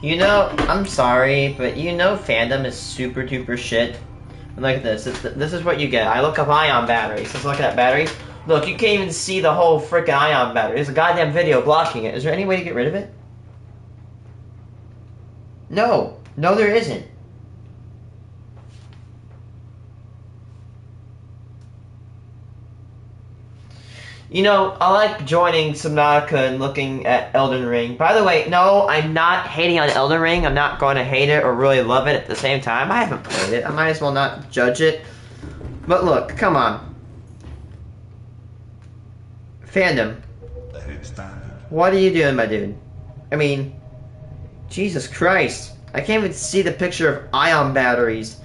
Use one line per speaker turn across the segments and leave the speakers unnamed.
You know, I'm sorry, but you know fandom is super duper shit. And look at this. This is what you get. I look up ion batteries. Let's look at batteries. Look, you can't even see the whole frickin' ion battery. There's a goddamn video blocking it. Is there any way to get rid of it? No. No, there isn't. You know, I like joining Subnautica and looking at Elden Ring. By the way, no, I'm not hating on Elden Ring. I'm not going to hate it or really love it at the same time. I haven't played it. I might as well not judge it. But look, come on. Fandom. What are you doing, my dude? I mean, Jesus Christ. I can't even see the picture of ion batteries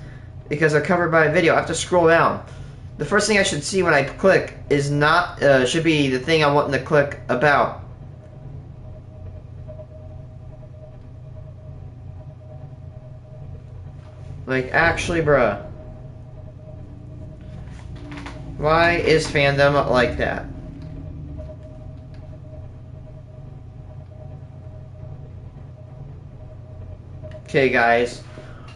because they're covered by a video. I have to scroll down. The first thing I should see when I click is not, should be the thing I'm wanting to click about. Like, actually, bruh. Why is fandom like that? Okay, guys.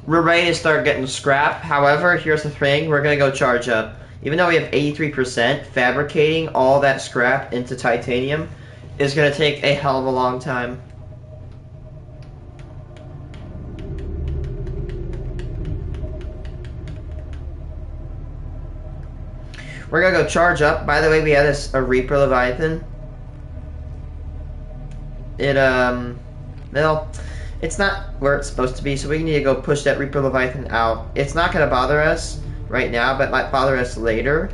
We're ready to start getting scrap. However, here's the thing. We're going to go charge up. Even though we have 83%, fabricating all that scrap into titanium is going to take a hell of a long time. We're going to go charge up. By the way, we had a Reaper Leviathan. Well, it's not where it's supposed to be, so we need to go push that Reaper Leviathan out. It's not going to bother us right now, but might bother us later.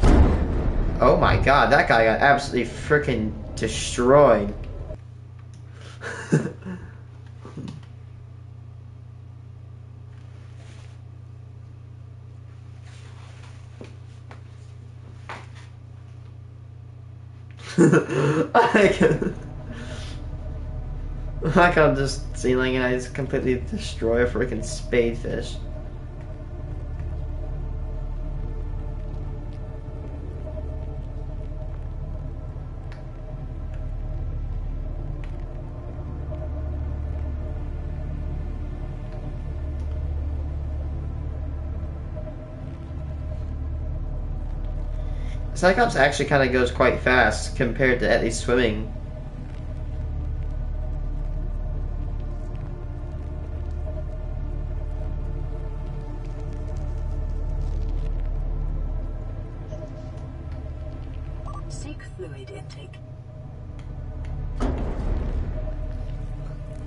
Oh my god, that guy got absolutely freaking destroyed. Like I'm just sealing and I just completely destroy a freaking spadefish. Cyclops actually kind of goes quite fast compared to at least swimming.
Seek fluid intake.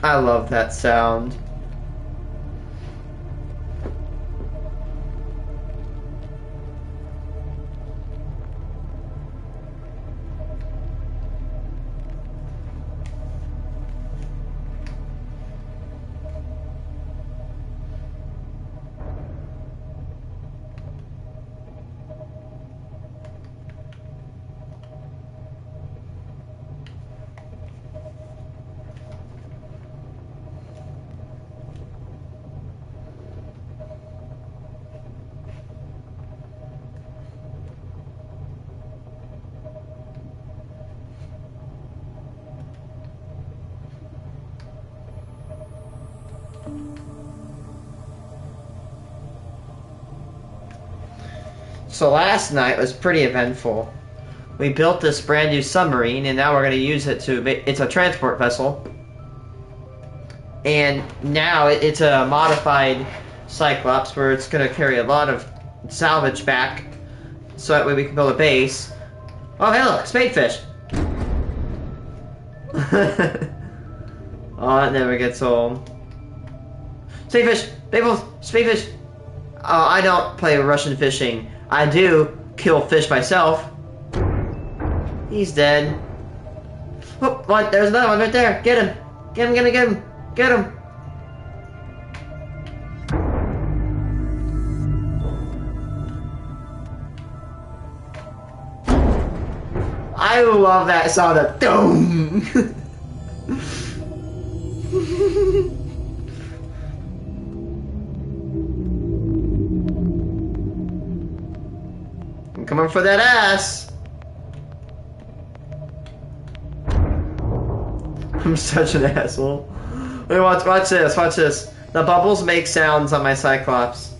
I love that sound. So last night was pretty eventful. We built this brand new submarine and now we're going to use it to, it's a transport vessel. And now it's a modified Cyclops where it's going to carry a lot of salvage back. So that way we can build a base. Oh hey look, spadefish! Oh, that never gets old. Spadefish! Spadefish! Oh, I don't play Russian fishing. I do kill fish myself. He's dead. Oh, what? There's another one right there. Get him. Get him, get him. Get him. I love that sound of doom. I'm coming for that ass. I'm such an asshole. Wait, watch this, watch this. The bubbles make sounds on my Cyclops.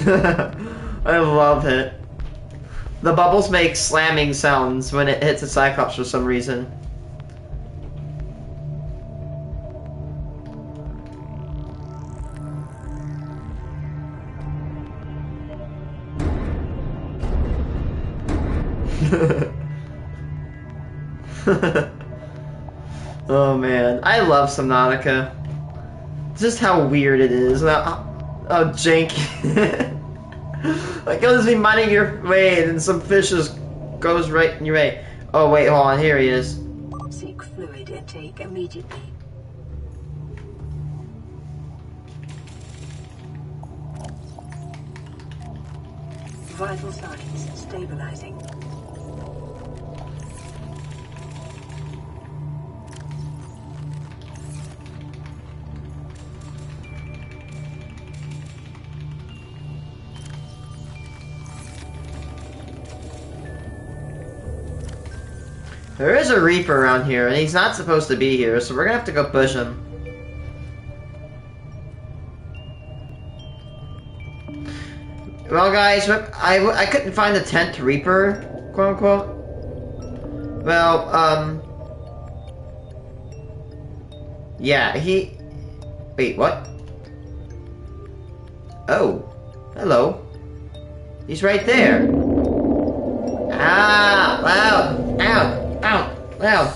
I love it. The bubbles make slamming sounds when it hits a Cyclops for some reason. Oh man, I love Subnautica. Just how weird it is. Oh, janky. Like, you'll just be minding your way, and then some fish just goes right in your way. Oh, wait, hold on, here he is.
Seek fluid intake immediately. Vital signs stabilizing.
There is a Reaper around here, and he's not supposed to be here, so we're gonna have to go push him. Well, guys, I couldn't find the 10th Reaper, quote unquote. Well, yeah, wait, what? Oh, hello. He's right there. Ah, loud, ow. Ow! Ow!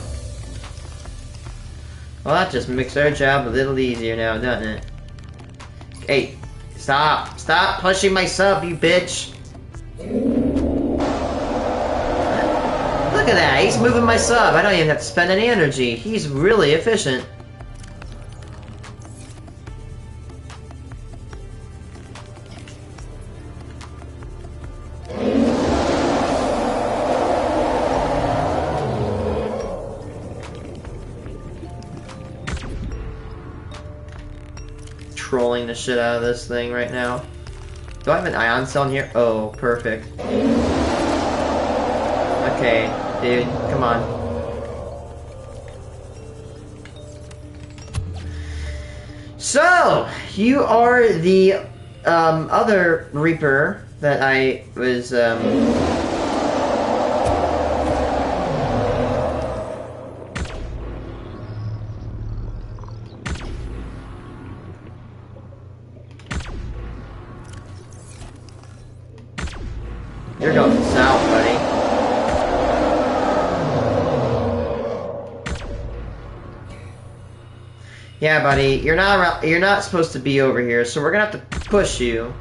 Well, that just makes our job a little easier now, doesn't it? Hey, stop! Stop pushing my sub, you bitch! Look at that, he's moving my sub. I don't even have to spend any energy. He's really efficient. Trolling the shit out of this thing right now. Do I have an ion cell in here? Oh, perfect. Okay, dude, come on. So, you are the other Reaper that I was You're going south, buddy. Yeah, buddy, you're not supposed to be over here, so we're gonna have to push you.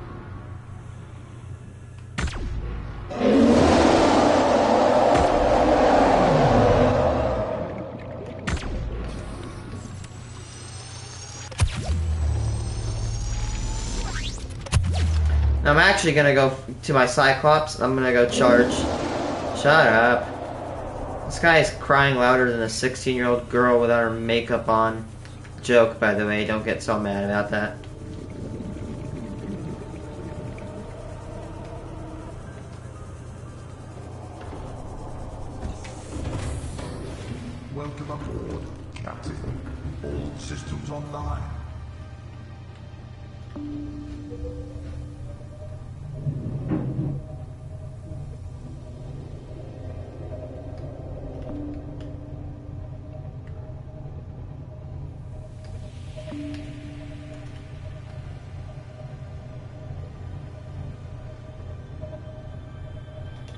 I'm actually gonna go to my Cyclops. I'm gonna go charge. Shut up. This guy is crying louder than a 16-year-old girl without her makeup on. Joke, by the way. Don't get so mad about that.
Welcome aboard, Captain. All systems online.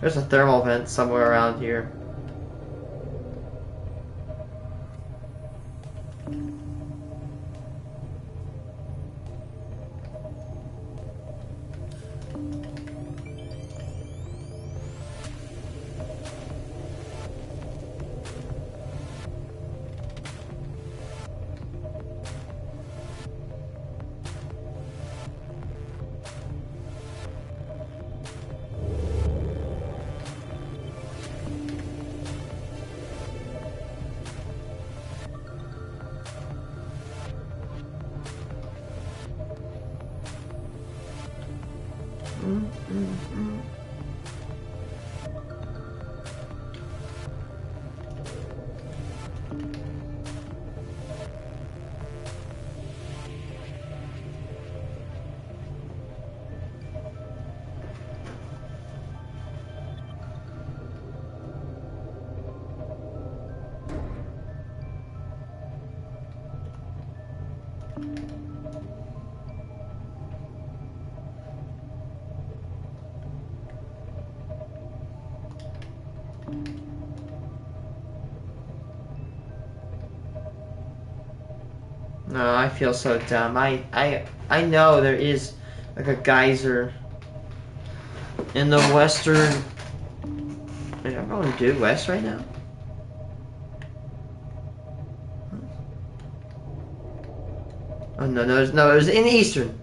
There's a thermal vent somewhere around here. No, I feel so dumb. I know there is like a geyser in the western. Is everyone due west right now? Oh no, no, it was in eastern.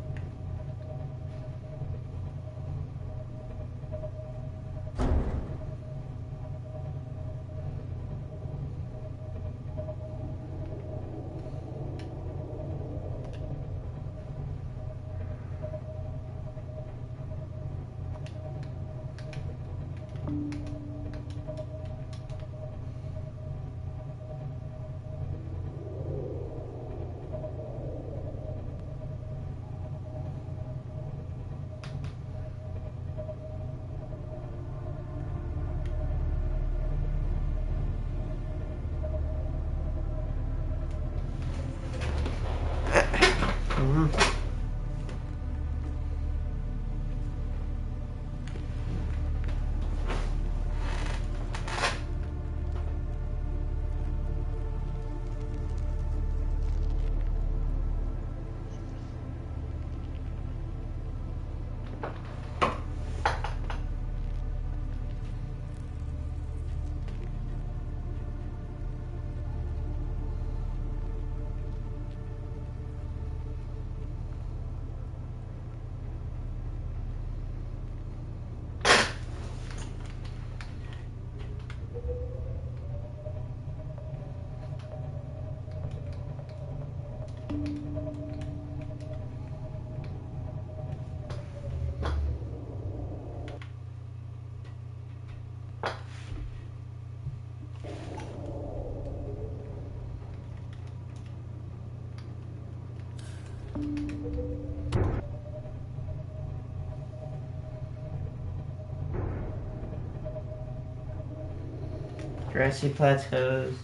Grassy plateaus.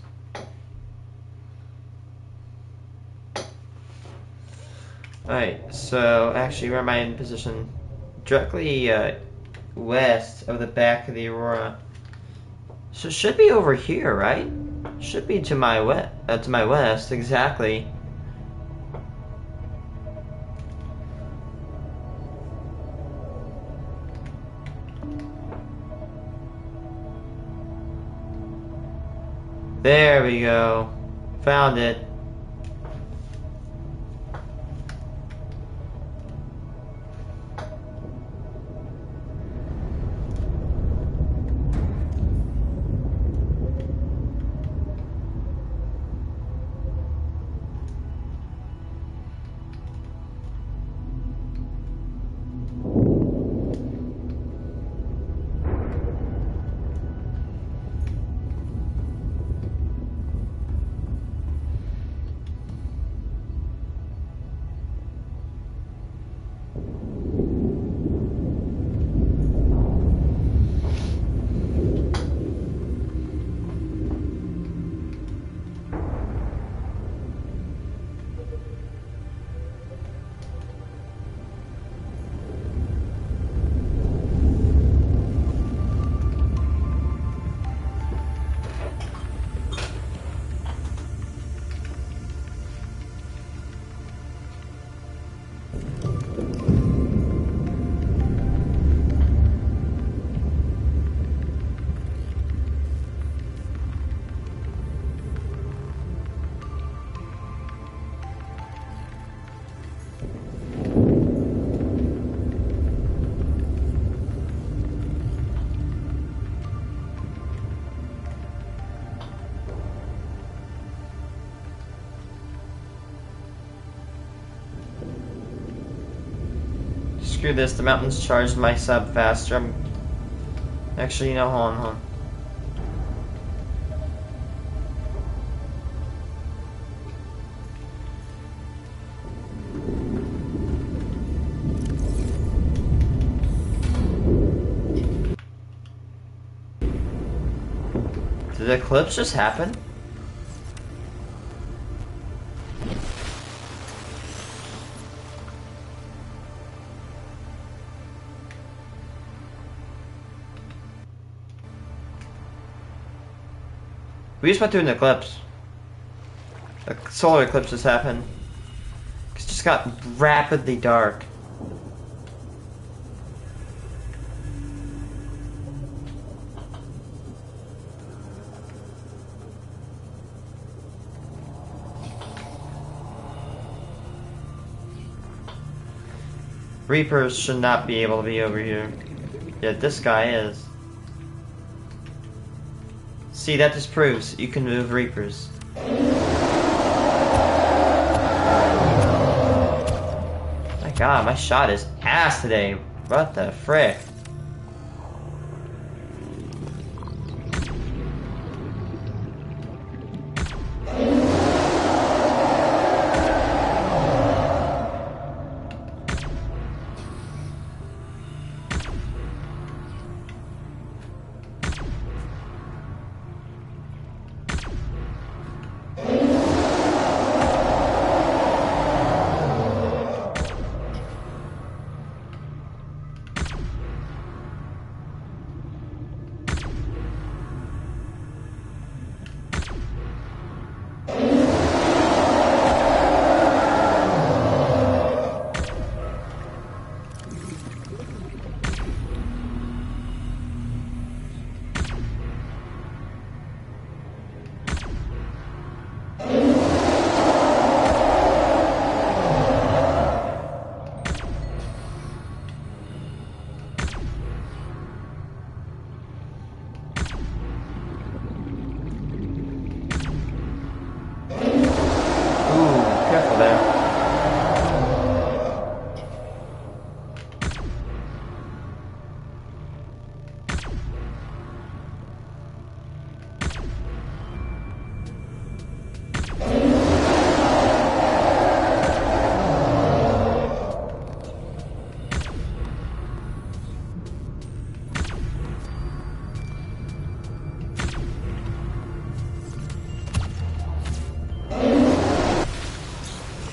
Alright, so actually where am I in position? Directly west of the back of the Aurora. So it should be over here, right? Should be to my west, exactly. There we go. Found it. Screw this, the mountains charged my sub faster. Actually, you know, hold on. Did the eclipse just happen? We just went through an eclipse. A solar eclipse just happened. It just got rapidly dark. Reapers should not be able to be over here. Yet this guy is. See, that just proves you can move Reapers. My god, my shot is ass today. What the frick?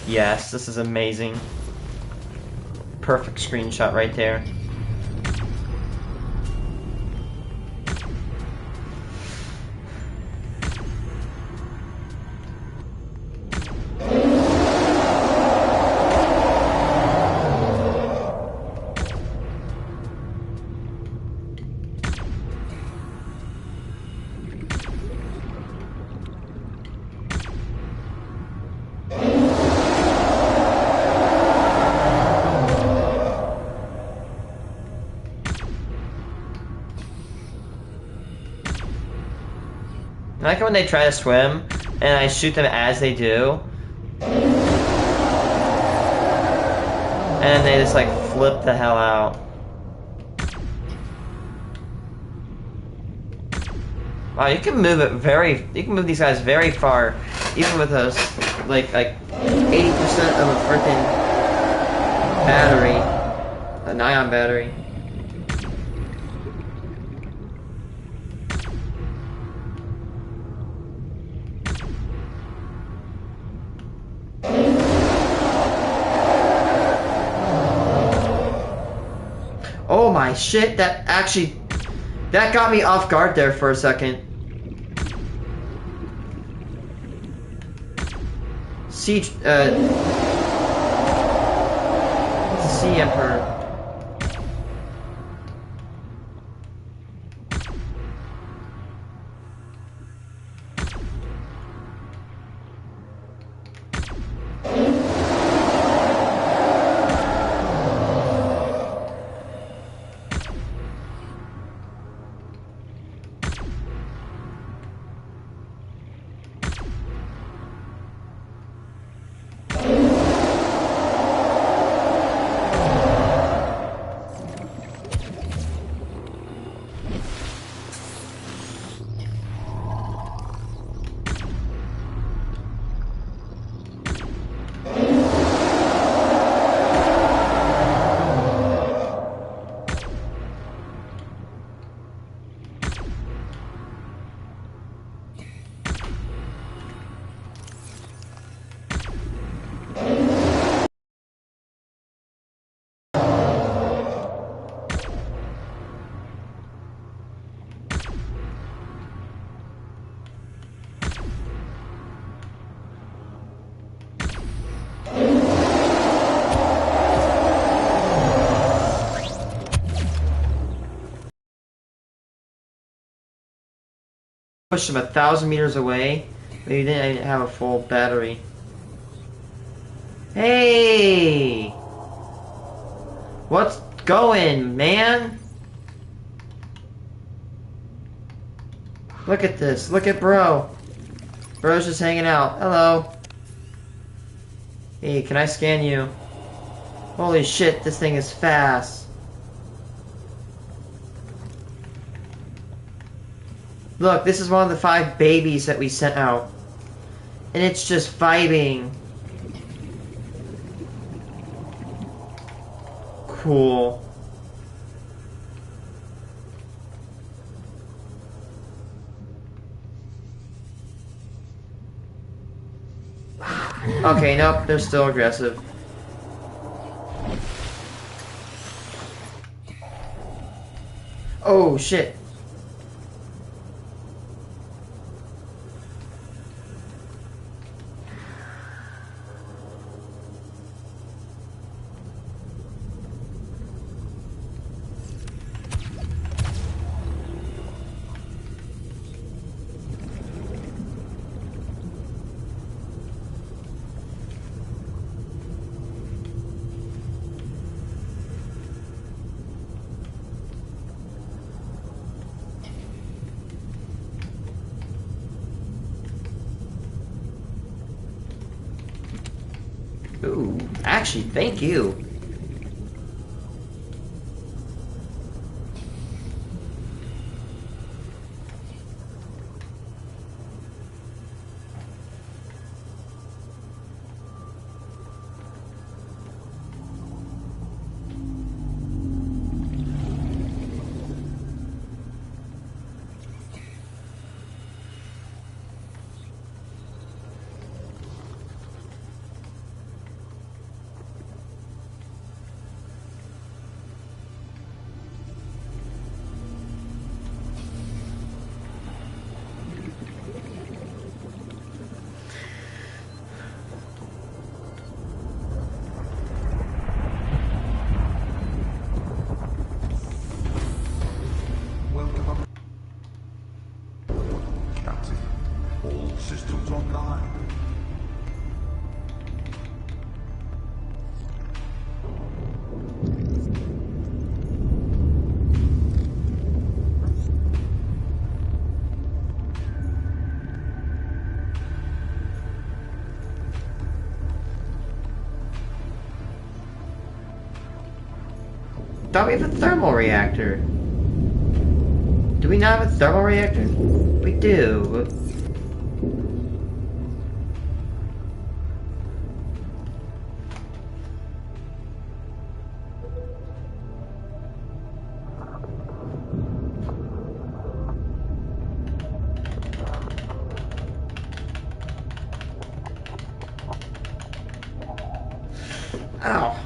Yes, this is amazing. Perfect screenshot right there. I like when they try to swim, and I shoot them as they do. And they just like flip the hell out. Wow, you can move you can move these guys very far, even with those, like 80% of a freaking battery, an ion battery. Oh my shit, that got me off guard there for a second. Sea Emperor. Pushed him 1,000 meters away, but he didn't even have a full battery. Hey! What's going, man? Look at this. Look at bro. Bro's just hanging out. Hello. Hey, can I scan you? Holy shit, this thing is fast. Look, this is one of the 5 babies that we sent out. And it's just vibing. Cool. Okay, nope, they're still aggressive. Oh, shit. Ooh, actually, thank you.
Welcome. Captain, all systems online.
Thought we have a thermal reactor. Do we not have a thermal reactor? We do. Ow.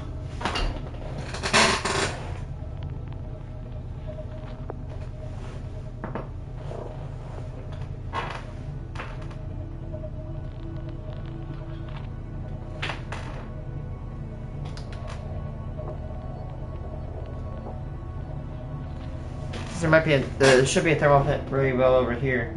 There might be there should be a thermal vent really well over here.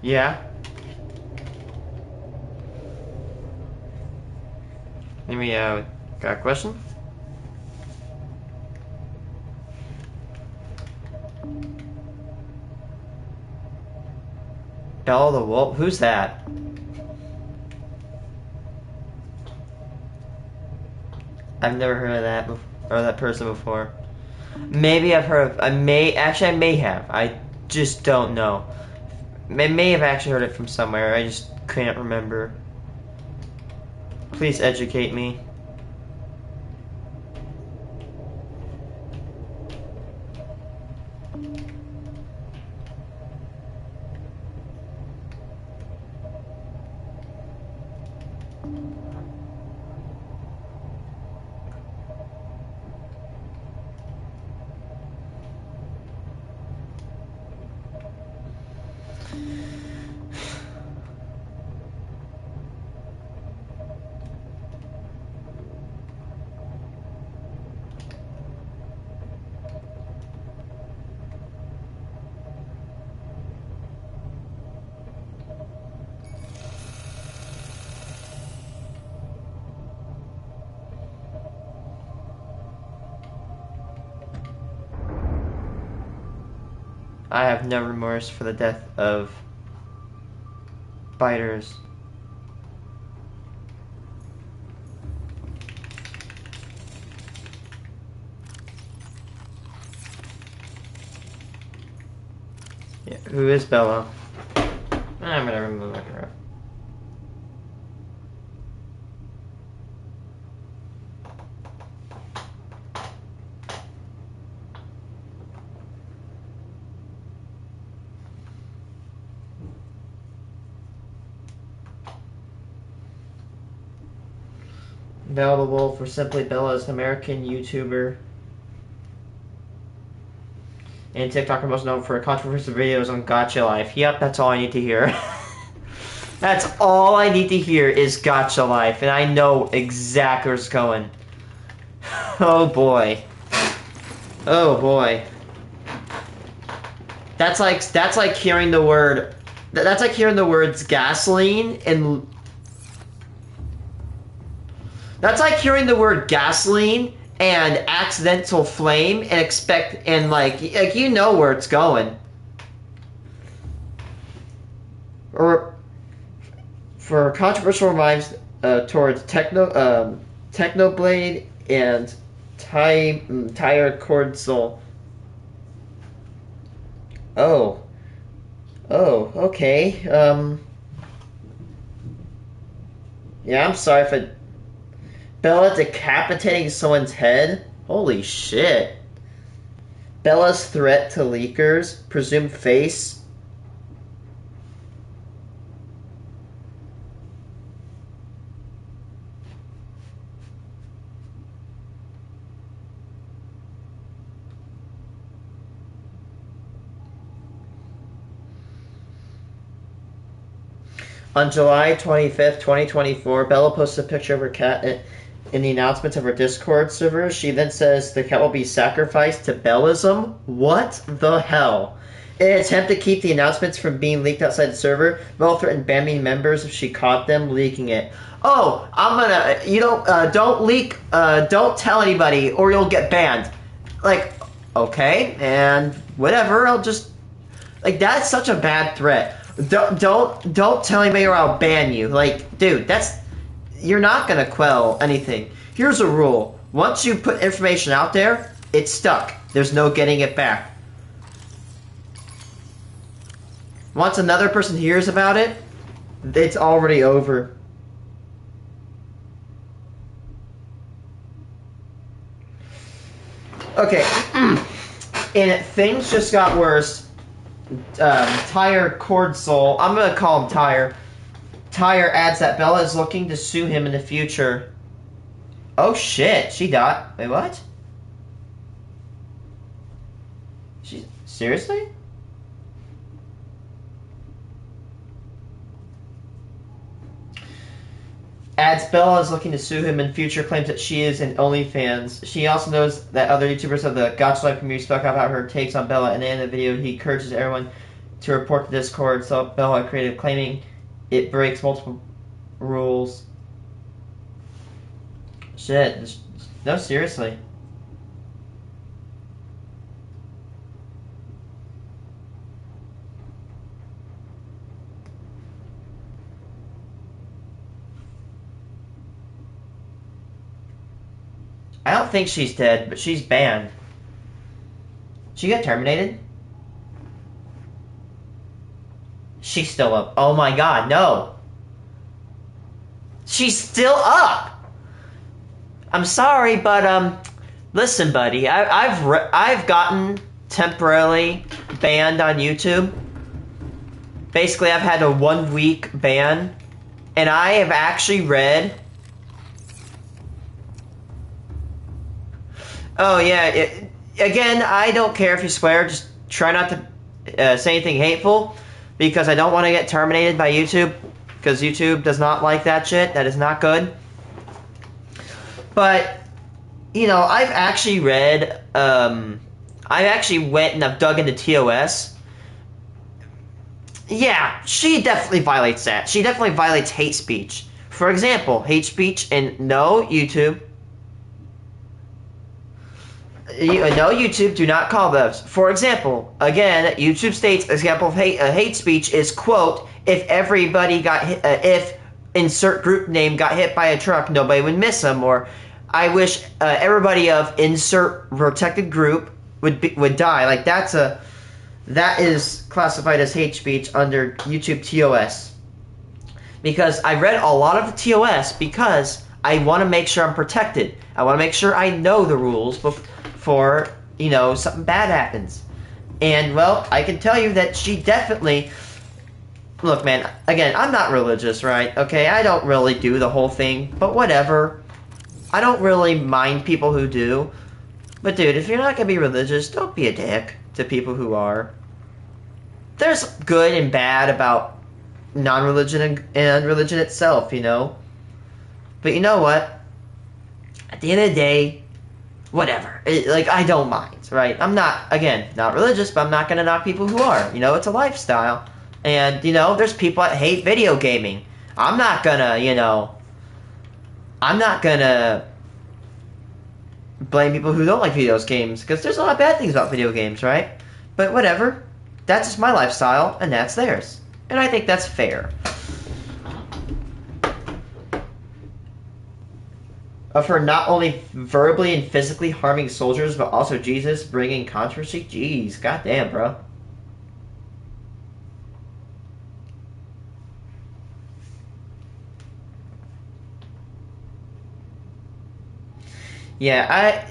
Yeah. Maybe, got a question? Bella the Wolf? Who's that? I've never heard of that or that person before. Maybe I've heard of. I may have. I just don't know. I may have actually heard it from somewhere. I just can't remember. Please educate me. I have no remorse for the death of biters. Yeah, who is Bella? I'm gonna remove her. Bella the Wolf, or simply Bella, is an American YouTuber and TikToker most known for controversial videos on Gotcha Life. Yep, that's all I need to hear. That's all I need to hear is Gotcha Life, and I know exactly where it's going. Oh boy. Oh boy. That's like hearing the word. That's like hearing the words gasoline and. That's like hearing the word gasoline and accidental flame and expect and like you know where it's going. Or for controversial reminds towards Technoblade and Tire Cordsol. Oh. Oh, okay. Yeah, I'm sorry if it. Bella decapitating someone's head? Holy shit. Bella's threat to leakers, presumed face. On July 25th, 2024, Bella posted a picture of her cat in the announcements of her Discord server. She then says the cat will be sacrificed to Bellism. What the hell? In an attempt to keep the announcements from being leaked outside the server, Bella threatened banning members if she caught them leaking it. Oh, don't leak, don't tell anybody or you'll get banned. Like, okay, and whatever, I'll just, like, that's such a bad threat. Don't tell anybody or I'll ban you. Like, dude, you're not gonna quell anything. Here's a rule. Once you put information out there, it's stuck. There's no getting it back. Once another person hears about it, it's already over. Okay. And things just got worse. Tyre Cord Soul. I'm gonna call him Tyre. Tyre adds that Bella is looking to sue him in the future. Oh shit, she died. Wait, what? Seriously? Adds Bella is looking to sue him in future, claims that she is an OnlyFans. She also knows that other YouTubers of the Gotcha Life community spoke about her takes on Bella, and in the video he encourages everyone to report the Discord so Bella created, claiming it breaks multiple rules. Shit. No, seriously. I don't think she's dead, but she's banned. She got terminated? She's still up. Oh my god, no. She's still up. I'm sorry, but listen, buddy. I've gotten temporarily banned on YouTube. Basically, I've had a 1 week ban, and I have actually read. Oh yeah. Again, I don't care if you swear. Just try not to say anything hateful, because I don't want to get terminated by YouTube. Because YouTube does not like that shit. That is not good. But, you know, I've actually read, I actually went and I've dug into TOS. Yeah, she definitely violates that. She definitely violates hate speech. For example, hate speech and no, YouTube. No, YouTube, do not call those. For example, again, YouTube states, example of hate speech is, quote, if everybody got hit, if insert group name got hit by a truck, nobody would miss them, or I wish everybody of insert protected group would die. Like, that is classified as hate speech under YouTube TOS. Because I read a lot of the TOS because I want to make sure I'm protected. I want to make sure I know the rules before, you know, something bad happens. And, well, I can tell you that she definitely... Look, man, again, I'm not religious, right? Okay, I don't really do the whole thing, but whatever. I don't really mind people who do. But, dude, if you're not gonna be religious, don't be a dick to people who are. There's good and bad about non-religion and religion itself, you know? But you know what? At the end of the day, whatever. I don't mind, right? I'm not, again, not religious, but I'm not gonna knock people who are. You know, it's a lifestyle. And, you know, there's people that hate video gaming. I'm not gonna, you know... I'm not gonna blame people who don't like video games, because there's a lot of bad things about video games, right? But whatever. That's just my lifestyle, and that's theirs. And I think that's fair. Of her not only verbally and physically harming soldiers, but also Jesus bringing controversy? Jeez, goddamn, bro. Yeah,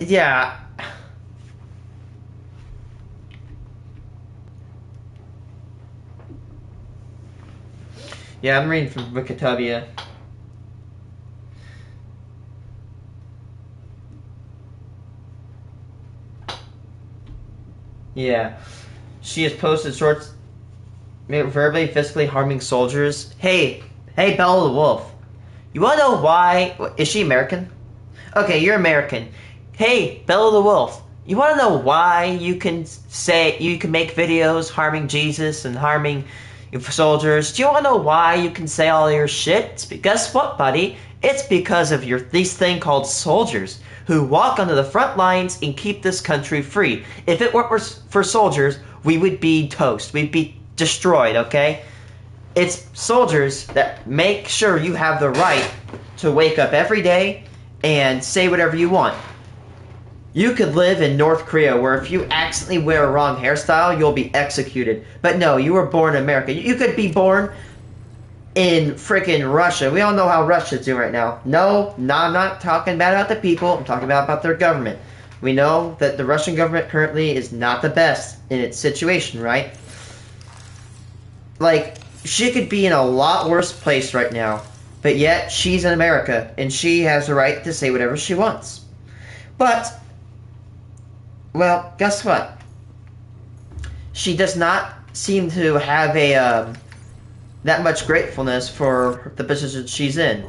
Yeah, I'm reading from Wikipedia. Yeah. She has posted shorts verbally, physically harming soldiers. Hey, Hey, Bella the Wolf. You wanna know why? Is she American? Okay, you're American. Hey, Bella the Wolf. You wanna know why you can make videos harming Jesus and harming soldiers? Do you wanna know why you can say all your shit? It's guess what, buddy? It's because of these thing called soldiers who walk onto the front lines and keep this country free. If it weren't for soldiers, we would be toast. We'd be destroyed, okay? It's soldiers that make sure you have the right to wake up every day and say whatever you want. You could live in North Korea where if you accidentally wear a wrong hairstyle, you'll be executed. But no, you were born in America. You could be born in freaking Russia. We all know how Russia's doing right now. No, I'm not talking bad about the people. I'm talking about their government. We know that the Russian government currently is not the best in its situation, right? Like, she could be in a lot worse place right now, but yet she's in America, and she has the right to say whatever she wants. But, well, guess what? She does not seem to have that much gratefulness for the position she's in.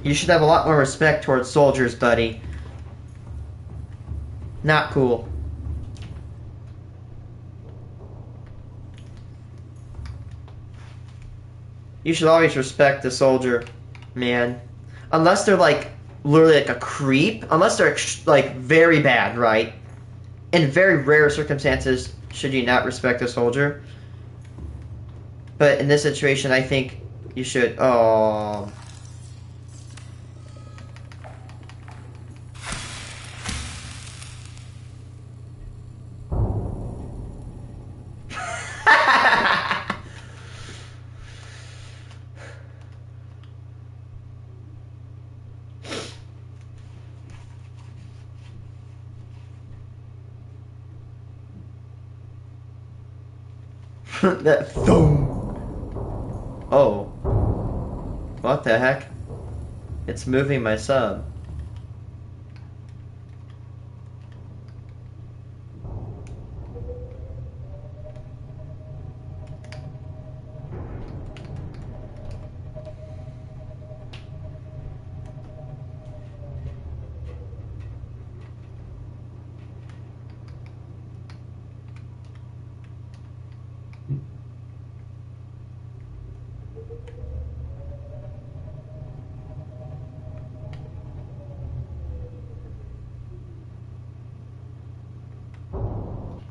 You should have a lot more respect towards soldiers, buddy. Not cool. You should always respect the soldier, man. Unless they're like literally like a creep. Unless they're like very bad, right? In very rare circumstances, should you not respect a soldier? But in this situation, I think you should. Oh. That thump. Oh. What the heck? It's moving my sub.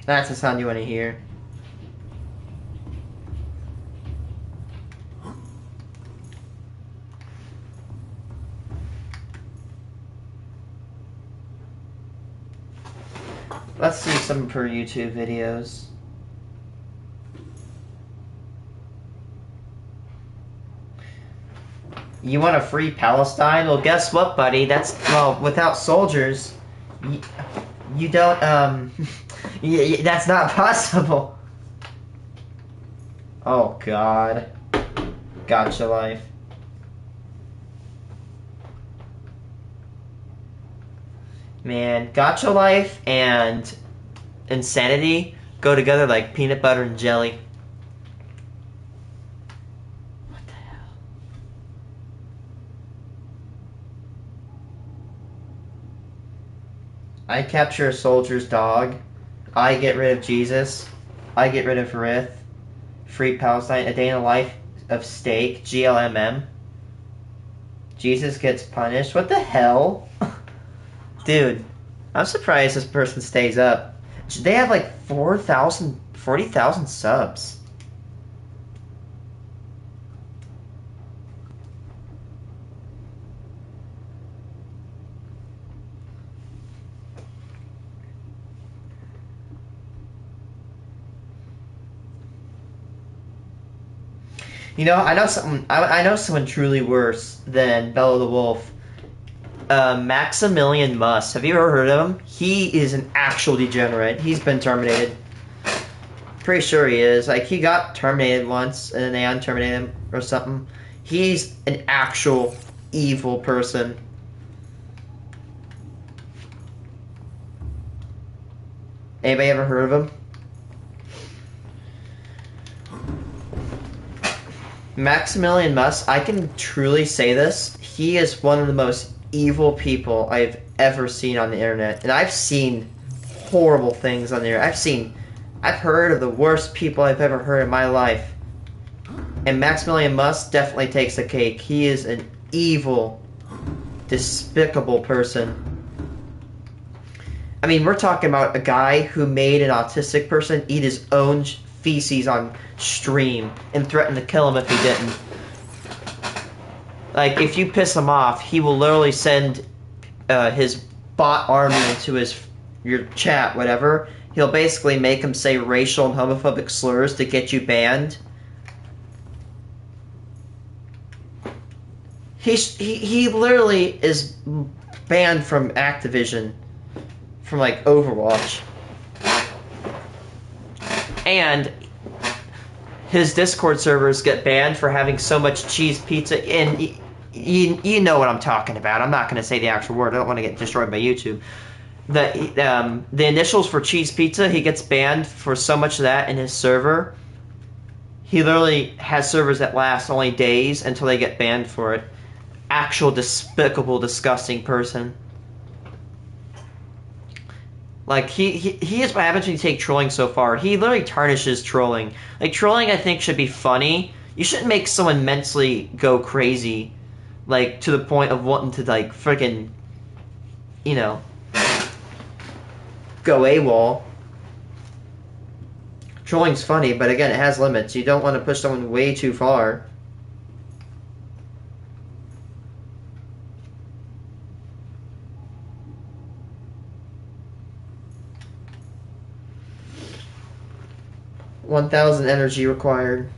That's the sound you want to hear. Let's see some of her YouTube videos. You want to free Palestine? Well, guess what, buddy? Well, without soldiers, you don't, that's not possible. Oh, God. Gotcha life. Man, gotcha life and insanity go together like peanut butter and jelly. What the hell? I capture a soldier's dog. I get rid of Jesus. I get rid of Rith. Free Palestine. A day in the life of steak. GLMM. Jesus gets punished. What the hell? Dude, I'm surprised this person stays up. They have like 40,000 subs. You know, I know someone truly worse than Bella the Wolf. Maximilian Muss. Have you ever heard of him? He is an actual degenerate. He's been terminated. Pretty sure he is. Like, he got terminated once, and then they unterminated him or something. He's an actual evil person. Anybody ever heard of him? Maximilian Musk, I can truly say this, he is one of the most evil people I've ever seen on the internet. And I've seen horrible things on there. I've heard of the worst people I've ever heard in my life. And Maximilian Musk definitely takes the cake. He is an evil, despicable person. I mean, we're talking about a guy who made an autistic person eat his own feces on stream and threatened to kill him if he didn't. Like, if you piss him off, he will literally send his bot army into your chat, whatever. He'll basically make him say racial and homophobic slurs to get you banned. He literally is banned from Activision, from like Overwatch, and his Discord servers get banned for having so much cheese pizza. And you know what I'm talking about. I'm not going to say the actual word. I don't want to get destroyed by YouTube. The initials for cheese pizza, he gets banned for so much of that in his server. He literally has servers that last only days until they get banned for it. Actual despicable, disgusting person. Like, he is what happens when you take trolling so far. He literally tarnishes trolling. Like, trolling, I think, should be funny. You shouldn't make someone mentally go crazy. Like, to the point of wanting to, like, freaking, you know, go AWOL. Trolling's funny, but again, it has limits. You don't want to push someone way too far. $1,000 energy required.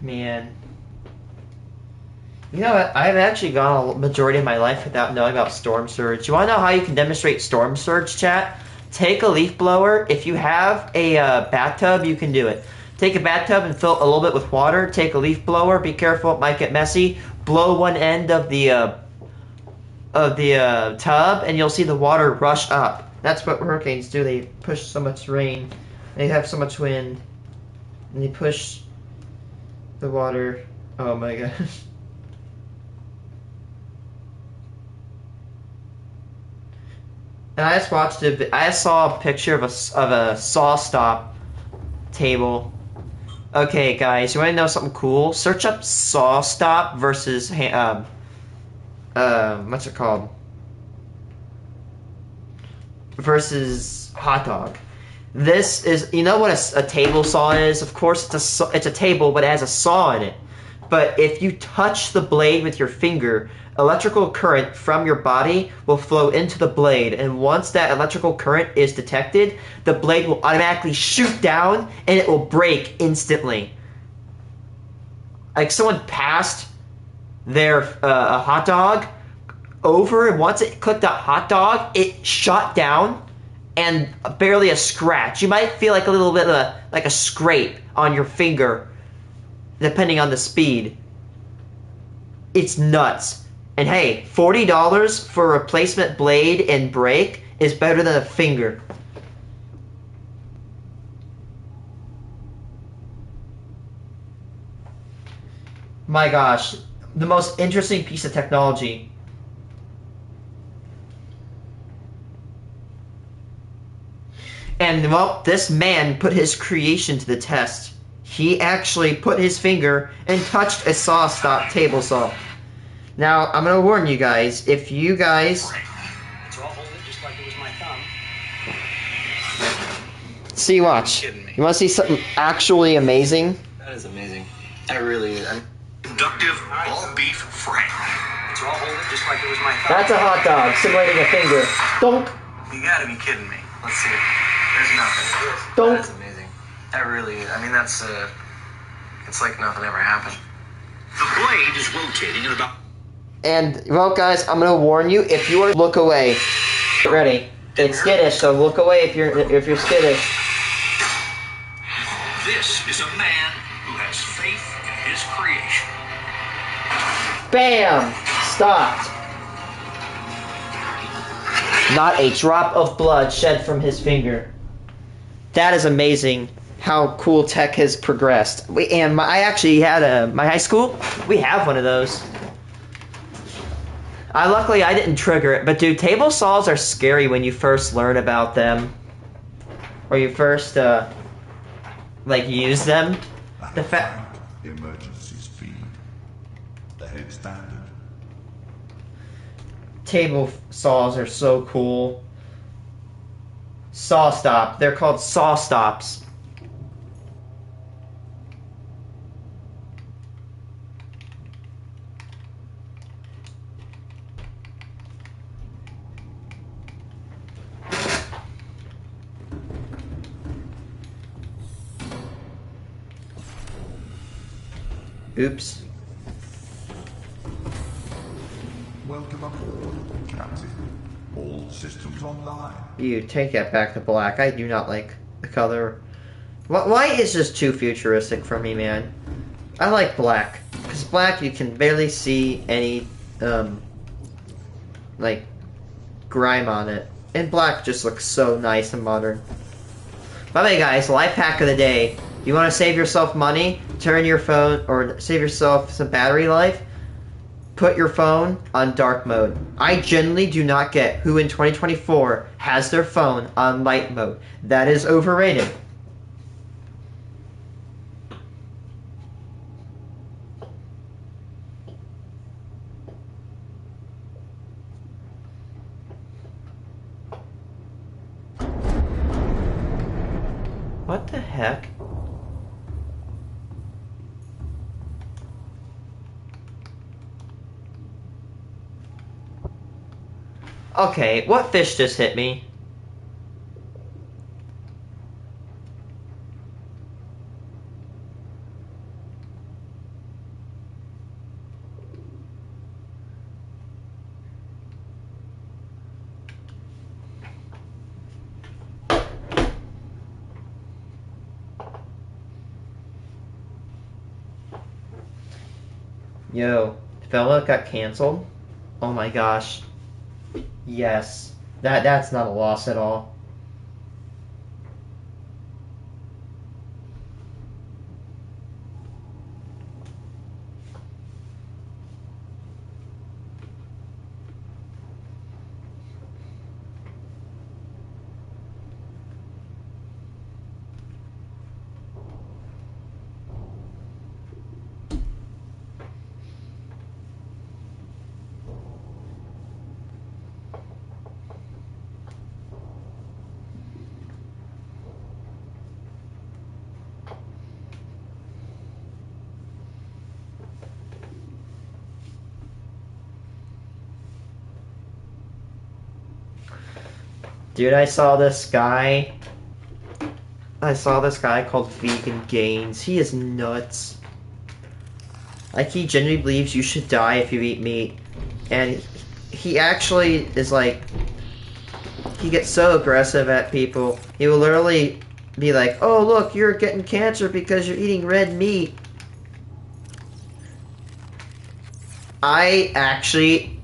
Man. You know what? I've actually gone a majority of my life without knowing about Storm Surge. You want to know how you can demonstrate Storm Surge, chat? Take a leaf blower. If you have a bathtub, you can do it. Take a bathtub and fill it a little bit with water. Take a leaf blower. Be careful, it might get messy. Blow one end of the tub, and you'll see the water rush up. That's what hurricanes do. They push so much rain. They have so much wind. And they push the water. Oh my gosh. And I just watched it. I saw a picture of a saw stop table. Okay, guys, you want to know something cool? Search up saw stop versus what's it called? Versus hot dog. This is, you know what a table saw is? Of course, it's a table, but it has a saw in it. But if you touch the blade with your finger, electrical current from your body will flow into the blade, and once that electrical current is detected, the blade will automatically shoot down, and it will break instantly. Like someone passed their a hot dog over, and once it clicked that hot dog, it shot down. And barely a scratch. You might feel like a little bit of like a scrape on your finger, depending on the speed. It's nuts. And hey, $40 for a replacement blade and brake is better than a finger. My gosh, the most interesting piece of technology. And, well, this man put his creation to the test. He actually put his finger and touched a saw stop table saw. Now, I'm going to warn you guys, if you guys...
It's all holding just like it was my thumb.
See, watch.
You're kidding me.
You want to see something actually amazing?
That is amazing.
Inductive all beef frank.
So I'll hold it just like it was my
That's a hot dog simulating a finger. Donk.
You gotta be kidding me. Let's see it. There's nothing.
Don't.
That is amazing. That really is. I mean, that's, it's like nothing ever happened.
The blade is rotating at about.
And, well, guys, I'm gonna warn you, if you are, look away. Get ready. It's skittish, so look away if you're skittish.
This is a man who has faith in his creation.
Bam! Stopped. Not a drop of blood shed from his finger. That is amazing how cool tech has progressed. I actually had my high school, we have one of those. Luckily I didn't trigger it, but dude, table saws are scary when you first learn about them. Or you first, like, use them. The fact...
Emergency speed. The head standard.
Table saws are so cool. Saw stop. They're called saw stops. Oops.
Welcome aboard, Captain. All systems online.
You take that back to black. I do not like the color. White is just too futuristic for me, man. I like black. Because black, you can barely see any, like, grime on it. And black just looks so nice and modern. By the way, guys, life hack of the day. You want to save yourself money? Turn your phone, or save yourself some battery life? Put your phone on dark mode. I generally do not get who in 2024 has their phone on light mode. That is overrated. What the heck? Okay, what fish just hit me? Yo, Fella got canceled? Oh my gosh. Yes. That's not a loss at all. Dude, I saw this guy called Vegan Gains. He is nuts. Like, he genuinely believes you should die if you eat meat. And he actually is like, he gets so aggressive at people. He will literally be like, oh look, you're getting cancer because you're eating red meat. I actually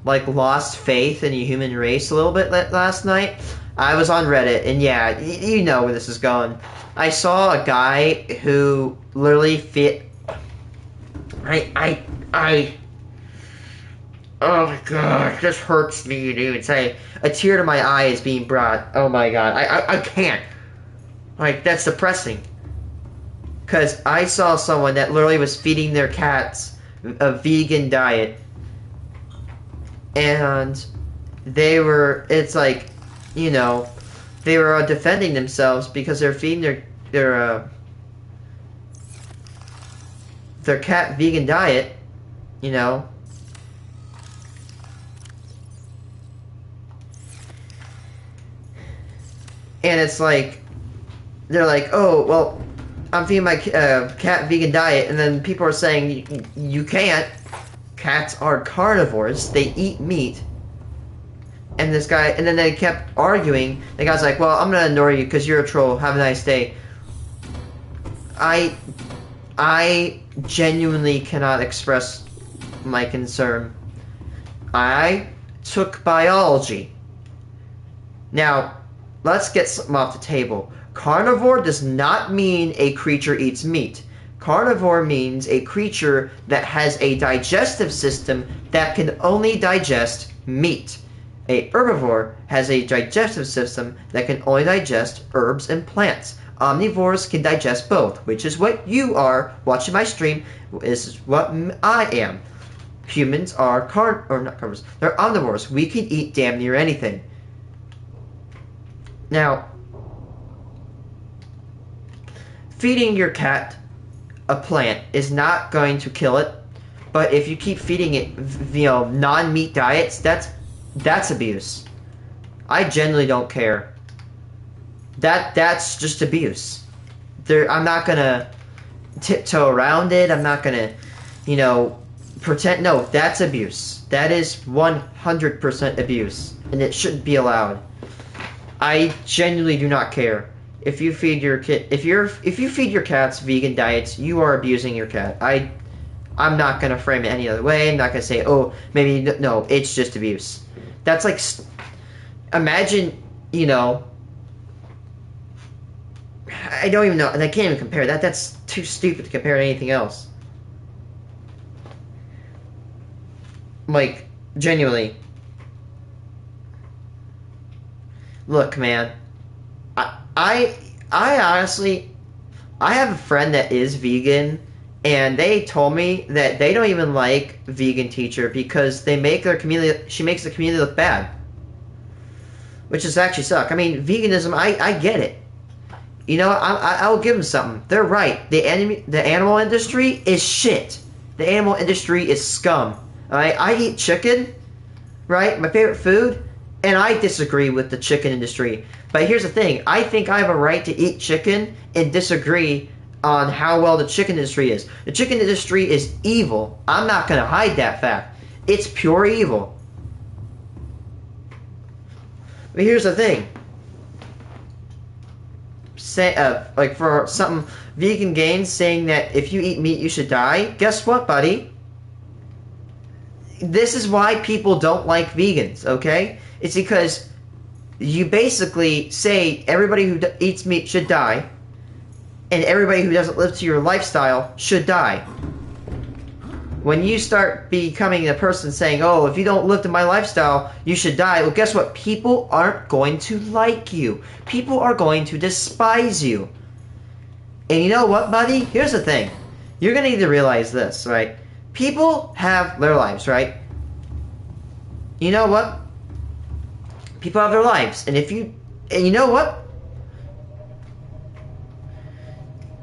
like lost faith in the human race a little bit last night. I was on Reddit, and yeah, you know where this is going. I saw a guy who literally oh my god, this hurts me to even say. A tear to my eye is being brought. Oh my god, I can't. Like, that's depressing. Because I saw someone that literally was feeding their cats a vegan diet. And it's like, you know, they were defending themselves because they're feeding their cat vegan diet, you know. And it's like, they're like, oh, well, I'm feeding my cat vegan diet, and then people are saying, you can't. Cats are carnivores, they eat meat. And this guy, and then they kept arguing. The guy's like, well, I'm gonna ignore you because you're a troll, have a nice day. I genuinely cannot express my concern. I took biology. Now, let's get something off the table. Carnivore does not mean a creature eats meat. Carnivore means a creature that has a digestive system that can only digest meat. A herbivore has a digestive system that can only digest herbs and plants. Omnivores can digest both, which is what you are watching my stream. This is what I am. Humans are not carnivores. They're omnivores. We can eat damn near anything. Now, feeding your cat a plant is not going to kill it, but if you keep feeding it, you know, non-meat diets, that's abuse. I genuinely don't care. That's just abuse. I'm not gonna tiptoe around it. I'm not gonna, you know, pretend. No, that's abuse. That is 100% abuse, and it shouldn't be allowed. I genuinely do not care. If you feed your kid, if you feed your cats vegan diets, you are abusing your cat. I'm not gonna frame it any other way. I'm not gonna say, oh, maybe no. It's just abuse. That's like, imagine, you know. I don't even know, and I can't even compare that. That's too stupid to compare to anything else. Like, genuinely. Look, man. I honestly, I have a friend that is vegan, and they told me that they don't even like vegan teacher because they make their community. She makes the community look bad, which is actually suck. I mean, veganism. I get it. You know, I'll give them something. They're right. The animal industry is shit. The animal industry is scum. Alright, I eat chicken, right? My favorite food, and I disagree with the chicken industry. But here's the thing. I think I have a right to eat chicken and disagree on how well the chicken industry is. The chicken industry is evil. I'm not going to hide that fact. It's pure evil. But here's the thing. Like for something vegan gains saying that if you eat meat you should die. Guess what, buddy? This is why people don't like vegans, okay? It's because you basically say everybody who eats meat should die, and everybody who doesn't live to your lifestyle should die. When you start becoming a person saying, oh, if you don't live to my lifestyle, you should die, well, guess what? People aren't going to like you. People are going to despise you. And you know what, buddy? Here's the thing. You're going to need to realize this, right? People have their lives, right? You know what? People have their lives. And you know what?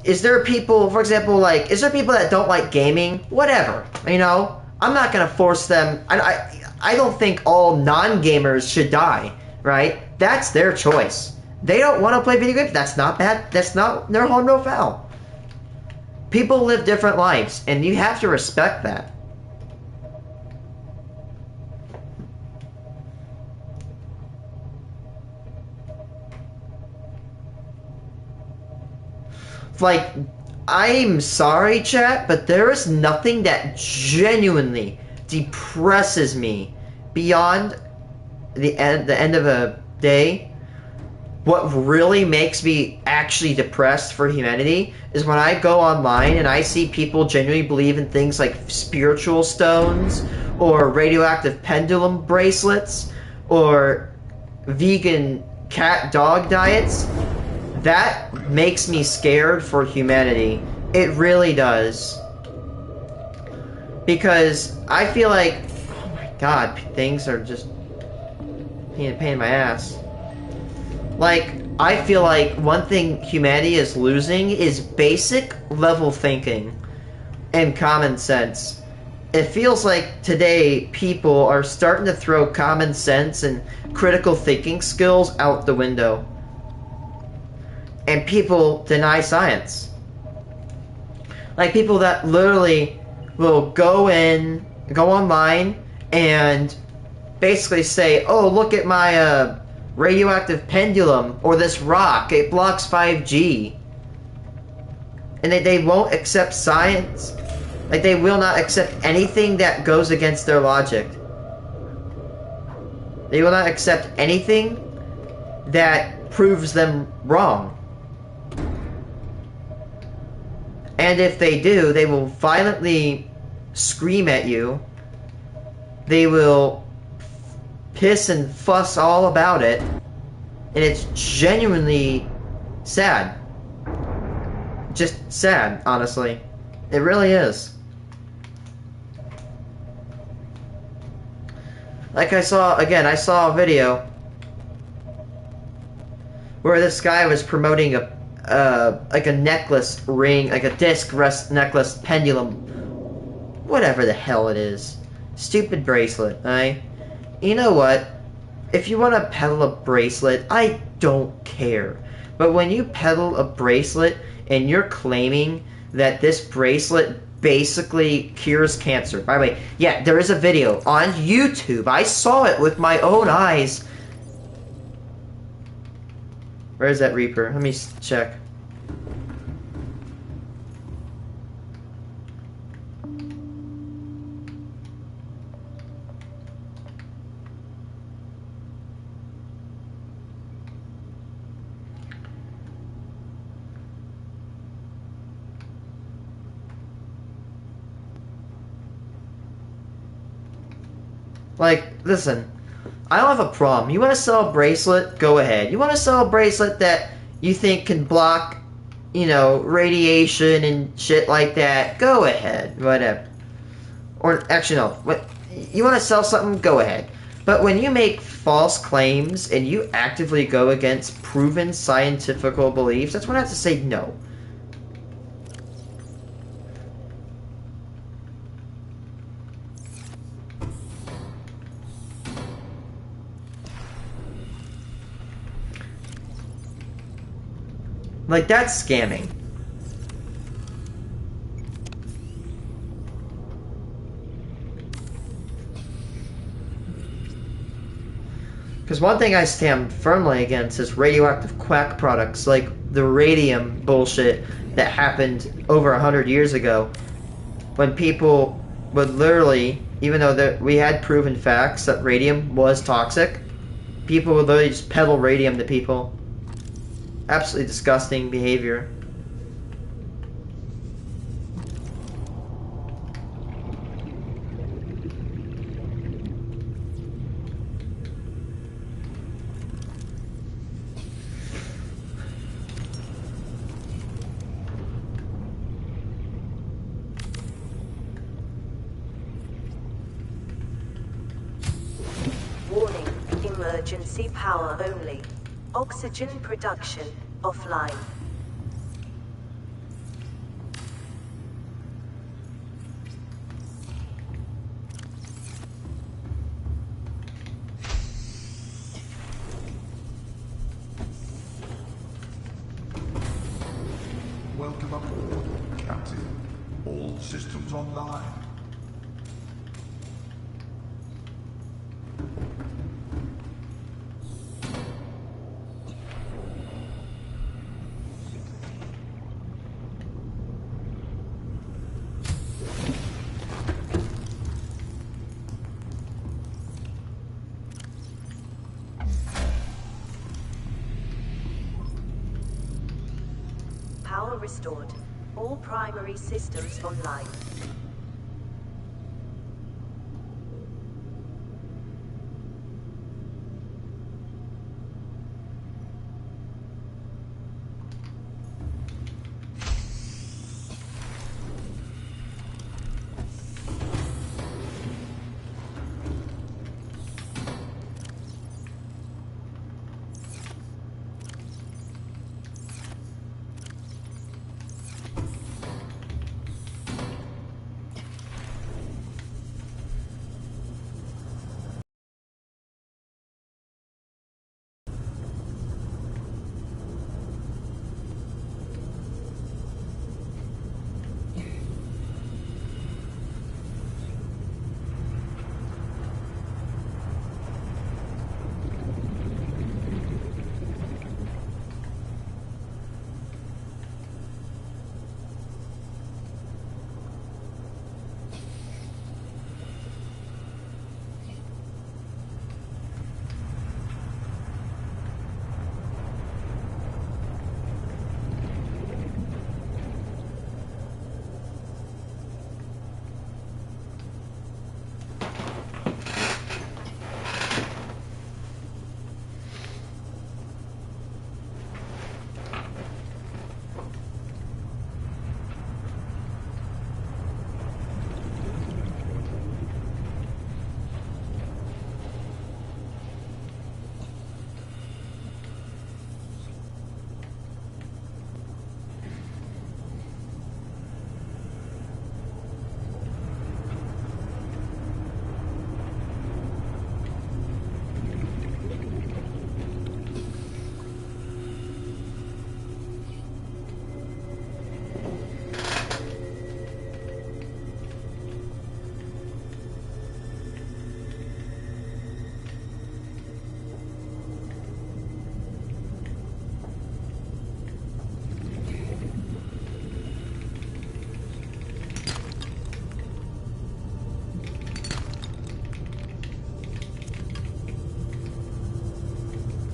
Is there people, for example, like, is there people that don't like gaming? Whatever, you know? I'm not going to force them. I don't think all non-gamers should die, right? That's their choice. They don't want to play video games. That's not bad. That's not no harm, no foul. People live different lives, and you have to respect that. Like, I'm sorry, chat, but there is nothing that genuinely depresses me beyond the end of a day. What really makes me actually depressed for humanity is when I go online and I see people genuinely believe in things like spiritual stones or radioactive pendulum bracelets or vegan cat-dog diets. That makes me scared for humanity. It really does. Because I feel like, oh my god, things are just being a pain in my ass. Like, I feel like one thing humanity is losing is basic level thinking and common sense. It feels like today people are starting to throw common sense and critical thinking skills out the window. And people deny science. Like people that literally will go online and basically say, oh, look at my radioactive pendulum or this rock, it blocks 5G. And they won't accept science. Like, they will not accept anything that goes against their logic. They will not accept anything that proves them wrong. And if they do, they will violently scream at you. They will piss and fuss all about it. And it's genuinely sad. Just sad, honestly. It really is. Like I saw a video where this guy was promoting like a necklace ring, like a disc rest necklace pendulum, whatever the hell it is. Stupid bracelet, right? You know what? If you want to peddle a bracelet, I don't care. But when you peddle a bracelet and you're claiming that this bracelet basically cures cancer. By the way, yeah, there is a video on YouTube. I saw it with my own eyes. Where is that Reaper? Let me check. Like, listen, I don't have a problem. You want to sell a bracelet? Go ahead. You want to sell a bracelet that you think can block, you know, radiation and shit like that? Go ahead. Whatever. Or, actually, no. What, you want to sell something? Go ahead. But when you make false claims and you actively go against proven scientific beliefs, that's when I have to say no. Like, that's scamming. Because one thing I stand firmly against is radioactive quack products, like the radium bullshit that happened over 100 years ago. When people would literally, even though we had proven facts that radium was toxic, people would literally just peddle radium to people. Absolutely disgusting behavior.
Warning, emergency power only. Oxygen production offline.
Welcome aboard, Captain. All systems online.
Power restored. All primary systems online.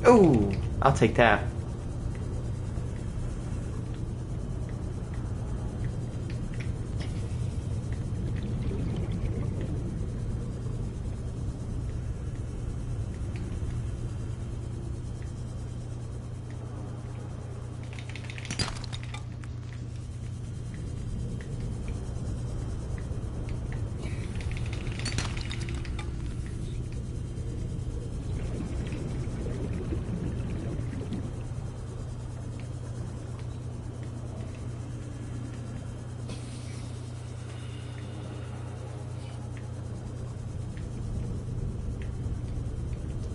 Ooh, I'll take that.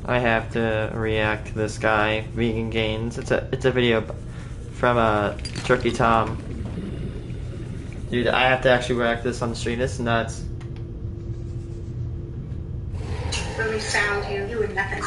I have to react to this guy, Vegan Gains. It's a video from Turkey Tom. Dude, I have to actually react to this on the stream. This is nuts.
When we found you, you were nothing.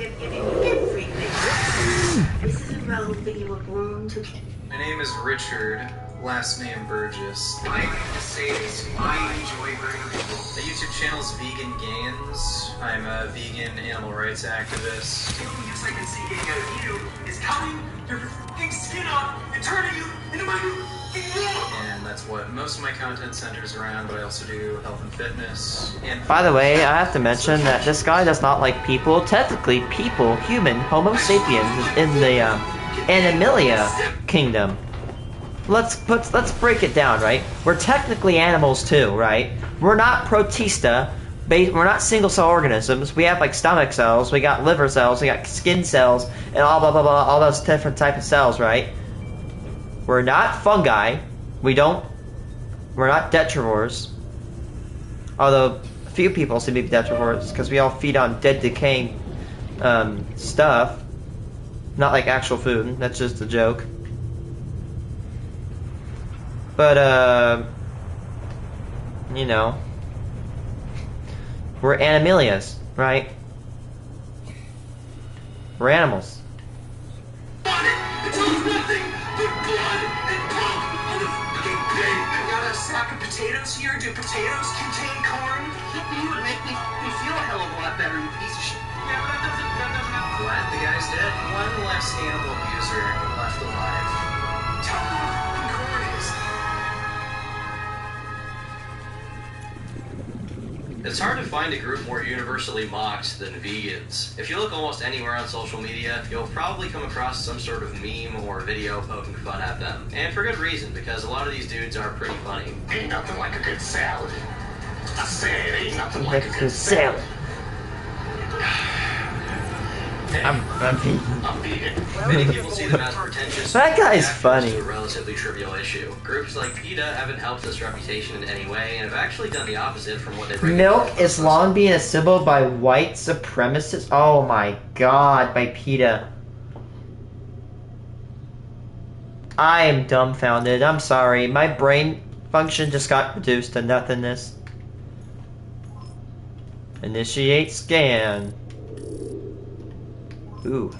You've given everything. This is a road that you were born to.
My name is Richard, last name Burgess. I have to say this, I enjoy hurting people. The YouTube channel is Vegan Gains. I'm a vegan animal rights activist.
The only use I can see getting out of you is cutting your f***ing skin off and turning you into my new
And that's what most of my content centers around, but I also do health and fitness. And
By the way, I have to mention that this guy does not like people. Technically, people, human, Homo sapiens, is in the Animalia kingdom. Let's break it down, right? We're technically animals too, right? We're not protista. We're not single cell organisms. We have like stomach cells, we got liver cells, we got skin cells, and all blah blah blah, all those different type of cells, right? We're not fungi. We're not detrivores. Although a few people seem to be detrivores because we all feed on dead, decaying stuff. Not like actual food. That's just a joke. But you know, we're animalias, right? We're animals.
It's all nothing but blood and pulp on the f***ing pig. I got a sack of potatoes here. Do potatoes contain corn? You would make me feel a hell of a lot better, you piece of shit. Yeah, but that doesn't happen.
glad the guy's dead. One less animal abuser left alive.
Tell me what f***ing corn is.
It's hard to find a group more universally mocked than vegans. If you look almost anywhere on social media, you'll probably come across some sort of meme or video poking fun at them. And for good reason, because a lot of these dudes are pretty funny.
Ain't nothing like a good salad. I said, ain't nothing like a good
salad. I'm vegan.
I'm vegan.
Many people see them as pretentious.
That guy's
reactions
funny.
to a relatively trivial issue. Groups like PETA haven't helped this reputation in any way, and have actually done the opposite from what they recommend.
Milk is long being assembled by white supremacists. Oh my god, by PETA. I am dumbfounded. I'm sorry. My brain function just got reduced to nothingness. Initiate scan. Ooh.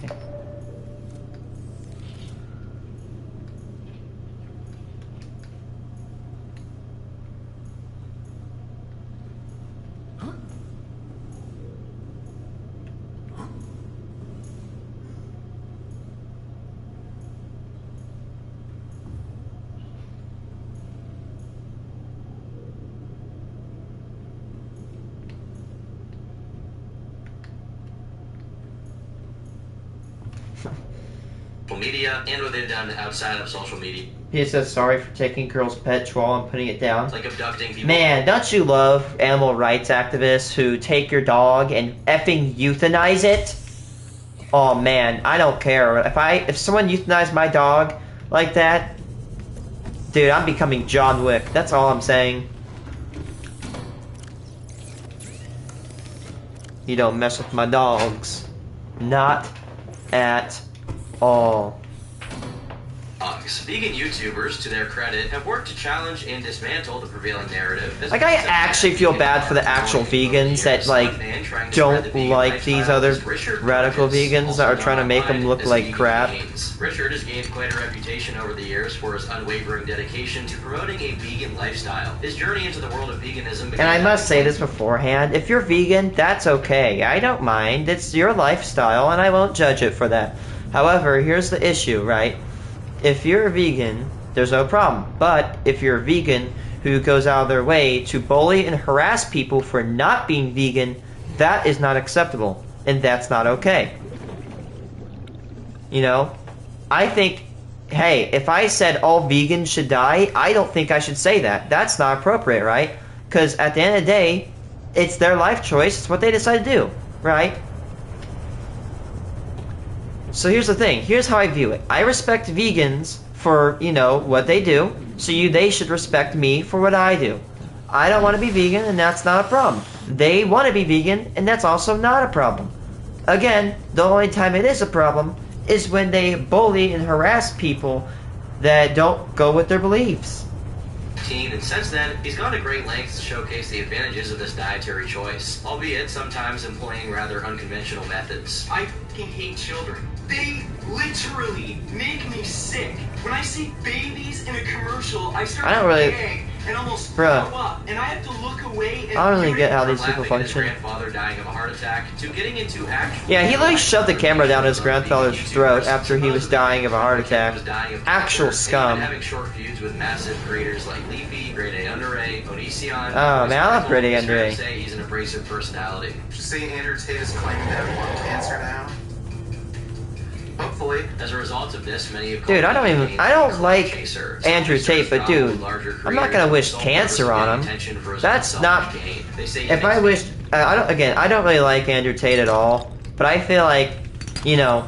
Media and what they've done outside of social media.
He says sorry for taking girl's pet troll and putting it down.
It's like abducting people.
Man, don't you love animal rights activists who take your dog and effing euthanize it? Oh man, I don't care. If someone euthanized my dog like that, dude, I'm becoming John Wick. That's all I'm saying. You don't mess with my dogs. Not at all.
things. Vegan YouTubers, to their credit, have worked to challenge and dismantle the prevailing narrative.
Like, I actually feel bad for the actual vegans that, like, don't like these other radical vegans that are trying to make them look like crap.
Richard has gained quite a reputation over the years for his unwavering dedication to promoting a vegan lifestyle. His journey into the world of veganism...
And I must say this beforehand, if you're vegan, that's okay. I don't mind. It's your lifestyle, and I won't judge it for that. However, here's the issue, right? If you're a vegan, there's no problem. But if you're a vegan who goes out of their way to bully and harass people for not being vegan, that is not acceptable. And that's not okay. You know? I think, hey, if I said all vegans should die, I don't think I should say that. That's not appropriate, right? Because at the end of the day, it's their life choice. It's what they decide to do, right? So here's the thing. Here's how I view it. I respect vegans for, you know, what they do. So they should respect me for what I do. I don't want to be vegan, and that's not a problem. They want to be vegan, and that's also not a problem. Again, the only time it is a problem is when they bully and harass people that don't go with their beliefs.
And since then, he's gone to great lengths to showcase the advantages of this dietary choice, albeit sometimes employing rather unconventional methods.
I fucking hate children. They literally make me sick. When I see babies in a commercial, I start to gag and almost throw up, and I have to look away. And
I don't really get how these people function.
Grandfather dying of a heart attack to getting into actual...
Yeah, he literally shoved the camera down his grandfather's throat after he was dying of a heart attack. Actual scum.
Having short feuds with massive creators like Leafy, Grade A Under A, Onision.
Oh man, I love Grade A Under A.
Say he's an abrasive personality.
Did you say Andrew Tate is claiming to have lung cancer now?
Hopefully, as a result of this, many have...
Dude, I don't like Andrew Tate, but dude, I'm not gonna wish cancer on him. That's not... If I wished... I don't really like Andrew Tate at all, but I feel like, you know,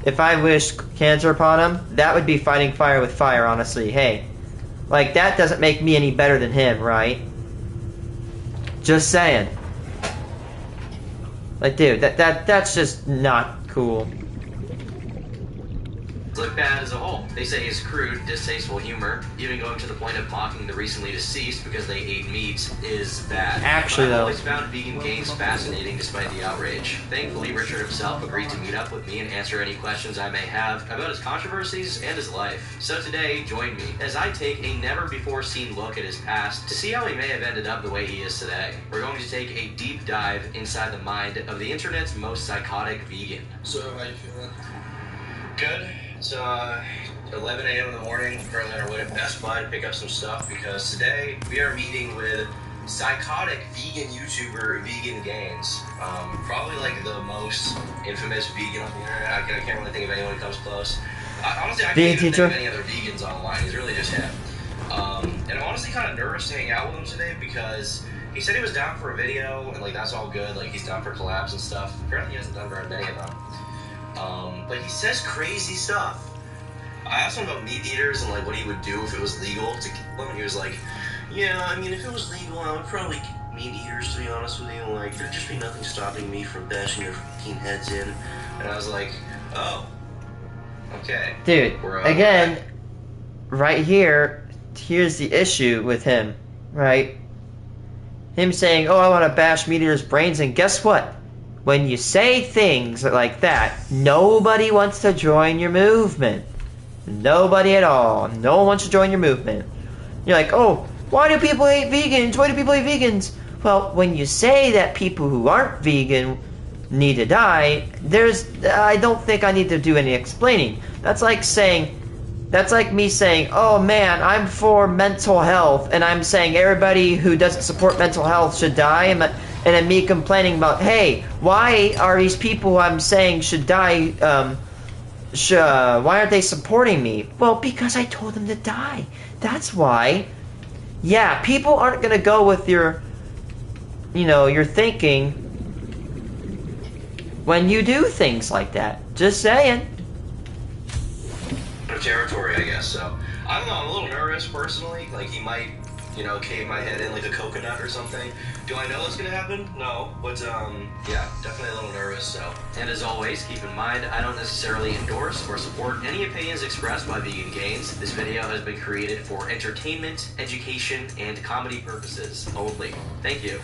if I wished cancer upon him, that would be fighting fire with fire, honestly. Hey, like, that doesn't make me any better than him, right? Just saying. Like, dude, that's just not cool.
Look bad as a whole. They say his crude, distasteful humor, even going to the point of mocking the recently deceased because they ate meat, is bad.
Actually,
I've always found vegan games fascinating despite the outrage. Thankfully, Richard himself agreed to meet up with me and answer any questions I may have about his controversies and his life. So today, join me as I take a never-before-seen look at his past to see how he may have ended up the way he is today. We're going to take a deep dive inside the mind of the internet's most psychotic vegan.
So, how you feeling?
Good. It's 11 a.m. in the morning. Currently on our way to Best Buy to pick up some stuff because today we are meeting with psychotic vegan YouTuber Vegan Gains. Probably like the most infamous vegan on the internet. I can't really think of anyone who comes close. Honestly, I can't even think of any other vegans online. He's really just him. And I'm honestly kind of nervous to hang out with him today because he said he was down for a video and like that's all good. Like he's down for collabs and stuff. Apparently he hasn't done very many of them. But he says crazy stuff. I asked him about meat eaters and like what he would do if it was legal to kill them. He was like, yeah, I mean, if it was legal, I would probably kill meat eaters, to be honest with you. Like, there'd just be nothing stopping me from bashing their fucking heads in. And I was like, oh, okay.
Dude, again, right here, here's the issue with him, right? Him saying, oh, I want to bash meat eaters' brains, and guess what? When you say things like that, nobody wants to join your movement. Nobody at all. No one wants to join your movement. You're like, oh, why do people hate vegans? Why do people hate vegans? Well, when you say that people who aren't vegan need to die, I don't think I need to do any explaining. That's like me saying, oh man, I'm for mental health, and I'm saying everybody who doesn't support mental health should die, and then me complaining about, hey, why are these people who I'm saying should die, why aren't they supporting me? Well, because I told them to die. That's why. Yeah, people aren't going to go with your thinking when you do things like that. Just saying.
Territory, I guess, so I don't know, I'm a little nervous personally. Like, he might you know, cave my head in like a coconut or something. Do I know what's gonna happen? No, but yeah, definitely a little nervous. So, and as always, keep in mind I don't necessarily endorse or support any opinions expressed by Vegan Gains. This video has been created for entertainment, education, and comedy purposes only. Thank you.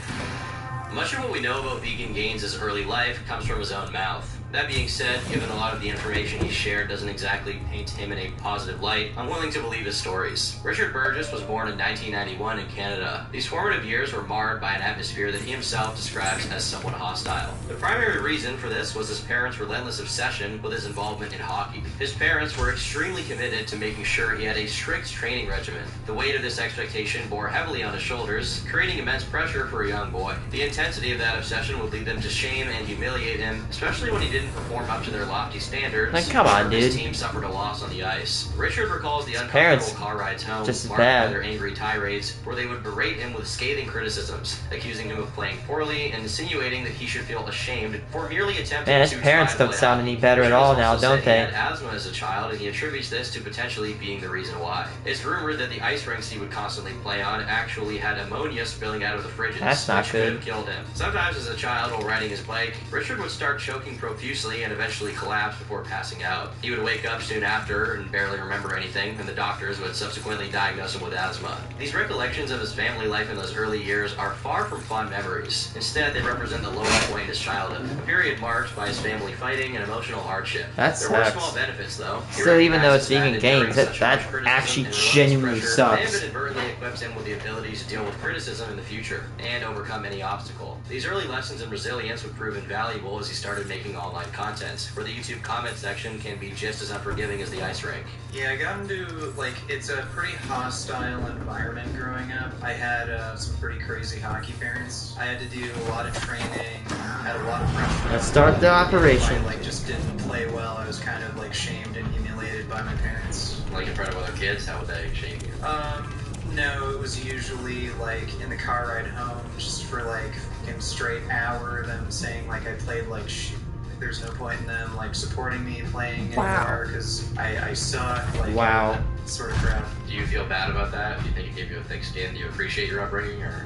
Much of what we know about Vegan Gains' early life comes from his own mouth. That being said, given a lot of the information he shared doesn't exactly paint him in a positive light, I'm willing to believe his stories. Richard Burgess was born in 1991 in Canada. These formative years were marred by an atmosphere that he himself describes as somewhat hostile. The primary reason for this was his parents' relentless obsession with his involvement in hockey. His parents were extremely committed to making sure he had a strict training regimen. The weight of this expectation bore heavily on his shoulders, creating immense pressure for a young boy. The intensity of that obsession would lead them to shame and humiliate him, especially when he didn't perform up to their lofty standards.
Like, come on, dude.
His team suffered a loss on the ice. Richard recalls the uncomfortable car rides home,
just
marked by
bad.
their angry tirades, where they would berate him with scathing criticisms, accusing him of playing poorly and insinuating that he should feel ashamed for merely attempting
Man, his
to
parents
try to
don't
play
sound
hockey.
any better at
Richard
all
has
now,
also
don't
said
they?
He had asthma as a child, and he attributes this to potentially being the reason why. It's rumored that the ice rinks he would constantly play on actually had ammonia spilling out of the fridges,
That's not
which
good.
could have killed him. Sometimes as a child, while riding his bike, Richard would start choking profusely and eventually collapse before passing out. He would wake up soon after and barely remember anything, and the doctors would subsequently diagnose him with asthma. These recollections of his family life in those early years are far from fond memories. Instead, they represent the lowest point in his childhood, a period marked by his family fighting and emotional hardship.
That
There were
sucks.
small benefits, though. He
Still, even though it's
recognizes
Vegan
enduring
Gains, that
such harsh criticism
actually
and relentless
genuinely
pressure
sucks.
may have inadvertently equipped him with the ability to deal with criticism in the future and overcome any obstacle. These early lessons in resilience would prove invaluable as he started making online content, where the YouTube comment section can be just as unforgiving as the ice rink.
Yeah, I got into, like, it's a pretty hostile environment growing up. I had some pretty crazy hockey parents. I had to do a lot of training, had a lot of pressure.
Let's start the operation.
If I, like, just didn't play well, I was kind of, like, shamed and humiliated by my parents.
Like in front of other kids, how would they shame you?
No, it was usually, like, in the car ride home, just for, like, fucking straight hour, them saying, like, I played like shit. There's no point in them, like, supporting me playing anymore, because I suck, like,
Wow.
that sort of crap.
Do you feel bad about that? Do you think it gave you a thick skin? Do you appreciate your upbringing, or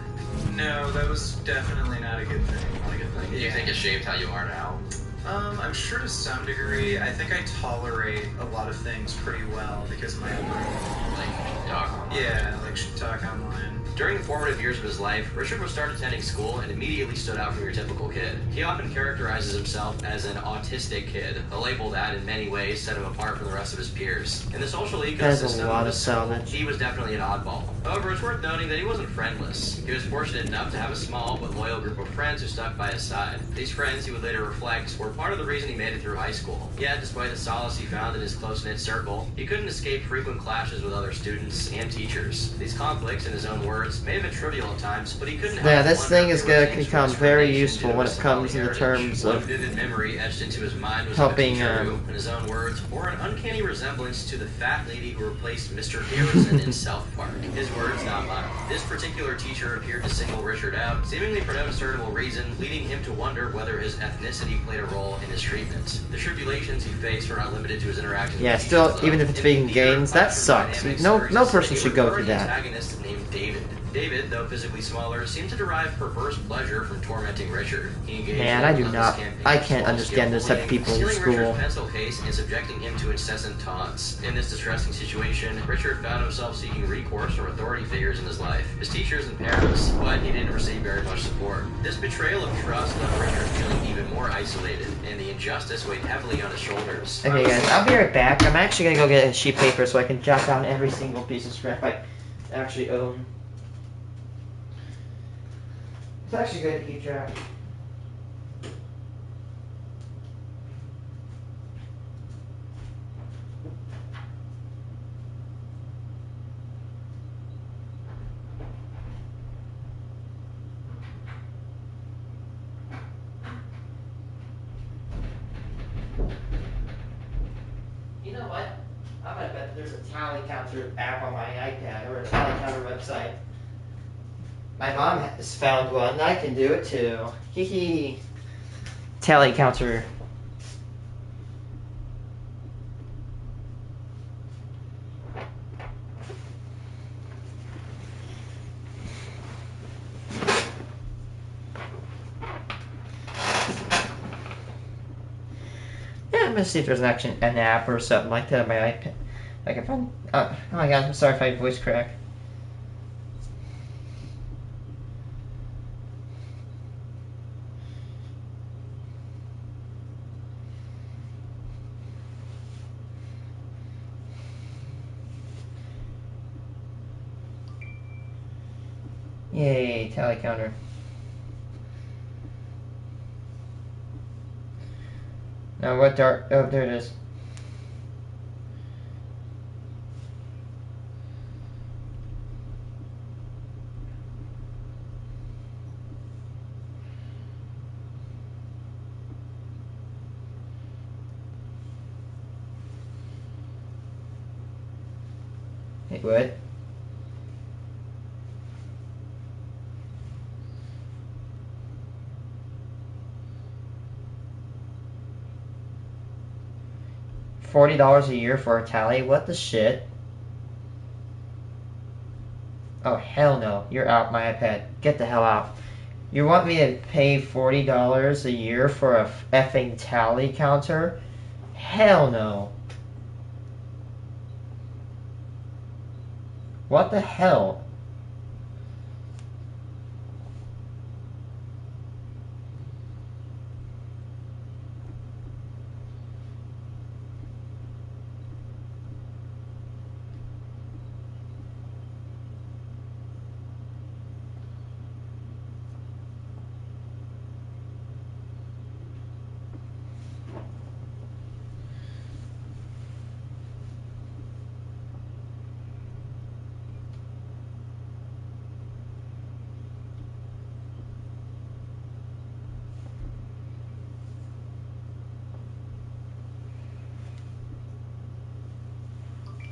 No, that was definitely not a good thing.
not a good thing? Do you
Yeah.
think it shaped how you are now?
I'm sure to some degree. I think I tolerate a lot of things pretty well because of my upbringing.
Like, dog?
Yeah, like shit talk online.
During the formative years of his life, Richard would start attending school and immediately stood out from your typical kid. He often characterizes himself as an autistic kid, a label that, in many ways, set him apart from the rest of his peers. In the social
That is
ecosystem
a lot
of
of
his school,
salvage.
he was definitely an oddball. However, it's worth noting that he wasn't friendless. He was fortunate enough to have a small but loyal group of friends who stuck by his side. These friends, he would later reflect, were part of the reason he made it through high school. Yet, despite the solace he found in his close-knit circle, he couldn't escape frequent clashes with other students and teachers. These conflicts, in his own words, may have been trivial at times, but he couldn't help
Yeah, this
wonder
thing
if
is
they were
gonna
things
become
from
very
discrimination
useful
due to
when
his
it comes in the
heritage.
terms
One
of
vivid memory etched into his mind was
helping,
of a teacher who, in his own words, bore an uncanny resemblance to the fat lady who replaced Mr. Harrison in South Park. His words, not mine. This particular teacher appeared to single Richard out, seemingly for no discernible reason, leading him to wonder whether his ethnicity played a role in his treatment. The tribulations he faced were not limited to his interactions
Yeah,
with
still,
teachers,
even
though.
if it's
In
Vegan
the
Gains, that
classroom
sucks.
dynamics,
No
there
person
existed a
should go through
recurring
that.
antagonist named David. David, though physically smaller, seemed to derive perverse pleasure from tormenting Richard. He engaged
Man,
in
I do
relentless
not-
campaigns
I
of
can't
small-scale
understand those type of
bullying,
people in
stealing
school.
Richard's pencil case and subjecting him to incessant taunts. In this distressing situation, Richard found himself seeking recourse from authority figures in his life, his teachers and parents, but he didn't receive very much support. This betrayal of trust left Richard feeling even more isolated, and the injustice weighed heavily on his shoulders.
Okay, guys, I'll be right back. I'm actually gonna go get a sheet of paper so I can jot down every single piece of scrap I actually own. It's actually good to keep track. You know what? I'm gonna bet there's a tally counter app on my iPad or a tally counter website. My mom has found one, and I can do it too. Hee hee. Tally counter. Yeah, I'm gonna see if there's an app or something like that on my iPad. I can find. Oh my god, I'm sorry if I voice crack. Yay, tally counter. Now what dark? Oh, there it is. Hey, what? $40 a year for a tally? What the shit? Oh hell no! You're out my iPad. Get the hell out. You want me to pay $40 a year for a effing tally counter? Hell no. What the hell?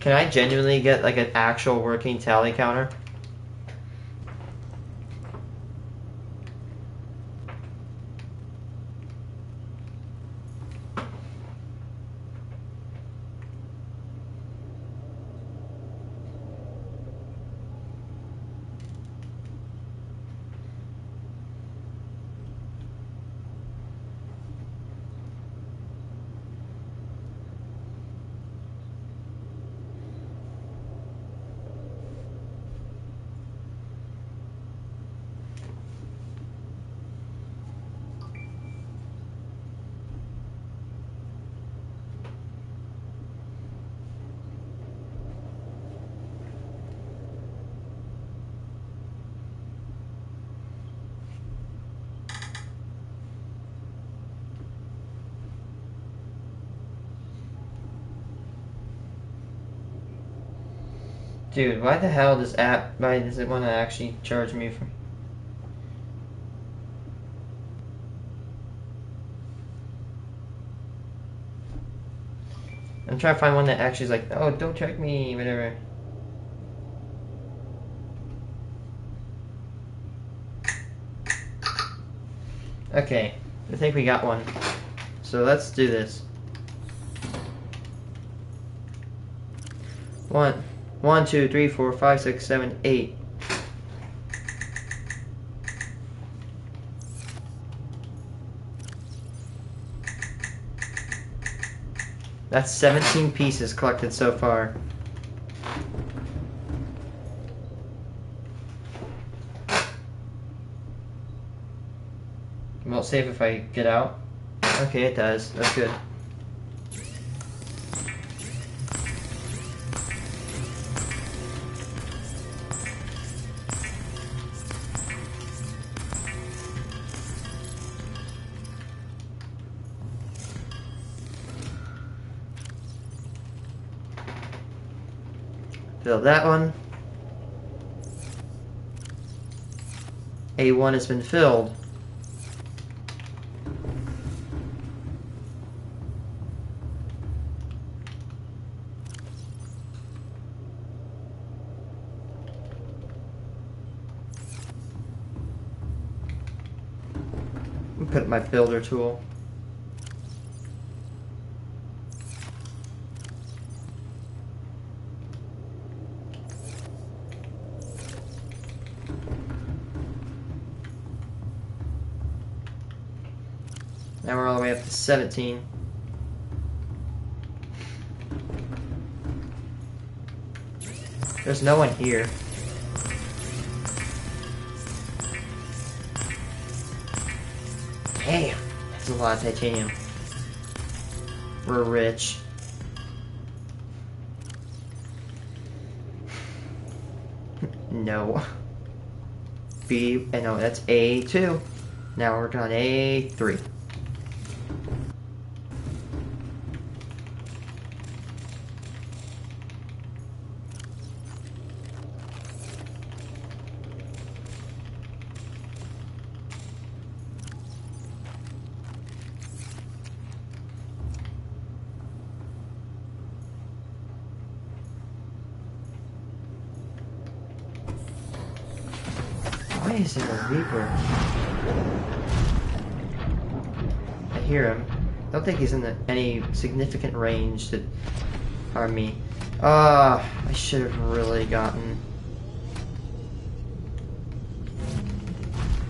Can I genuinely get like an actual working tally counter? Dude, why the hell does why does it want to actually charge me for... I'm trying to find one that actually is like, oh, don't check me, whatever. Okay, I think we got one. So let's do this. One, 2, 3, 4, 5, 6, 7, 8. That's 17 pieces collected so far. Will it save if I get out? Okay, it does. That's good. Fill that one. A1 has been filled. Put my builder tool. Now we're all the way up to 17. There's no one here. Damn, that's a lot of titanium. We're rich. No. B, no, that's A2. Now we're working on A3. Why is there a Reaper? I hear him. Don't think he's in any significant range to harm me. I should have really gotten...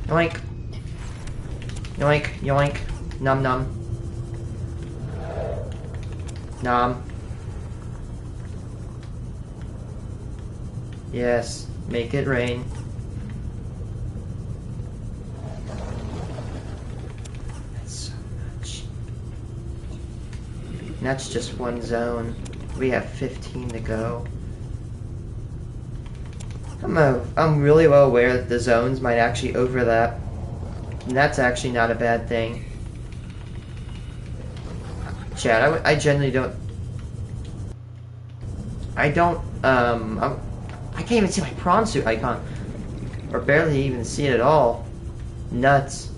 Yoink! Yoink, yoink. Num num. Nom. Yes, make it rain. That's just one zone. We have 15 to go. I'm really well aware that the zones might actually overlap. And that's actually not a bad thing. Chad, I generally don't... I can't even see my prawn suit icon. Or barely even see it at all. Nuts.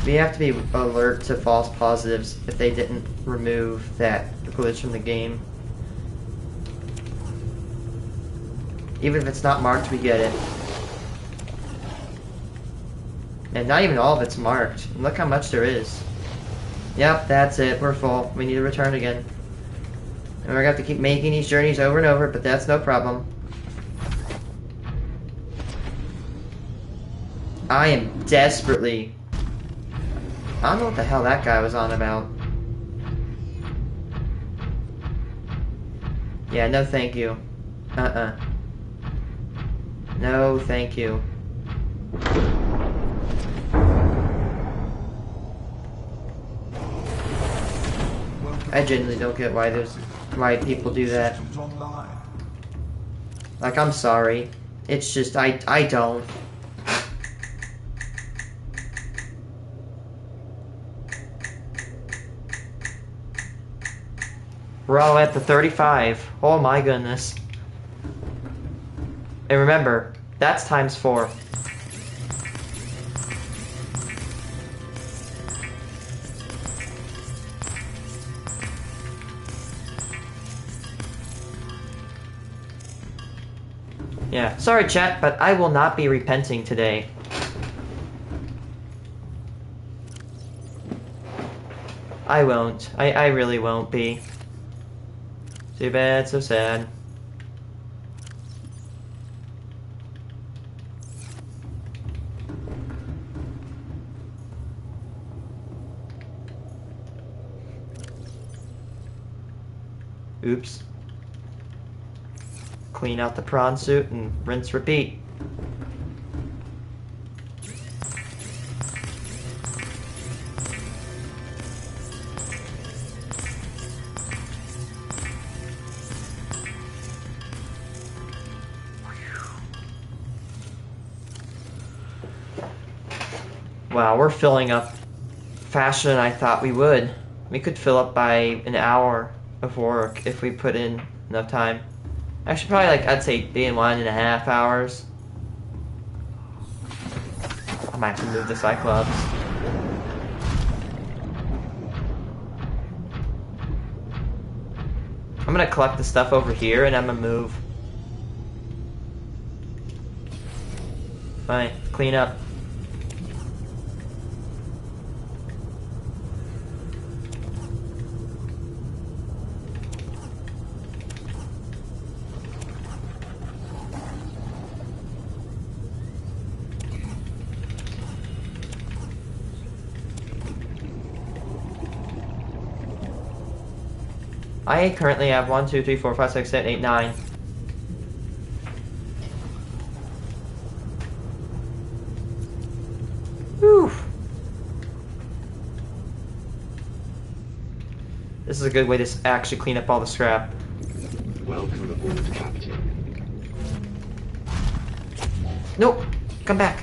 We have to be alert to false positives if they didn't remove that glitch from the game. Even if it's not marked, we get it. And not even all of it's marked. And look how much there is. Yep, that's it. We're full. We need to return again. And we're gonna have to keep making these journeys over and over, but that's no problem. I am desperately... I don't know what the hell that guy was on about. Yeah, no thank you. No thank you. I genuinely don't get why people do that. Like, I'm sorry. It's just, I don't. We're all at the 35. Oh my goodness. And remember, that's times 4. Yeah, sorry chat, but I will not be repenting today. I won't. I really won't be. Too bad, so sad. Oops. Clean out the prawn suit and rinse repeat. Wow, we're filling up faster than I thought we would. We could fill up by an hour of work if we put in enough time. Actually, probably like, I'd say be in 1.5 hours. I might have to move the Cyclops. I'm gonna collect the stuff over here and I'm gonna move. Fine, clean up. I currently have 1, 2, 3, 4, 5, 6, 7, 8, 9. Whew. This is a good way to actually clean up all the scrap.
Welcome aboard, Captain.
Nope. Come back.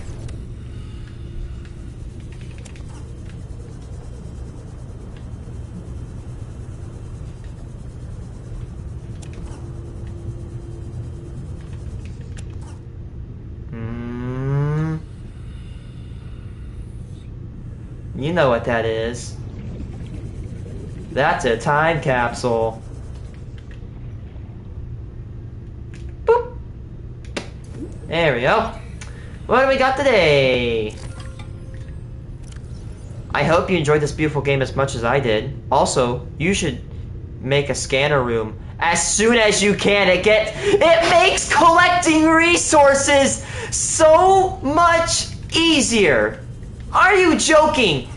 You know what that is. That's a time capsule. Boop. There we go. What do we got today? I hope you enjoyed this beautiful game as much as I did. Also, you should make a scanner room as soon as you can. It makes collecting resources so much easier. Are you joking?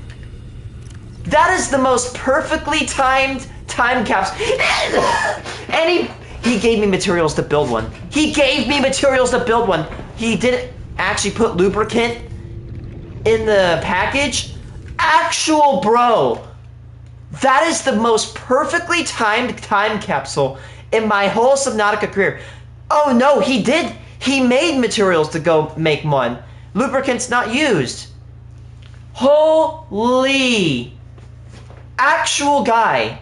That is the most perfectly timed time capsule. And he gave me materials to build one. He gave me materials to build one. He didn't actually put lubricant in the package. Actual bro. That is the most perfectly timed time capsule in my whole Subnautica career. Oh no, he did. He made materials to go make one. Lubricant's not used. Holy. Actual guy.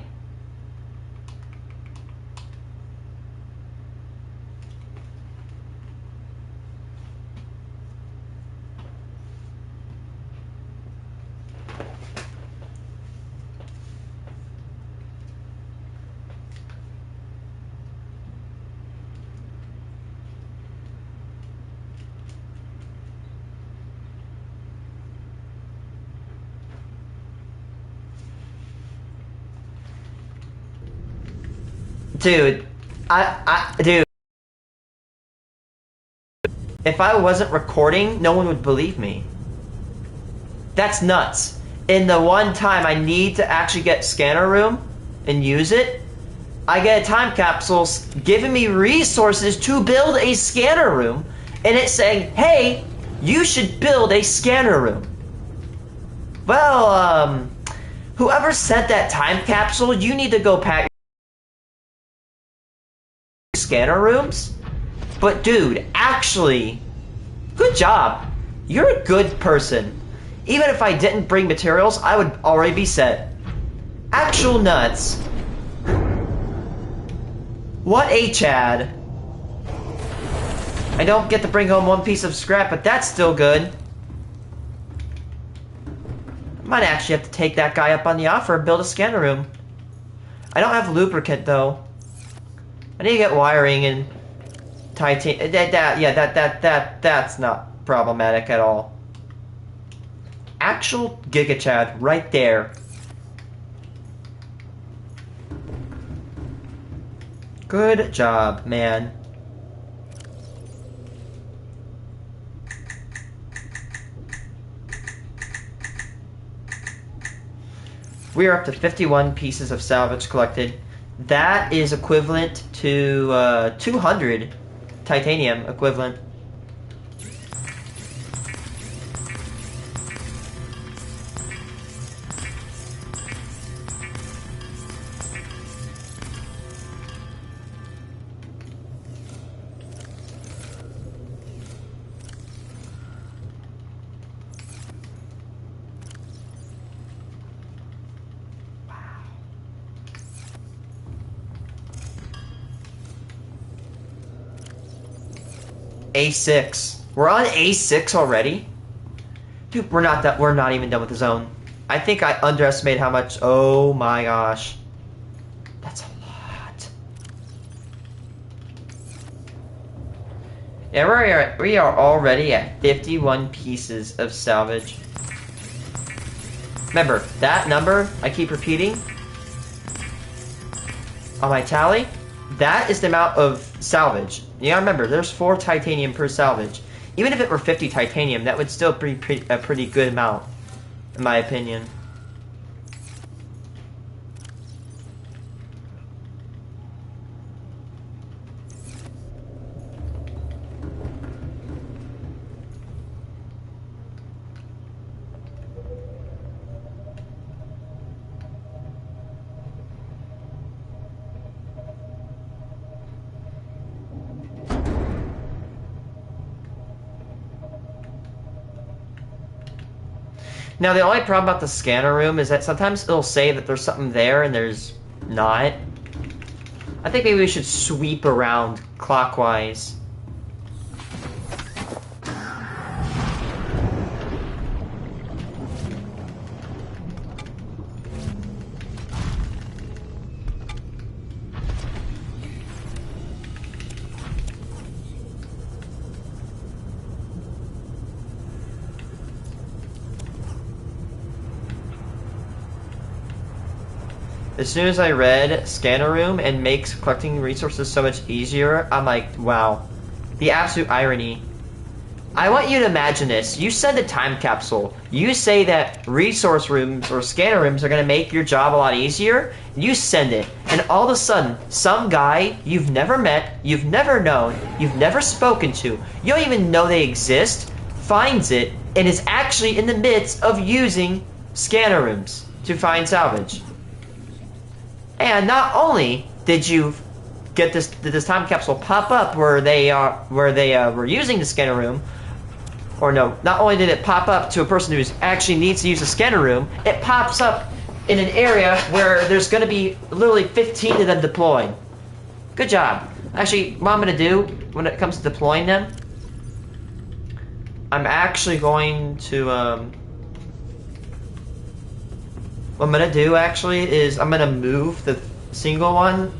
Dude, dude. If I wasn't recording, no one would believe me. That's nuts. In the one time I need to actually get scanner room and use it, I get a time capsule giving me resources to build a scanner room, and it's saying, hey, you should build a scanner room. Well, whoever sent that time capsule, you need to go pack scanner rooms. But dude, actually, good job. You're a good person. Even if I didn't bring materials, I would already be set. Actual nuts. What a Chad. I don't get to bring home one piece of scrap, but that's still good. I might actually have to take that guy up on the offer and build a scanner room. I don't have lubricant though. I need to get wiring and titanium. That's not problematic at all. Actual Giga Chad right there. Good job, man. We are up to 51 pieces of salvage collected. That is equivalent to 200 titanium equivalent. A6. We're on A6 already? Dude, we're not even done with the zone. I think I underestimated how much. Oh my gosh. That's a lot. Yeah, we are already at 51 pieces of salvage. Remember, that number I keep repeating on my tally, that is the amount of salvage. You gotta remember, there's 4 titanium per salvage. Even if it were 50 titanium, that would still be a pretty good amount, in my opinion. Now, the only problem about the scanner room is that sometimes it'll say that there's something there and there's not. I think maybe we should sweep around clockwise. As soon as I read scanner room and makes collecting resources so much easier, I'm like, wow. The absolute irony. I want you to imagine this. You send a time capsule. You say that resource rooms or scanner rooms are going to make your job a lot easier. You send it. And all of a sudden, some guy you've never met, you've never known, you've never spoken to, you don't even know they exist, finds it, and is actually in the midst of using scanner rooms to find salvage. And not only did you get this time capsule pop up where they were using the scanner room, or no, not only did it pop up to a person who actually needs to use the scanner room, it pops up in an area where there's going to be literally 15 of them deployed. Good job. Actually, what I'm going to do when it comes to deploying them, I'm actually going to what I'm gonna do actually is I'm gonna move the single one,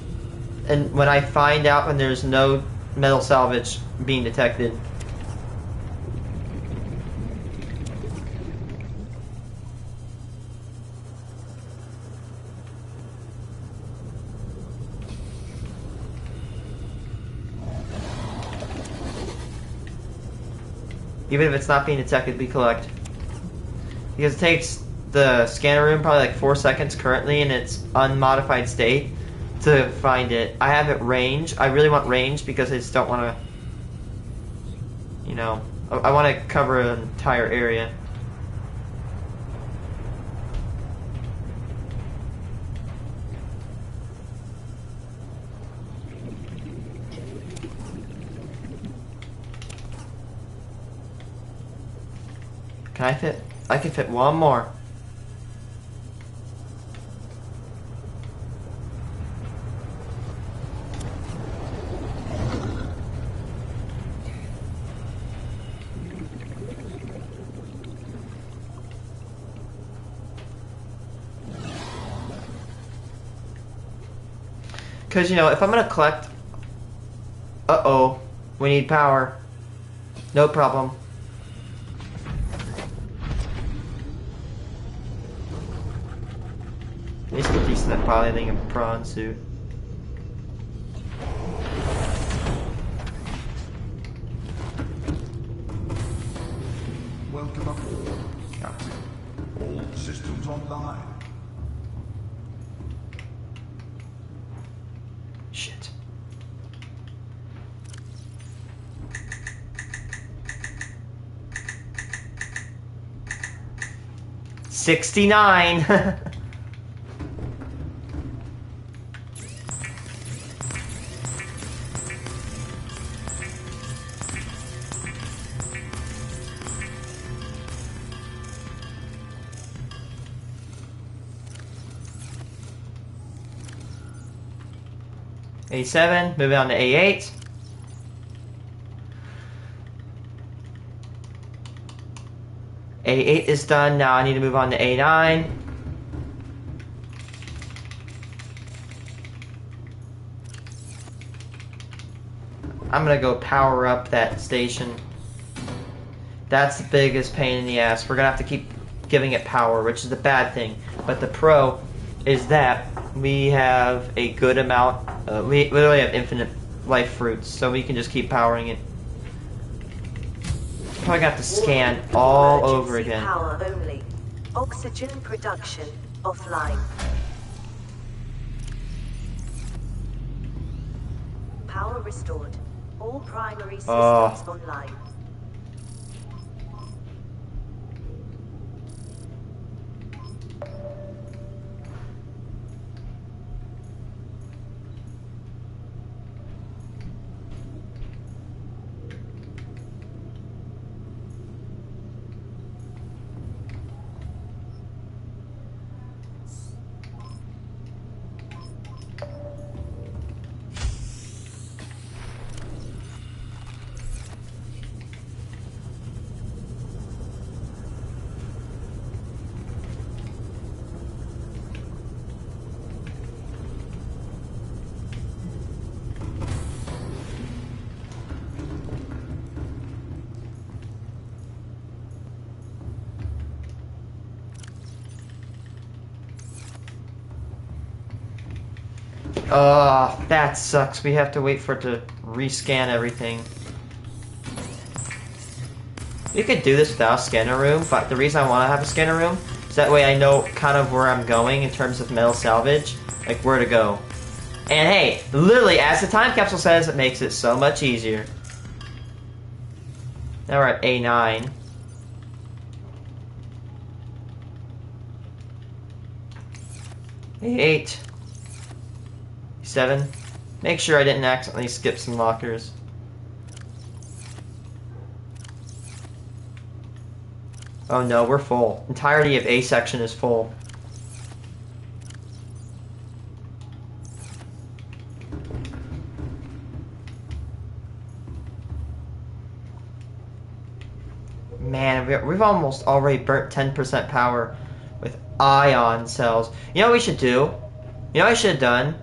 and when I find out when there's no metal salvage being detected. Even if it's not being detected, we collect. Because it takes the scanner room probably like 4 seconds currently in its unmodified state to find it. I have it range. I really want range because I just don't want to, you know, I want to cover an entire area. Can I fit? I can fit one more. Because, you know, if I'm going to collect... Uh-oh. We need power. No problem. At least get decent at piloting a prawn suit.
Welcome aboard, Captain. All systems online.
Shit. $69. A7, moving on to A8. A8 is done, now I need to move on to A9. I'm gonna go power up that station. That's the biggest pain in the ass. We're gonna have to keep giving it power, which is the bad thing. But the pro is that we have a good amount, we literally have infinite life fruits, so we can just keep powering it. Probably gonna have to scan all over again.
Power only. Oxygen production offline. Power restored. All primary systems online.
Oh, that sucks. We have to wait for it to rescan everything. You could do this without a scanner room, but the reason I want to have a scanner room is that way I know kind of where I'm going in terms of metal salvage, like where to go. And hey, literally, as the time capsule says, it makes it so much easier. Now we're at A9. A8. A7. Make sure I didn't accidentally skip some lockers. Oh no, we're full. Entirety of A section is full. Man, we've almost already burnt 10% power with ion cells. You know what we should do? You know what I should have done?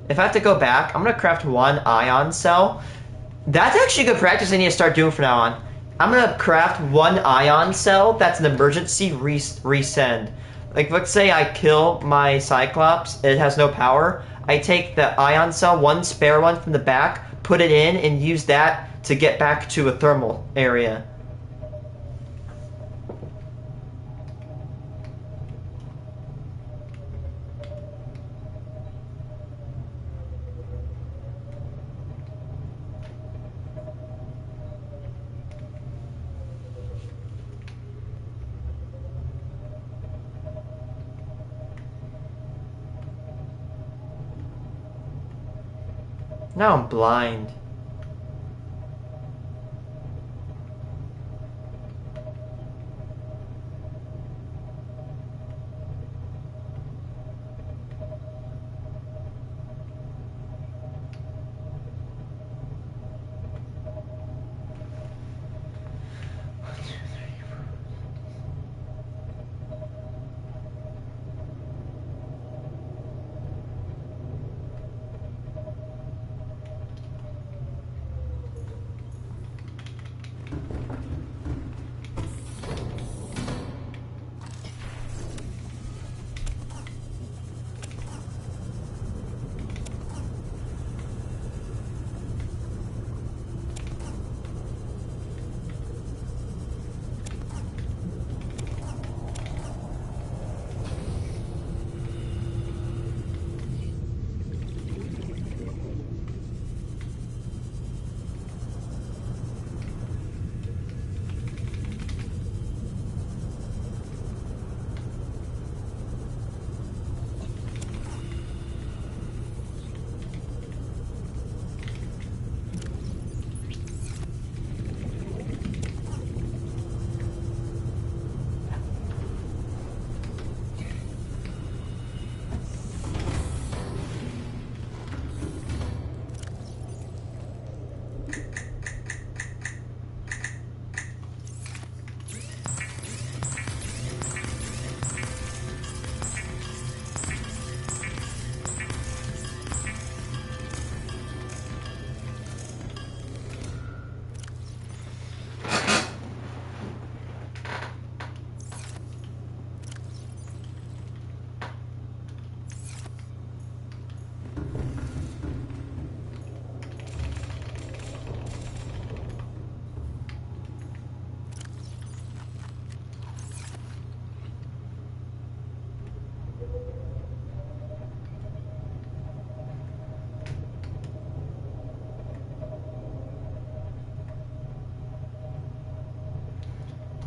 If I have to go back, I'm going to craft one ion cell. That's actually good practice I need to start doing from now on. I'm going to craft one ion cell that's an emergency resend. Like, let's say I kill my Cyclops, it has no power. I take the ion cell, one spare one from the back, put it in, and use that to get back to a thermal area. Now I'm blind.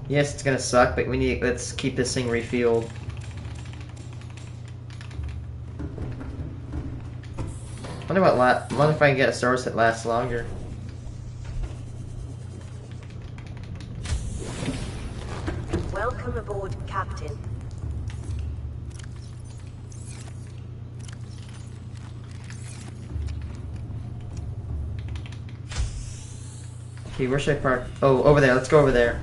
Yes, it's gonna suck, but let's keep this thing refueled. Wonder if I can get a source that lasts longer.
Welcome aboard, Captain.
Okay, where should I park? Oh, over there. Let's go over there.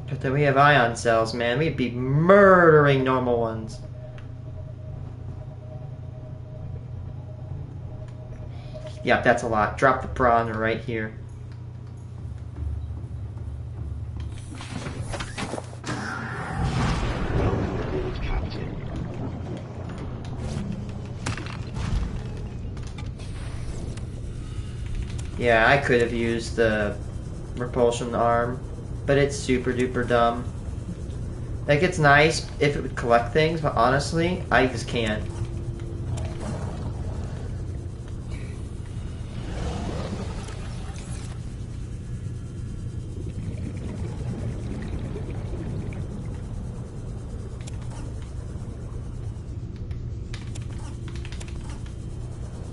But then we have ion cells, man. We'd be murdering normal ones. Yeah, that's a lot. Drop the prawn right here. Yeah, I could have used the repulsion arm, but it's super duper dumb. Like, it's nice if it would collect things, but honestly, I just can't.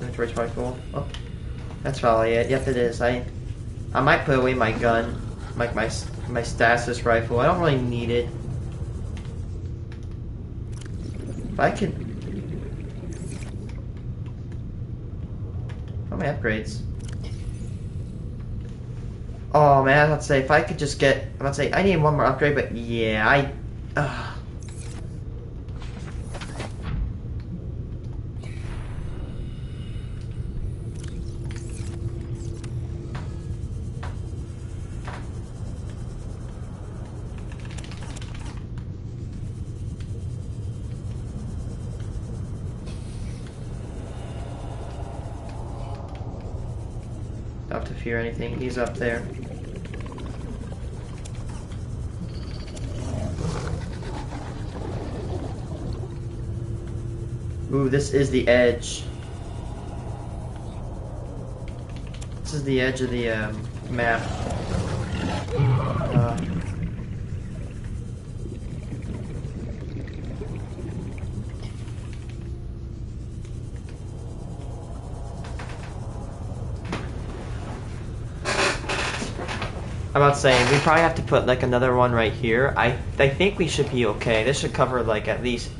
Inventory's probably full. Oh, that's probably it. Yep, it is. I might put away my gun, like my stasis rifle. I don't really need it. If I could. Oh, my upgrades. Oh man, let's say if I could just get. I'm about to say I need one more upgrade, but yeah, Don't have to fear anything. He's up there. Ooh, this is the edge. This is the edge of the map. I'm about to say, we probably have to put like another one right here. I think we should be okay. This should cover like at least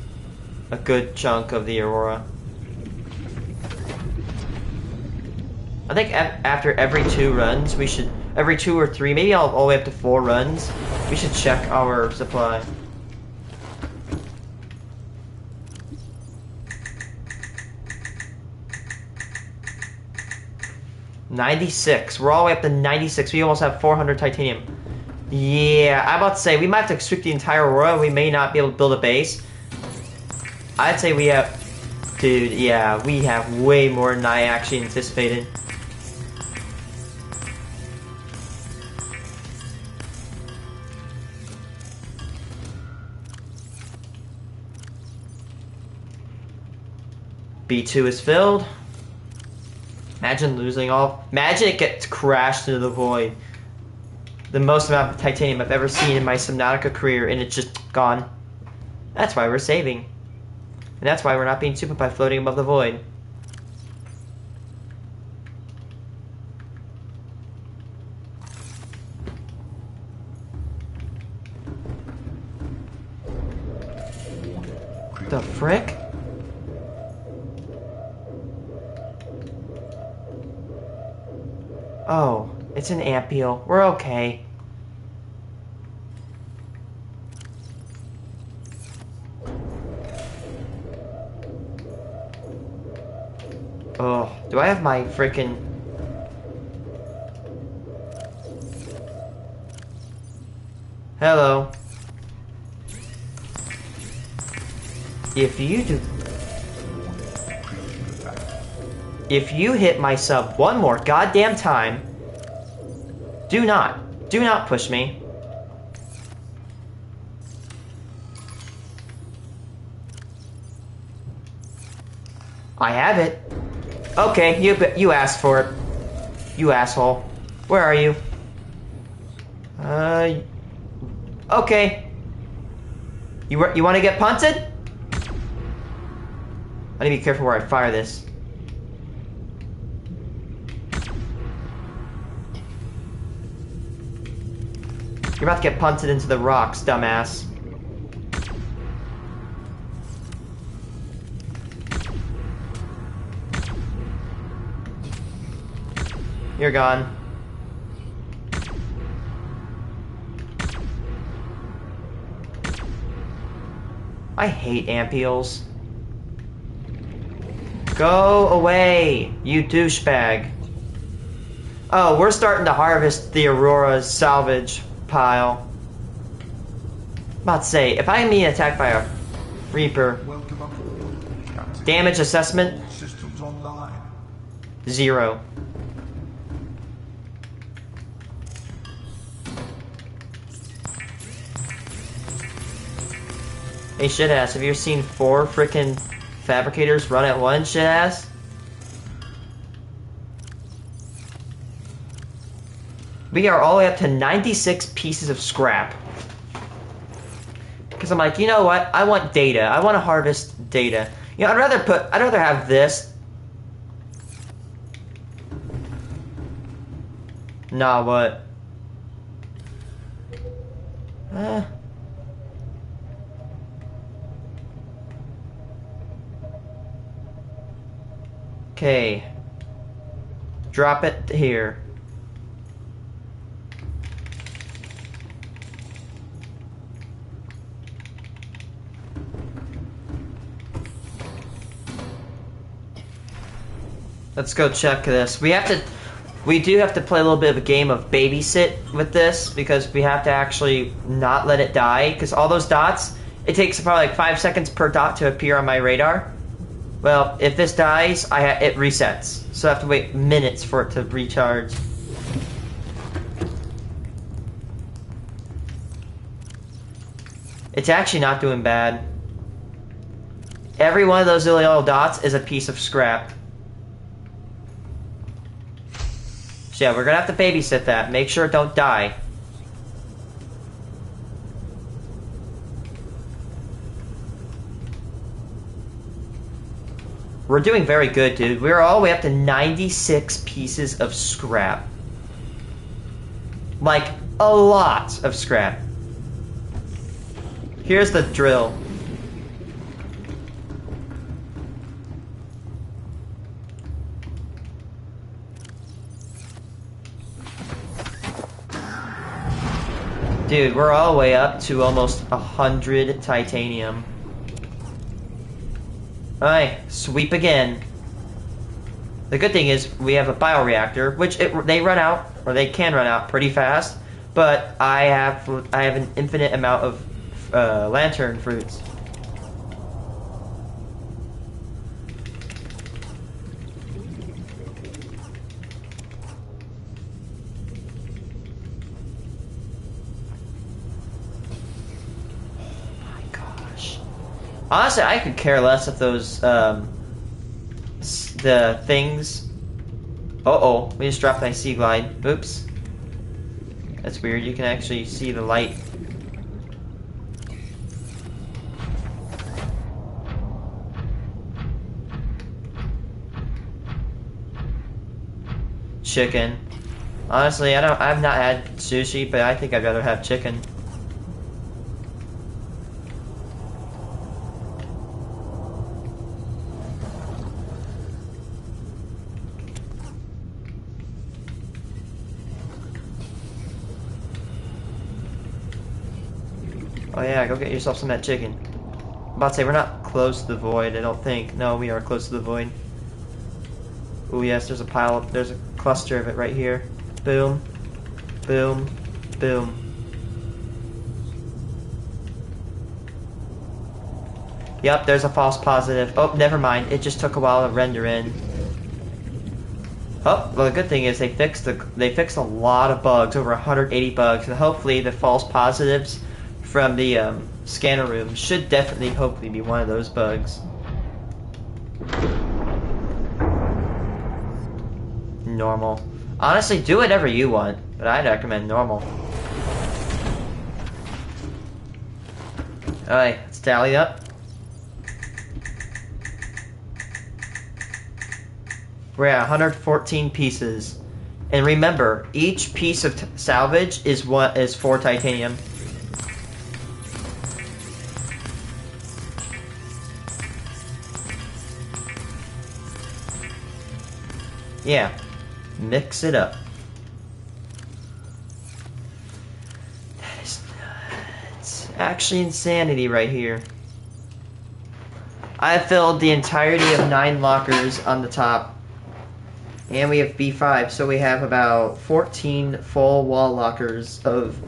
a good chunk of the Aurora. I think after every 2 runs, we should, every 2 or 3, maybe all the way up to 4 runs, we should check our supply. $96. We're all the way up to 96. We almost have 400 titanium. Yeah, I'm about to say, we might have to sweep the entire Aurora. We may not be able to build a base. I'd say we have... Dude, yeah, we have way more than I actually anticipated. B2 is filled. Imagine losing all... Imagine it gets crashed into the void. The most amount of titanium I've ever seen in my Subnautica career, and it's just gone. That's why we're saving. And that's why we're not being stupid by floating above the void. The frick? Oh, it's an ampiel. We're okay. Oh, do I have my frickin'... Hello. If you hit my sub one more goddamn time, do not push me. I have it. Okay, you asked for it. You asshole. Where are you? Okay. You want to get punted? I need to be careful where I fire this. You're about to get punted into the rocks, dumbass. You're gone. I hate ampiels. Go away, you douchebag. Oh, we're starting to harvest the Aurora's salvage pile. I'm about to say, if I'm being attacked by a Reaper, damage assessment, 0. Hey, shitass, have you ever seen 4 freaking fabricators run at once, shitass? We are all the way up to 96 pieces of scrap. Because I'm like, you know what? I want data. I want to harvest data. You know, I'd rather have this. Nah, what? Okay. Drop it here. Let's go check this. We do have to play a little bit of a game of babysit with this because we have to actually not let it die because all those dots, it takes probably like 5 seconds per dot to appear on my radar. Well, if this dies, it resets. So I have to wait minutes for it to recharge. It's actually not doing bad. Every one of those little dots is a piece of scrap. So yeah, we're gonna have to babysit that. Make sure it don't die. We're doing very good, dude. We're all the way up to 96 pieces of scrap. Like, a lot of scrap. Here's the drill. Dude, we're all the way up to almost 100 titanium. Alright, sweep again. The good thing is we have a bioreactor, which they run out, or they can run out pretty fast. But I have an infinite amount of lantern fruits. Honestly, I could care less if those, the things... Uh-oh, we just dropped my sea glide. Oops. That's weird, you can actually see the light. Chicken. Honestly, I've not had sushi, but I think I'd rather have chicken. Oh yeah, go get yourself some of that chicken. I'm about to say, we're not close to the void, I don't think. No, we are close to the void. Oh yes, there's a cluster of it right here. Boom. Boom. Boom. Yep, there's a false positive. Oh, never mind. It just took a while to render in. Oh, well the good thing is they fixed a lot of bugs, over 180 bugs, and hopefully the false positives from the scanner room should definitely, hopefully, be one of those bugs. Normal. Honestly, do whatever you want, but I'd recommend normal. Alright, let's tally up. We're at 114 pieces. And remember, each piece of salvage is 4 titanium. Yeah, mix it up. That is nuts. Actually insanity right here. I filled the entirety of 9 lockers on the top. And we have B5, so we have about 14 full wall lockers of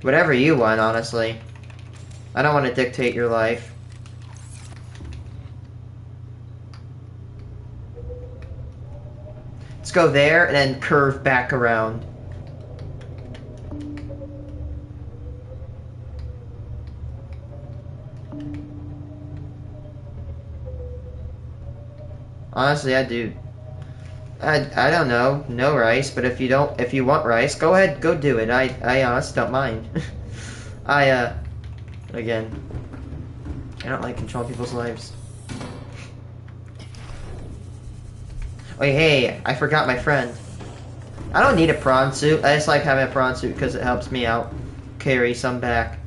whatever you want, honestly. I don't want to dictate your life. Let's go there and then curve back around. Honestly, I do. I don't know. No rice, but if you want rice, go ahead, go do it. I honestly don't mind. Again, I don't like controlling people's lives. Wait, hey, I forgot my friend. I don't need a prawn suit. I just like having a prawn suit because it helps me out carry some back.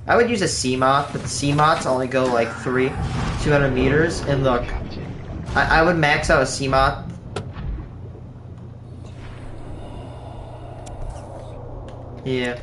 I would use a sea moth, but the sea moths only go like 200 meters. And look, I would max out a sea moth. Yeah.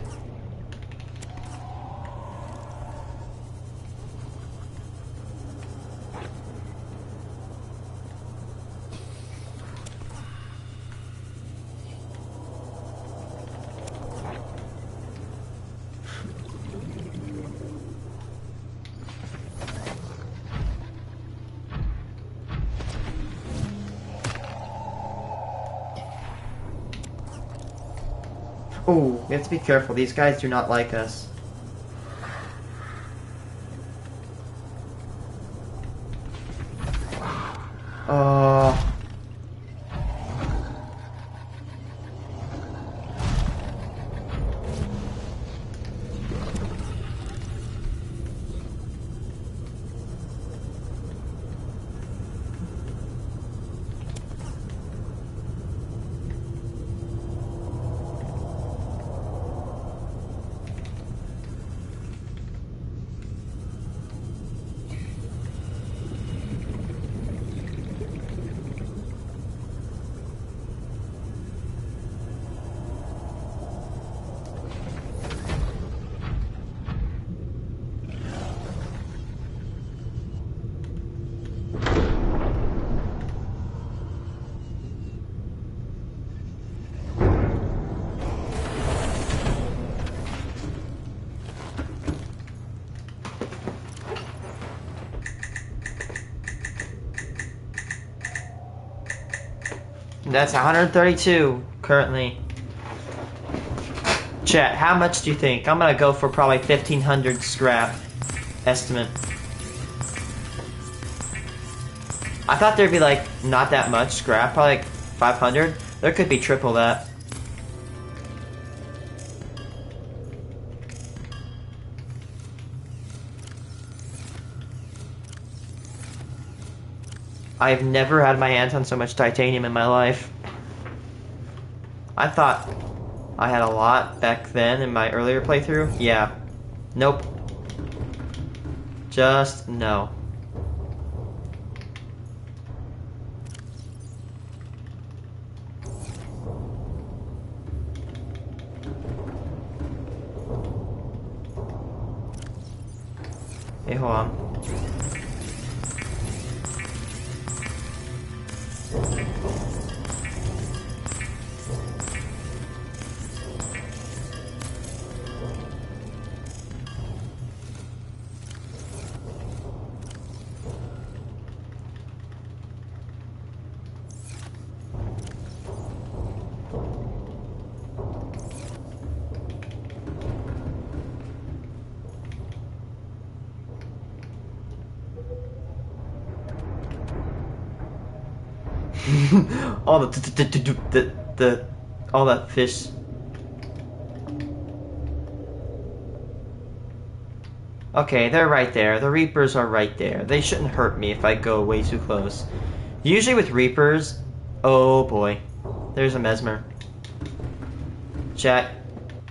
Ooh, we have to be careful. These guys do not like us. That's 132 currently. Chat, how much do you think? I'm gonna go for probably 1,500 scrap estimate. I thought there'd be like not that much scrap, probably like 500. There could be triple that. I've never had my hands on so much titanium in my life. I thought I had a lot back then in my earlier playthrough. Yeah. Nope. Just no. Hey, hold on. All all that fish. Okay, they're right there. The Reapers are right there. They shouldn't hurt me if I go way too close. Usually with Reapers, oh boy, there's a Mesmer. Chat,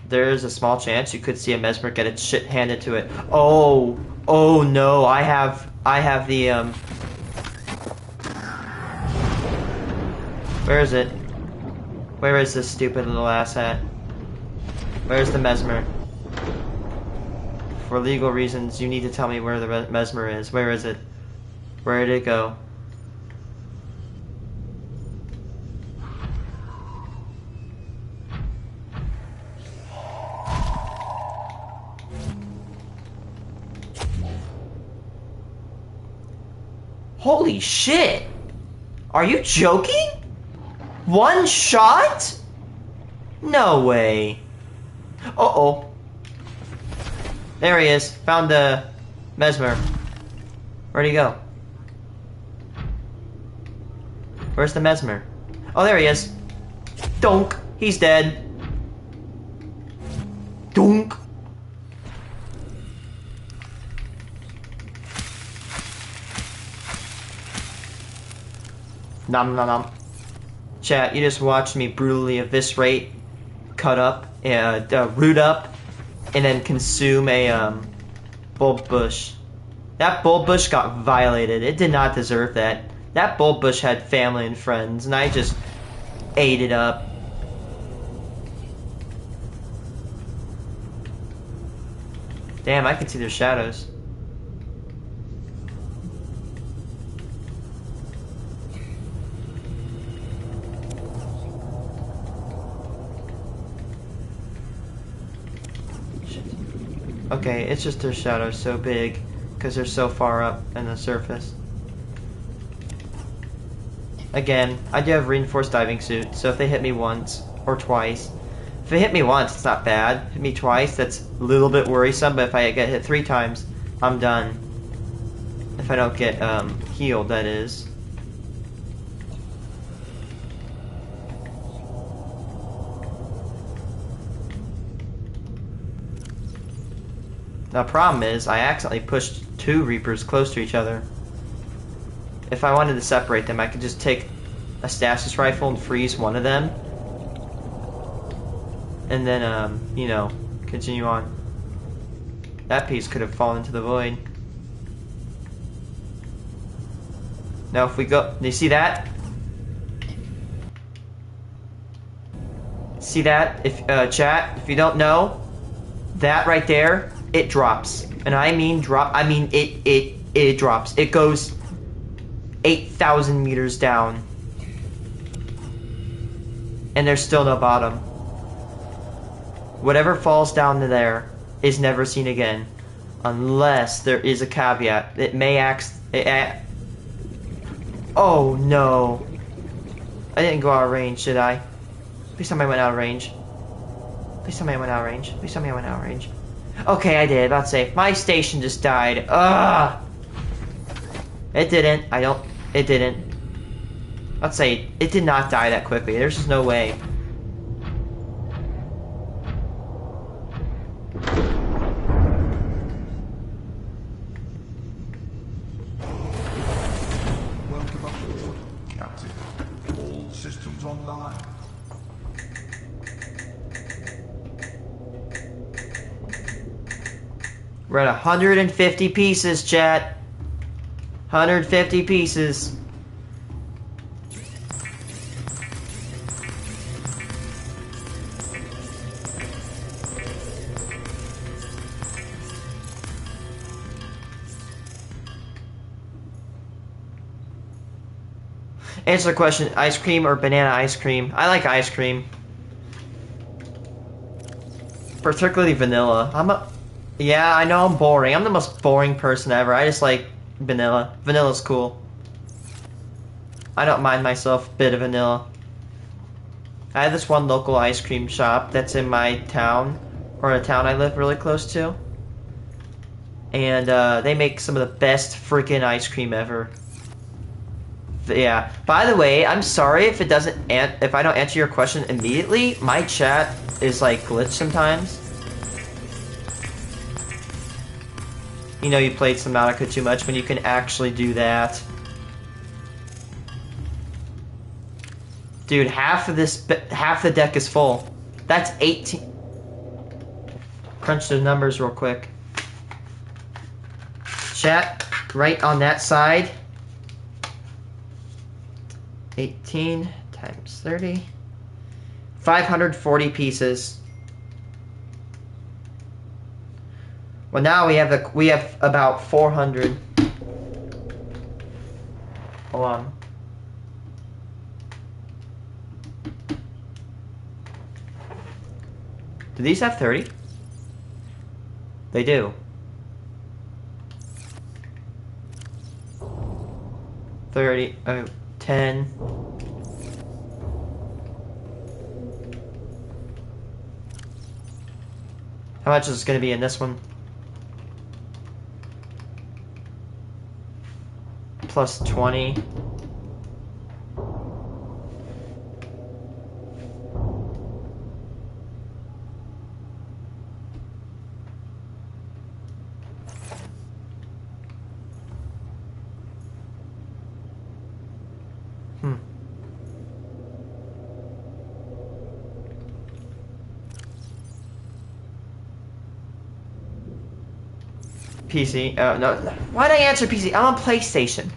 there's a small chance you could see a Mesmer get its shit handed to it. Oh no, I have the Where is it? Where is this stupid little asshat? Where's the Mesmer? For legal reasons, you need to tell me where the Mesmer is. Where is it? Where did it go? Holy shit! Are you joking? One shot? No way. Uh-oh. There he is. Found the Mesmer. Where'd he go? Where's the Mesmer? Oh, there he is. Donk. He's dead. Donk. Nom nom nom. Chat, you just watched me brutally eviscerate, cut up, root up, and then consume a bulb bush. That bulb bush got violated. It did not deserve that. That bulb bush had family and friends, and I just ate it up. Damn, I can see their shadows. Okay, it's just their shadows so big because they're so far up in the surface. Again, I do have reinforced diving suit, so if they hit me once or twice, if they hit me once, it's not bad. Hit me twice, that's a little bit worrisome, but if I get hit 3 times, I'm done. If I don't get healed, that is. The problem is, I accidentally pushed 2 Reapers close to each other. If I wanted to separate them, I could just take a stasis rifle and freeze one of them. And then, you know, continue on. That piece could have fallen into the void. Now if we go, do you see that? See that? If, chat, if you don't know, that right there, it drops. And I mean drop, I mean it drops. It goes 8,000 meters down. And there's still no bottom. Whatever falls down to there is never seen again. Unless there is a caveat. It may act... oh no. I didn't go out of range, did I? Please tell me I went out of range. Please tell me I went out of range. Please tell me I went out of range. Okay, I did. About to say, my station just died. Ugh! It didn't. It didn't. Let's say, it did not die that quickly. There's just no way.
Welcome aboard, Captain. All systems online.
We're at 150 pieces, chat. 150 pieces. Answer the question, ice cream or banana ice cream? I like ice cream. Particularly vanilla. Yeah, I know I'm boring. I'm the most boring person ever. I just like vanilla. Vanilla's cool. I don't mind myself a bit of vanilla. I have this one local ice cream shop that's in my town, or a town I live really close to. And they make some of the best freaking ice cream ever. Yeah. By the way, I'm sorry if if I don't answer your question immediately. My chat is like glitched sometimes. You know you played Subnautica too much when you can actually do that. Dude, half the deck is full. That's 18. Crunch the numbers real quick. Chat, right on that side. 18 times 30. 540 pieces. Well, now we have about 400. Hold on. Do these have 30? They do. 30. 10. How much is going to be in this one? plus 20. PC. No. Why'd I answer PC? I'm on PlayStation.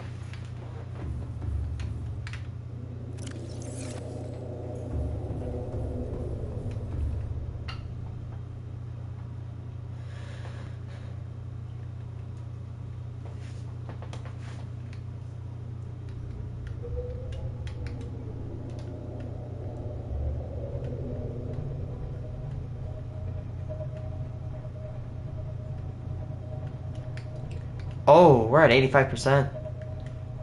Oh, we're at 85%.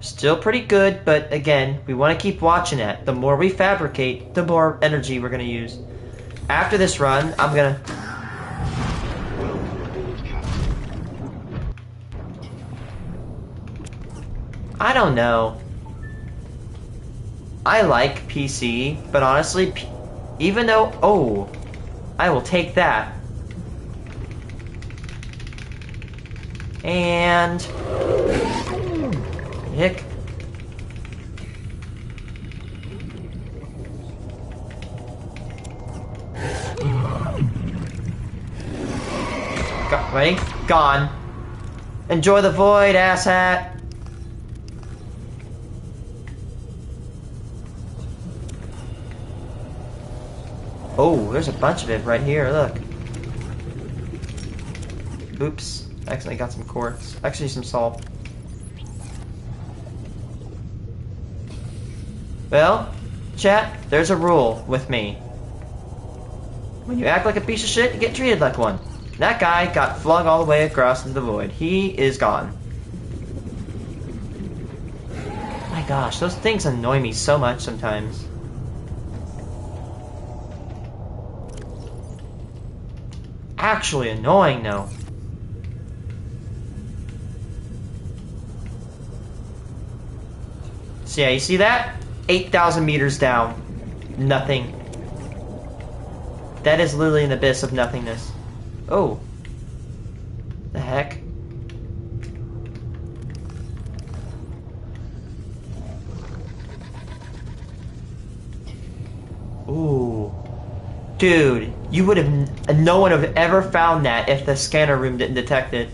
Still pretty good, but again, we want to keep watching it. The more we fabricate, the more energy we're going to use. After this run, I'm going to... I don't know. I like PC, but honestly, even though... Oh, I will take that. And... Hick. Ready? Gone. Enjoy the void, asshat. Oh, there's a bunch of it right here, look. Oops. Accidentally got some quartz. Actually, some salt. Well, chat, there's a rule with me. When you act like a piece of shit, you get treated like one. That guy got flung all the way across into the void. He is gone. My gosh, those things annoy me so much sometimes. Actually annoying, though. So yeah, you see that? 8,000 meters down. Nothing. That is literally an abyss of nothingness. Oh. The heck? Ooh. Dude, you would have... No one would have ever found that if the scanner room didn't detect it.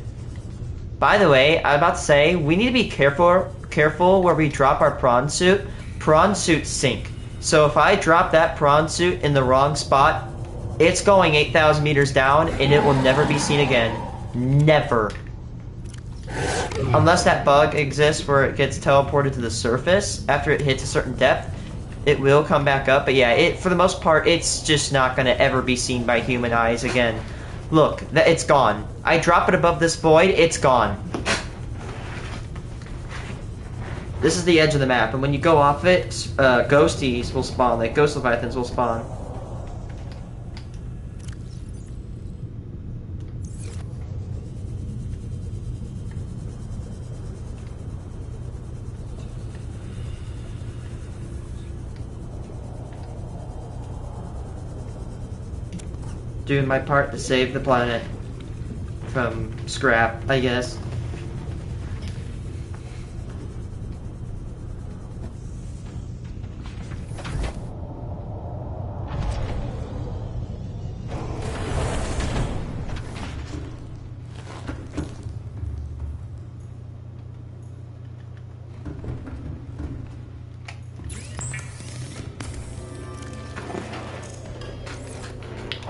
By the way, I'm about to say, we need to be careful where we drop our prawn suit. Prawn suits sink. So if I drop that prawn suit in the wrong spot, it's going 8,000 meters down and it will never be seen again. Never. Unless that bug exists where it gets teleported to the surface after it hits a certain depth, it will come back up. But yeah, for the most part, it's just not going to ever be seen by human eyes again. Look, it's gone. I drop it above this void, it's gone. This is the edge of the map, and when you go off it, ghosties will spawn, like ghost leviathans will spawn. Doing my part to save the planet from scrap, I guess.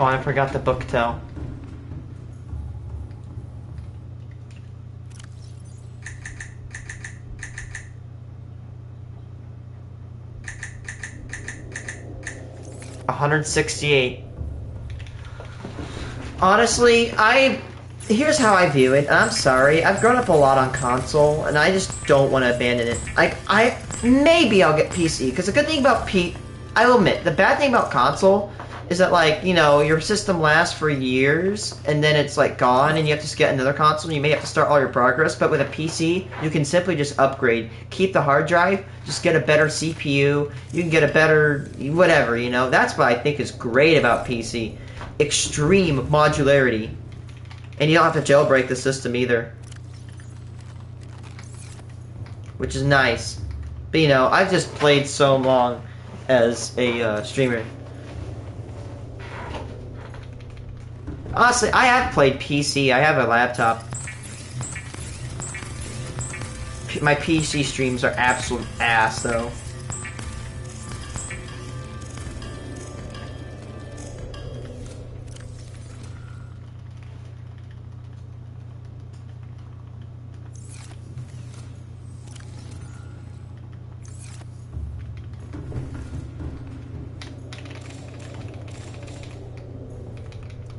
Oh, I forgot the book tell. $168. Honestly, here's how I view it. I'm sorry, I've grown up a lot on console, and I just don't want to abandon it. Maybe I'll get PC, because the good thing about I will admit, the bad thing about console is that, like, you know, your system lasts for years, and then it's, like, gone, and you have to get another console, and you may have to start all your progress, but with a PC, you can simply just upgrade. Keep the hard drive, just get a better CPU, you can get a better, whatever, you know? That's what I think is great about PC. Extreme modularity. And you don't have to jailbreak the system either. Which is nice. But, you know, I've just played so long as a streamer. Honestly, I have played PC. I have a laptop. My PC streams are absolute ass, though.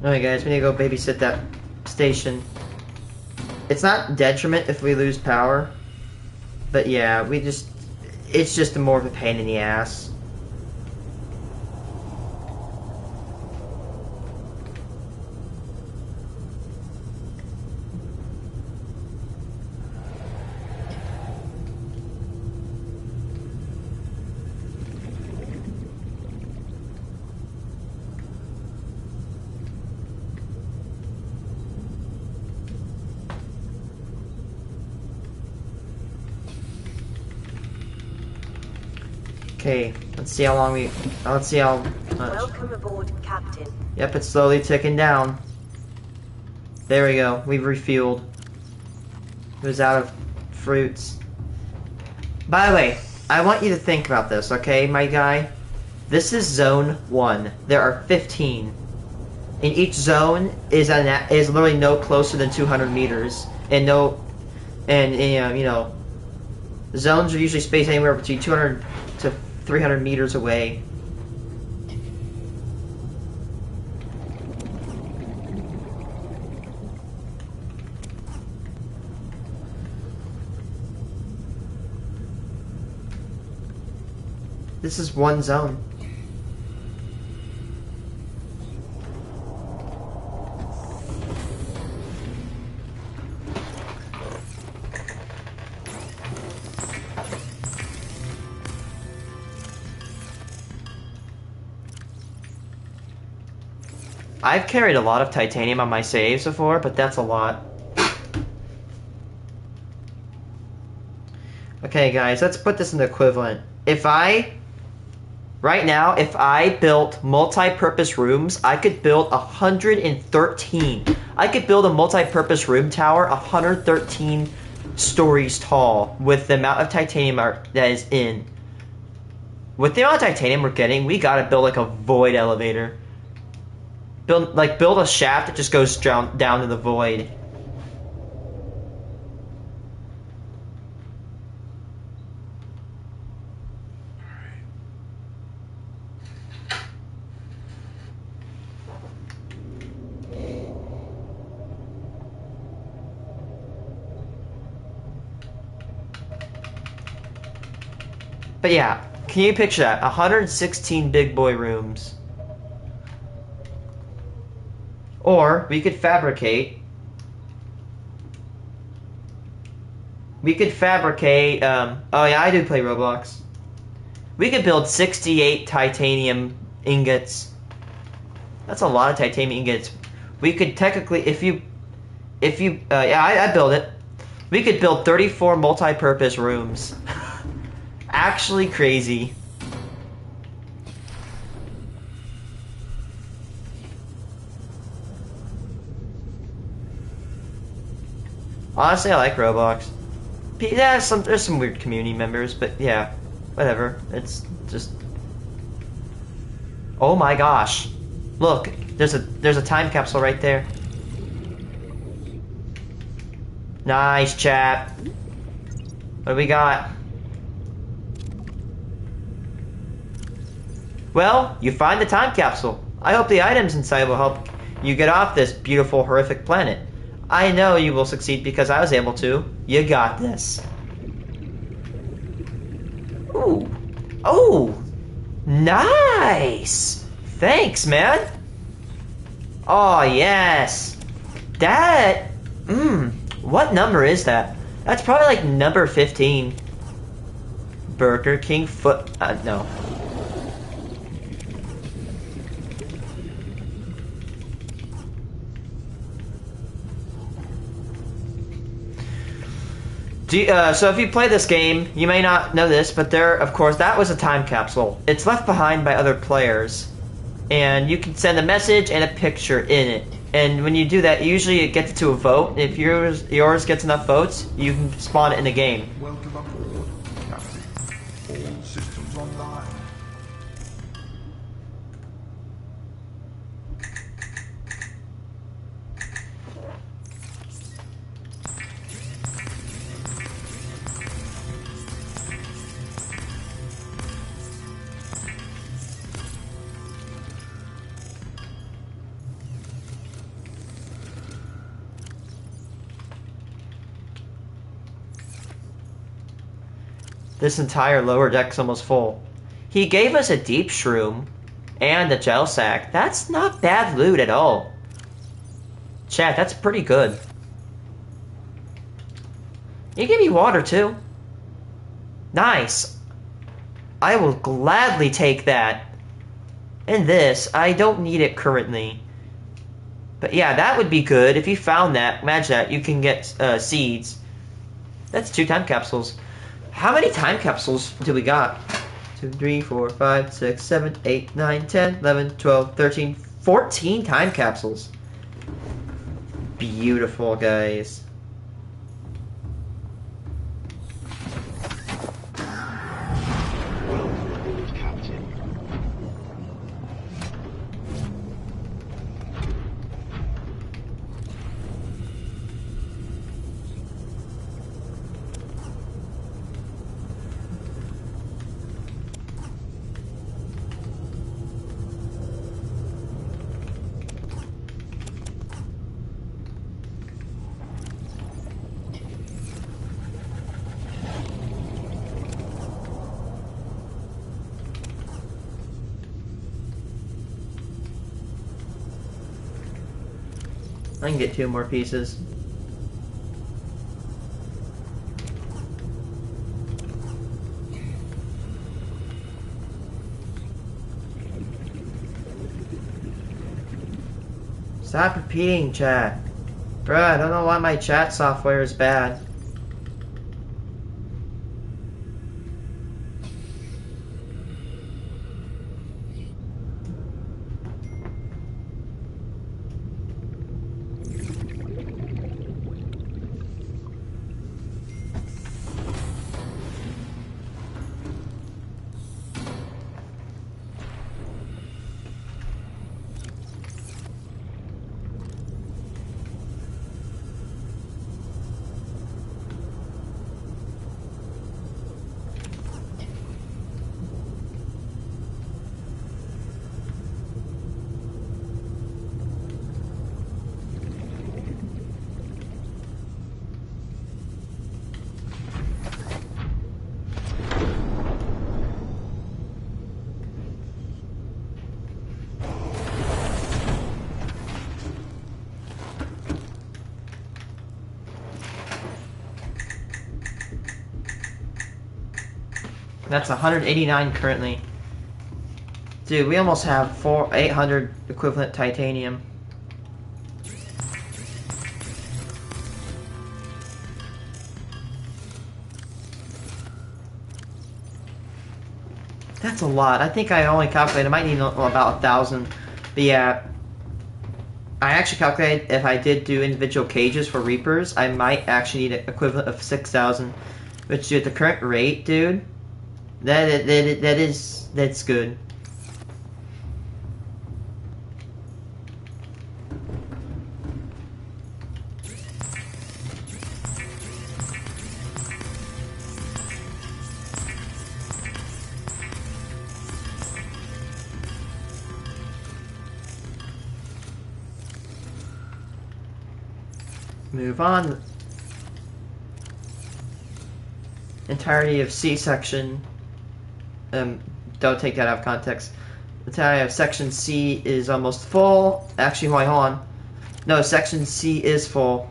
Alright guys, we need to go babysit that station. It's not detriment if we lose power. But yeah, it's just more of a pain in the ass. Okay, let's see how long let's see how much.
Welcome aboard, Captain.
Yep, it's slowly ticking down. There we go, we've refueled. It was out of fruits. By the way, I want you to think about this, okay, my guy? This is zone 1. There are 15. And each zone is literally no closer than 200 meters. And you know, zones are usually spaced anywhere between 200 to 300 meters away. This is one zone. I've carried a lot of titanium on my saves before, but that's a lot. Okay, guys, let's put this in the equivalent. Right now, if I built multi-purpose rooms, I could build 113. I could build a multi-purpose room tower 113 stories tall with the amount of titanium that is in. With the amount of titanium we're getting, we gotta build like a void elevator. Build a shaft that just goes down to the void. But yeah, can you picture that? 116 big boy rooms. Or we could fabricate. Oh yeah, I do play Roblox. We could build 68 titanium ingots. That's a lot of titanium ingots. We could technically, I build it. We could build 34 multi-purpose rooms. Actually crazy. Honestly, I like Roblox. Yeah, there's some weird community members, but yeah, whatever. It's just. Oh my gosh! Look, there's a time capsule right there. Nice, chat. What do we got? Well, you find the time capsule. I hope the items inside will help you get off this beautiful, horrific planet. I know you will succeed because I was able to. You got this. Ooh. Oh! Nice! Thanks, man. Oh, yes. That... what number is that? That's probably like number 15. Burger King foot... no. So if you play this game, you may not know this, but of course, that was a time capsule. It's left behind by other players. And you can send a message and a picture in it. And when you do that, usually it gets to a vote. If yours gets enough votes, you can spawn it in the game.
Welcome aboard, Captain. All systems online.
This entire lower deck's almost full. He gave us a deep shroom and a gel sack. That's not bad loot at all. Chat, that's pretty good. You give me water too. Nice. I will gladly take that. And this, I don't need it currently. But yeah, that would be good. If you found that, imagine that, you can get seeds. That's 2 time capsules. How many time capsules do we got? 2, 3, 4, 5, 6, 7, 8, 9, 10, 11, 12, 13, 14 time capsules. Beautiful, guys.
Welcome aboard, Captain.
I can get 2 more pieces. Stop repeating, chat. Bruh, I don't know why my chat software is bad. That's 189 currently. Dude, we almost have 800 equivalent titanium. That's a lot. I think I only calculated, I might need about 1,000. But yeah, I actually calculated if I did do individual cages for Reapers, I might actually need an equivalent of 6,000. Which, dude, at the current rate, dude, that's good. Move on. Entirety of C section. Don't take that out of context. Section C is almost full. Actually, hold on. No, Section C is full.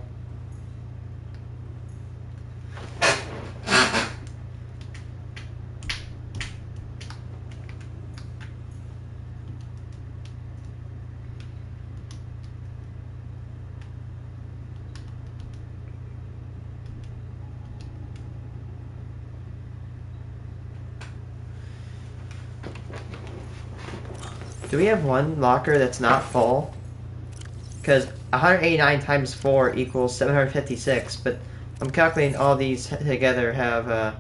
Do we have one locker that's not full? Because 189 times 4 equals 756, but I'm calculating all these together have,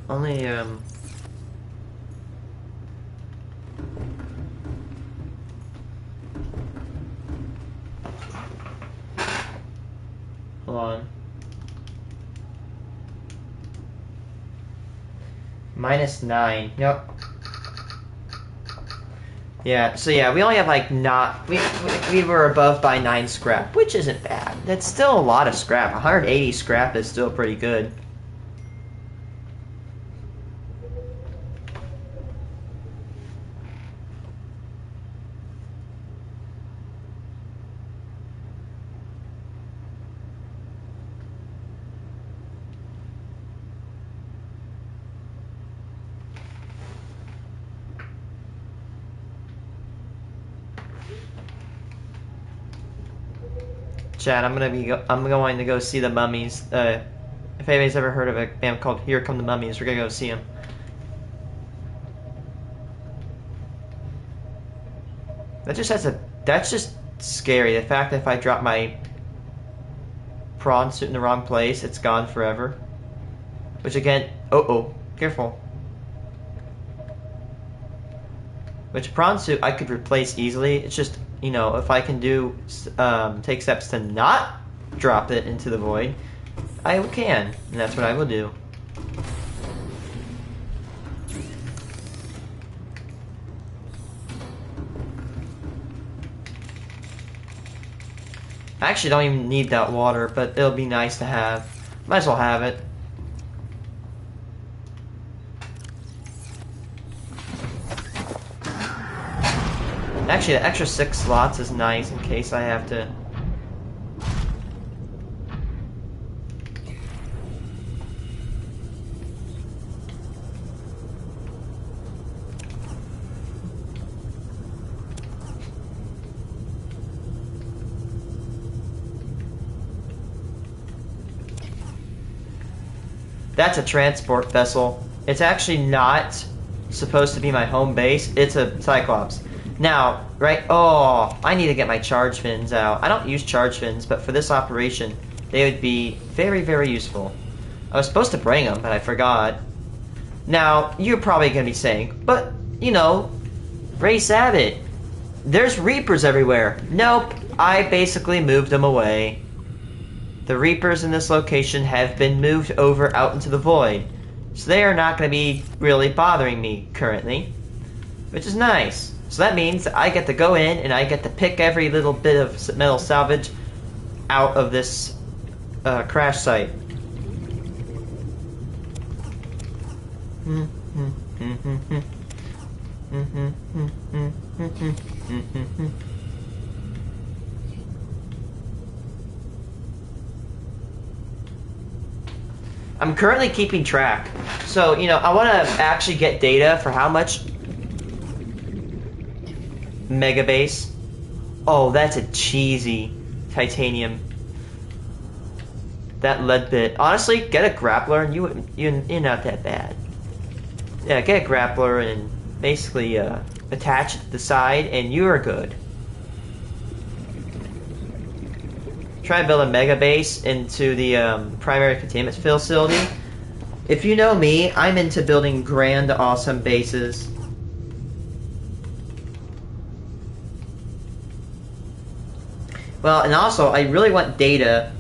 only, hold on. -9. Yep. Yeah, so yeah, we only have like we were above by 9 scrap, which isn't bad. That's still a lot of scrap. 180 scrap is still pretty good. Chad, I'm going to go see the mummies. If anybody's ever heard of a band called Here Come the Mummies, we're gonna go see them. That's just scary. The fact that if I drop my prawn suit in the wrong place, it's gone forever. Which again, careful. Which prawn suit I could replace easily. It's just, you know, if I can take steps to not drop it into the void, I can, and that's what I will do. I actually don't even need that water, but it'll be nice to have. Might as well have it. Actually, the extra 6 slots is nice in case I have to... That's a transport vessel. It's actually not supposed to be my home base. It's a Cyclops. Now, right, I need to get my charge fins out. I don't use charge fins, but for this operation, they would be very, very useful. I was supposed to bring them, but I forgot. Now, you're probably going to be saying, but, you know, Ray Sabat, there's Reapers everywhere. Nope, I basically moved them away. The Reapers in this location have been moved over out into the void, so they are not going to be really bothering me currently, which is nice. So that means that I get to go in and I get to pick every little bit of metal salvage out of this crash site. I'm currently keeping track. So, you know, I want to actually get data for how much Mega Base. Oh, that's a cheesy titanium. That lead bit. Honestly, get a grappler and you're not that bad. Yeah, get a grappler and basically attach it to the side and you are good. Try and build a mega base into the primary containment facility. If you know me, I'm into building grand, awesome bases. Well, and also, I really want data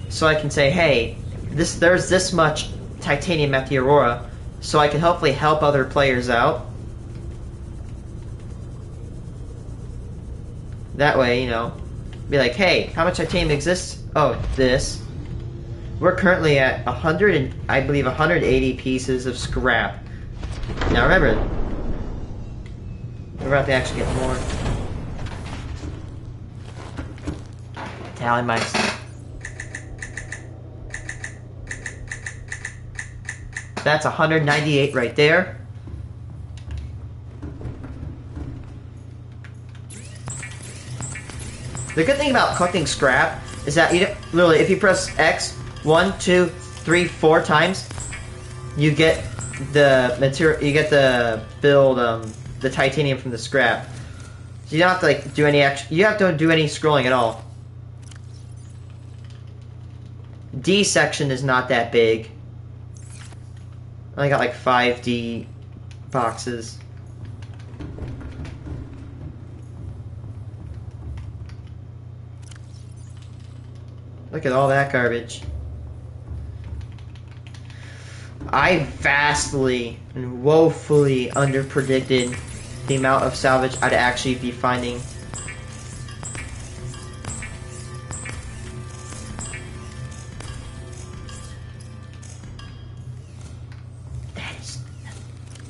so I can say, hey, there's this much titanium at the Aurora, so I can hopefully help other players out. That way, you know, Be like, hey, how much titanium exists? Oh, this. We're currently at 100 and I believe 180 pieces of scrap. Now remember, we're about to actually get more. Tally my stuff. That's 198 right there. The good thing about collecting scrap is that you literally, if you press X 1, 2, 3, 4 times, you get the material. You get the build the titanium from the scrap. So you don't have to like do any action. You have to do any scrolling at all. D section is not that big. I only got like 5 D boxes. Look at all that garbage. I vastly and woefully underpredicted the amount of salvage I'd actually be finding.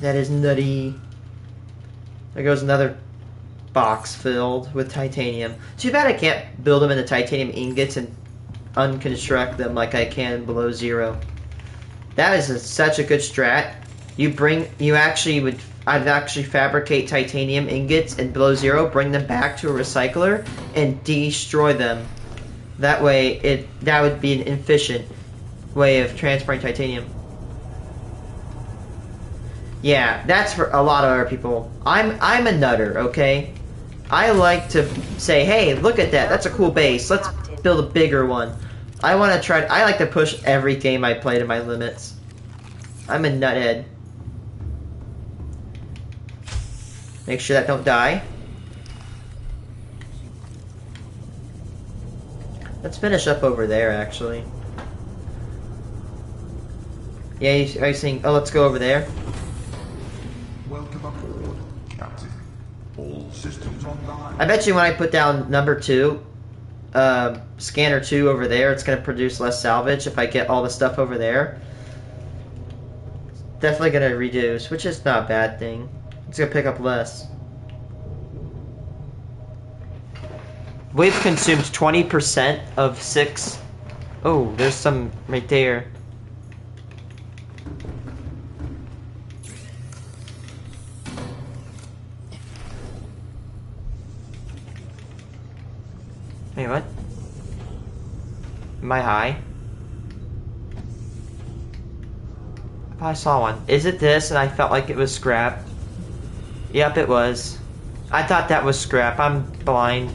That is nutty. There goes another box filled with titanium. Too bad I can't build them into titanium ingots and unconstruct them like I can below zero. That is such a good strat. I'd actually fabricate titanium ingots and below zero, bring them back to a recycler, and destroy them. That way, that would be an efficient way of transporting titanium. Yeah, that's for a lot of other people. I'm a nutter, okay? I like to say, hey, look at that. That's a cool base. Let's build a bigger one. I like to push every game I play to my limits. I'm a nuthead. Make sure that don't die. Let's finish up over there, actually. Yeah, are you saying, oh, let's go over there?
Welcome aboard, Captain. All systems online.
I bet you when I put down number 2, scanner 2 over there, it's going to produce less salvage if I get all the stuff over there. Definitely going to reduce, which is not a bad thing. It's going to pick up less. We've consumed 20% of 6. Oh, there's some right there. Wait, what? Am I high? I thought I saw one. Is it this and I felt like it was scrap? Yep, it was. I thought that was scrap. I'm blind.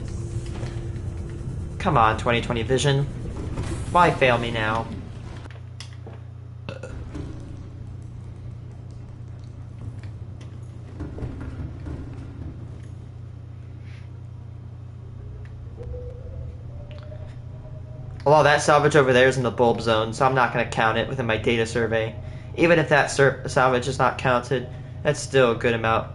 Come on, 2020 vision. Why fail me now? Well, that salvage over there is in the bulb zone, so I'm not going to count it within my data survey. Even if that salvage is not counted, that's still a good amount.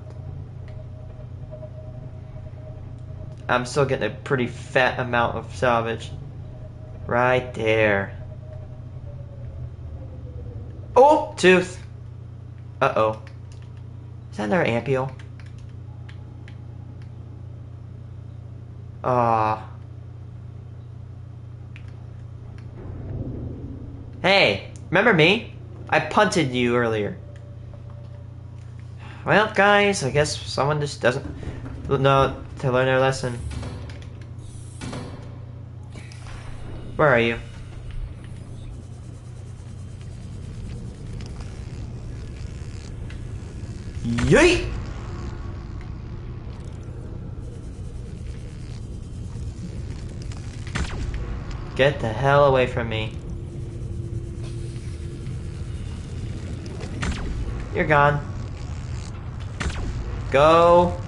I'm still getting a pretty fat amount of salvage. Right there. Oh, tooth. Uh-oh. Is that another ampule? Ah. Hey, remember me? I punted you earlier. Well, guys, I guess someone just doesn't know to learn their lesson. Where are you? Yeet! Get the hell away from me. You're gone. Go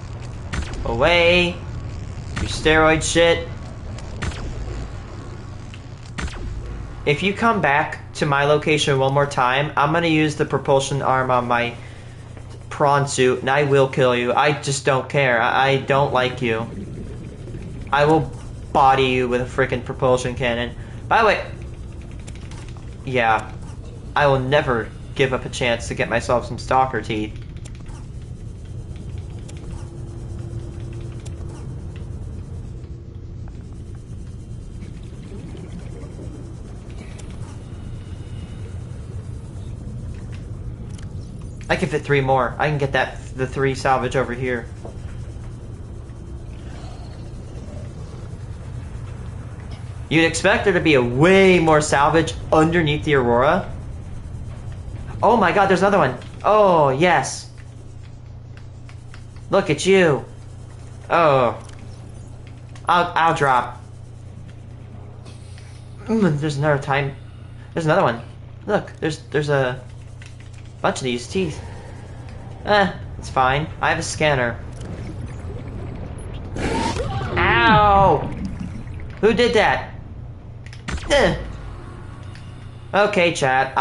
away. You steroid shit. If you come back to my location one more time, I'm gonna use the propulsion arm on my prawn suit and I will kill you. I just don't care. I don't like you. I will body you with a freaking propulsion cannon. By the way, yeah, I will never give up a chance to get myself some stalker teeth. I can fit 3 more. I can get the 3 salvage over here. You'd expect there to be a way more salvage underneath the Aurora. Oh my god, there's another one. Oh, yes. Look at you. Oh. I'll drop. There's another time. There's another one. Look, there's a bunch of these teeth. It's fine. I have a scanner. Ow! Who did that? Okay, chat.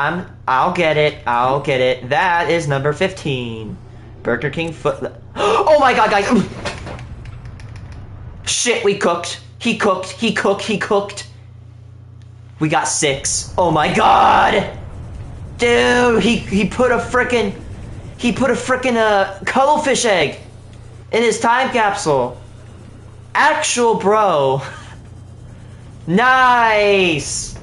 I'll get it. I'll get it. That is number 15. Burger King foot. Oh my god, guys! Shit, we cooked. He cooked. He cooked. He cooked. We got 6. Oh my god! Dude, he put a frickin' cuttlefish egg in his time capsule. Actual bro. Nice.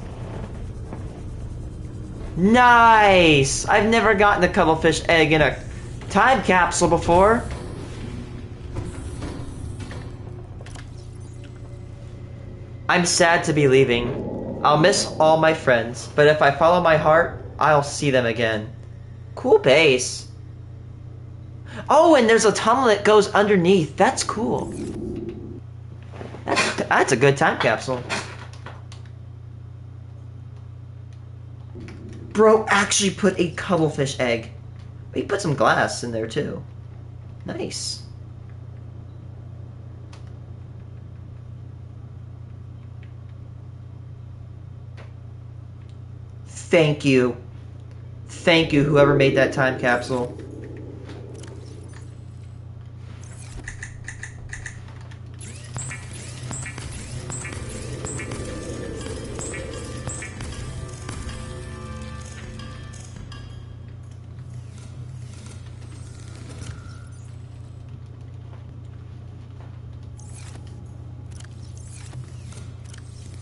Nice. I've never gotten a cuttlefish egg in a time capsule before. I'm sad to be leaving. I'll miss all my friends, but if I follow my heart, I'll see them again. Cool base. Oh, and there's a tunnel that goes underneath. That's cool. That's a good time capsule. Bro actually put a cuttlefish egg. He put some glass in there too. Nice. Thank you. Thank you, whoever made that time capsule.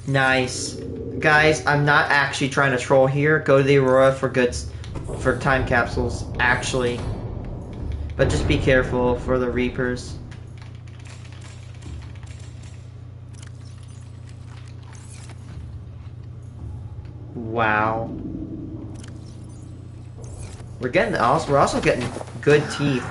Nice. Guys, I'm not actually trying to troll here. Go to the Aurora for time capsules, actually. But just be careful for the Reapers. Wow. We're also getting good teeth.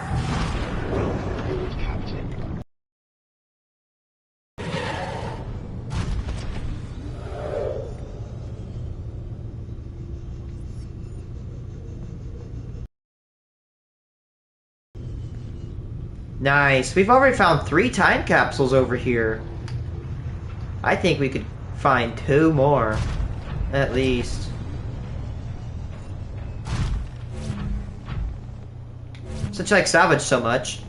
Nice. We've already found 3 time capsules over here. I think we could find 2 more. At least. Since you like salvage so much.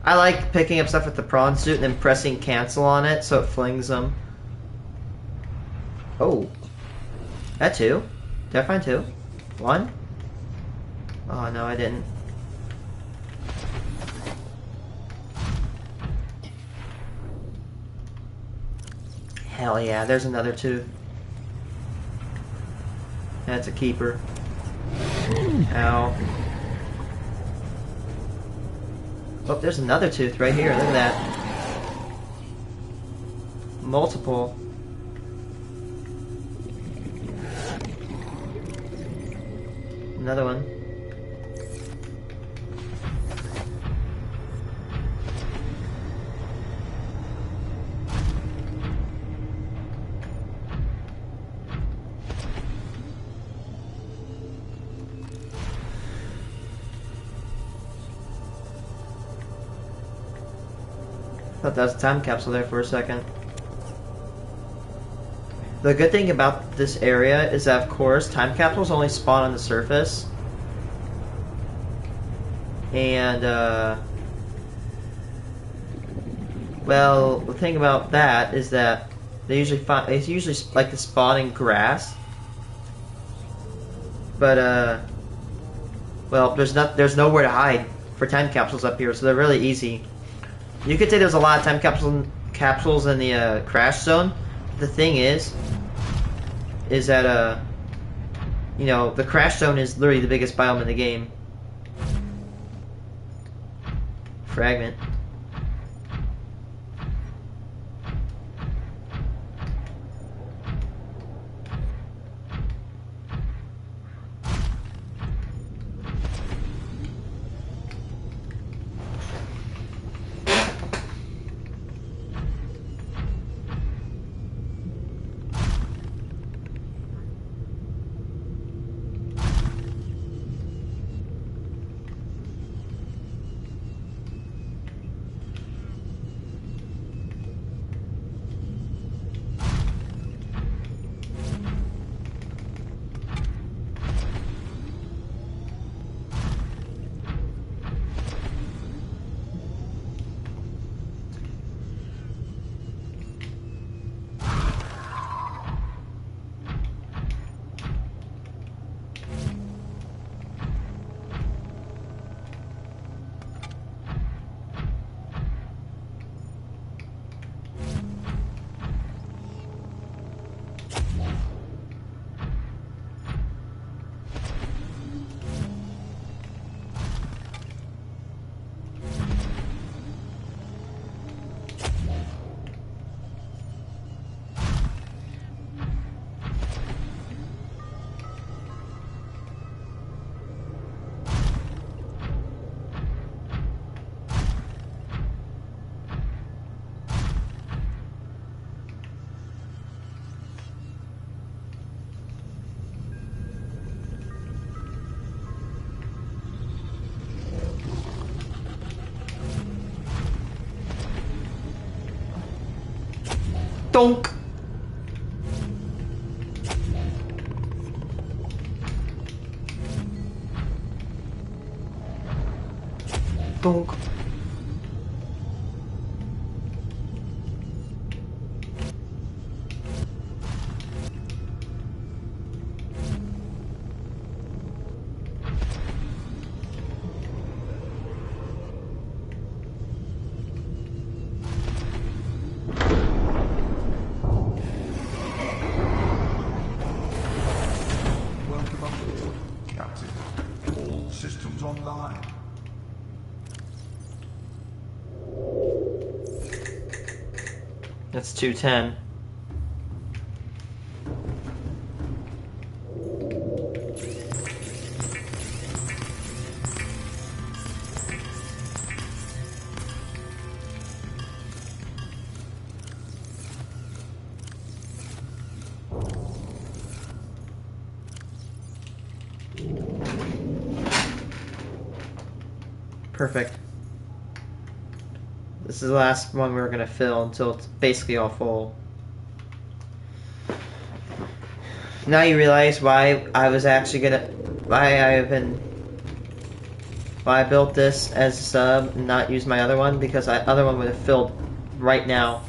I like picking up stuff with the prawn suit and then pressing cancel on it so it flings them. Oh. That 2? Did I find 2? 1? Oh no, I didn't. Hell yeah, there's another tooth. That's a keeper. Ow. Oh, there's another tooth right here. Look at that. Multiple. Another one. Thought that was a time capsule there for a second. The good thing about this area is that, of course, time capsules only spawn on the surface. And, well, the thing about that is that they usually find, it's usually like the spawning grass. But, well, there's nowhere to hide for time capsules up here, so they're really easy. You could say there's a lot of time capsules in the crash zone. The thing is that you know, the crash zone is literally the biggest biome in the game. Fragment. Donk. Donk.
Welcome aboard, Captain. All systems online.
That's 210. Perfect. This is the last one we're gonna fill until it's basically all full. Now you realize why I was actually why I built this as a sub and not use my other one, because my other one would have filled right now.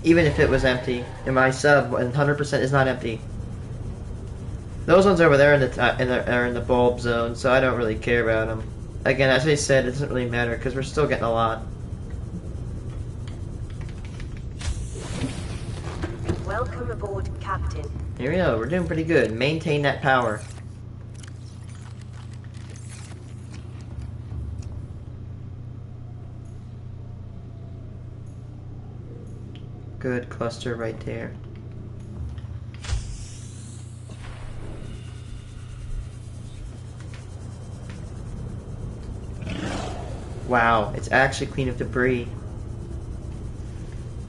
Even if it was empty, and my sub 100% is not empty. Those ones over there are in the bulb zone, so I don't really care about them. Again, as I said, it doesn't really matter because we're still getting a lot.
Welcome aboard, Captain.
Here we go. We're doing pretty good. Maintain that power. Good cluster right there. Wow, it's actually clean of debris.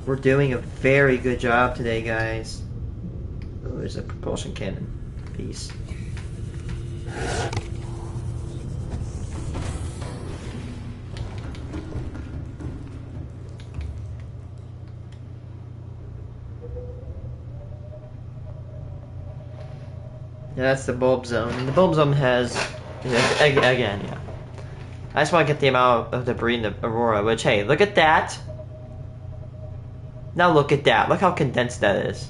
We're doing a very good job today, guys. Oh, there's a propulsion cannon piece. that's the bulb zone. And the bulb zone has, again, yeah. I just want to get the amount of debris in the Aurora, which, hey, look at that. Now look at that. Look how condensed that is.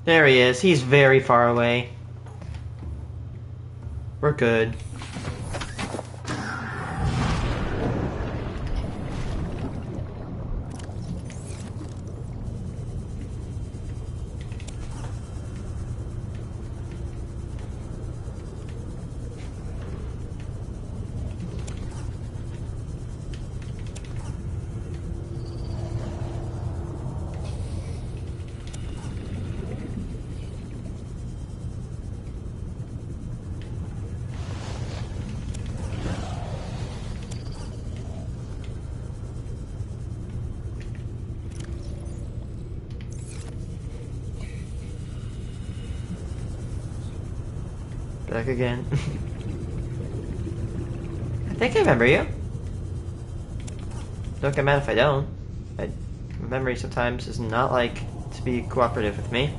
There he is. He's very far away. We're good. Back again. I think I remember you. Don't get mad if I don't. My memory sometimes is not like to be cooperative with me.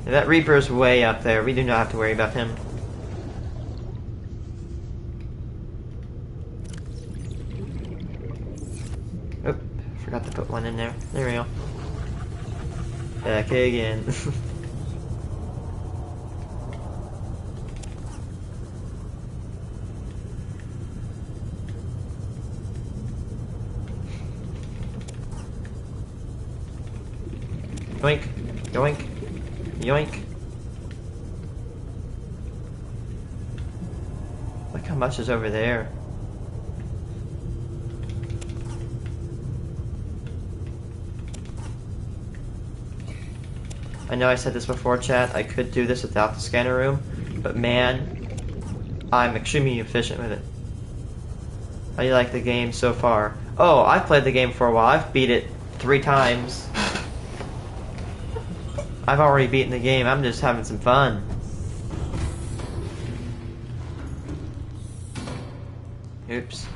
And that Reaper's way up there. We do not have to worry about him. Oop, forgot to put one in there. There we go. Back again. Yoink, yoink, yoink. Look how much is over there. I know I said this before, chat. I could do this without the scanner room, but man, I'm extremely efficient with it. How do you like the game so far? Oh, I've played the game for a while. I've beat it 3 times. I've already beaten the game. I'm just having some fun. Oops.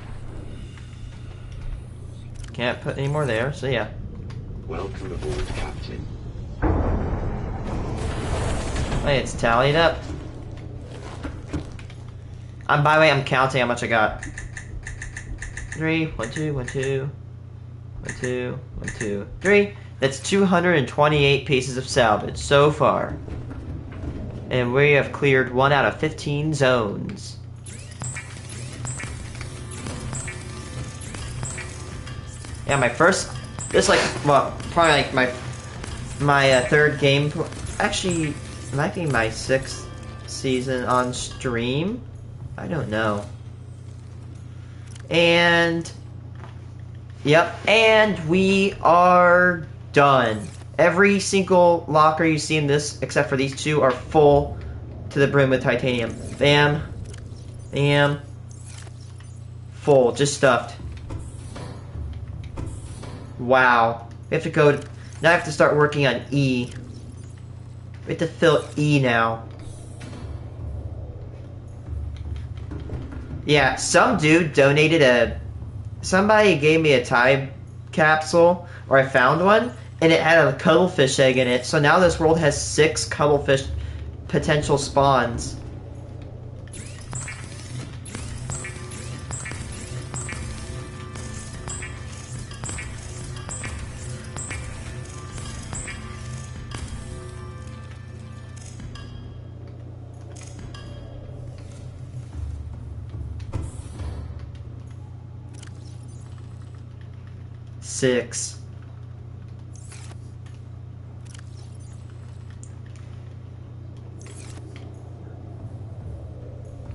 Can't put any more there, so yeah.
Welcome aboard, Captain.
Hey, it's tallied up. By the way, I'm counting how much I got. 3, 1, 2, 1, 2, 1, 2, 1, 2, 3. That's 228 pieces of salvage so far. And we have cleared 1 out of 15 zones. Yeah, my first... This like, well, probably like my 3rd game... Actually, it might be my 6th season on stream? I don't know. And... Yep, and we are... done. Every single locker you see in this, except for these 2, are full to the brim with titanium. Bam. Bam. Full. Just stuffed. Wow. We have to go... Now I have to start working on E. We have to fill E now. Yeah, some dude donated somebody gave me a time capsule, or I found one, and it had a cuttlefish egg in it. So now this world has 6 cuttlefish potential spawns. Six.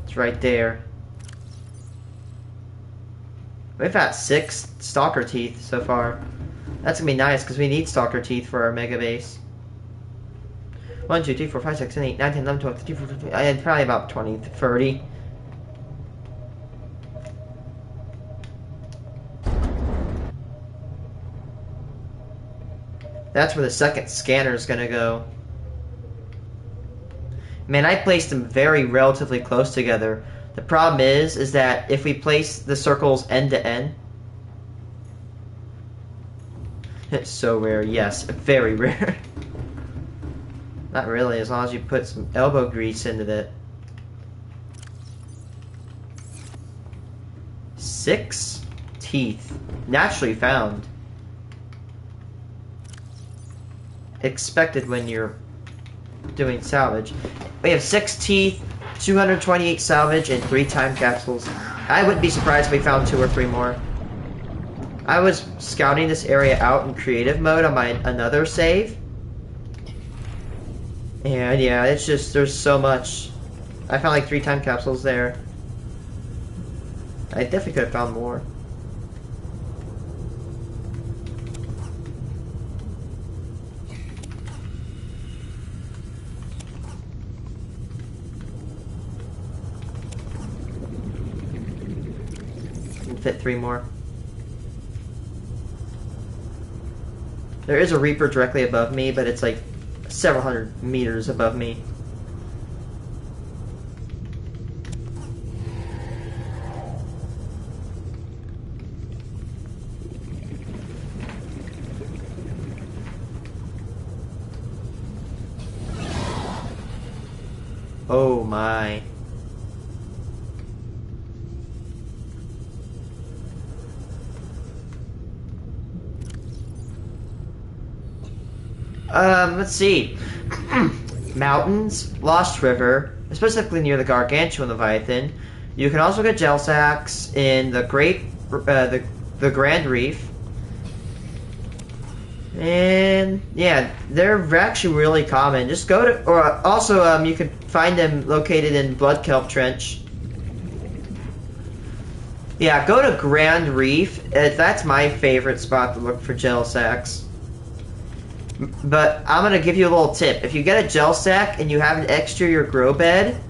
It's right there. We've got 6 stalker teeth so far. That's gonna be nice because we need stalker teeth for our mega base. 1, 2, 3, 4, 5, 6, 7, 8, 9, 10, 11, 12, 13, 14, 15. I had probably about 20, 30. That's where the second scanner is gonna go. Man, I placed them very relatively close together. The problem is that if we place the circles end to end, it's so rare. Yes, very rare. Not really, as long as you put some elbow grease into it. 6 teeth, naturally found. Expected when you're doing salvage. We have 6 teeth, 228 salvage, and 3 time capsules. I wouldn't be surprised if we found 2 or 3 more. I was scouting this area out in creative mode on my another save. And yeah, it's just, there's so much. I found like 3 time capsules there. I definitely could have found more. Fit 3 more. There is a Reaper directly above me, but it's like several hundred meters above me. Oh my. Let's see. Mountains, Lost River, specifically near the Gargantuan Leviathan. You can also get gel sacks in the the Grand Reef. And yeah, they're actually really common. Just go to, or also you can find them located in Blood Kelp Trench. Yeah, go to Grand Reef. That's my favorite spot to look for gel sacks. But I'm going to give you a little tip. If you get a gel sack and you have an exterior grow bed,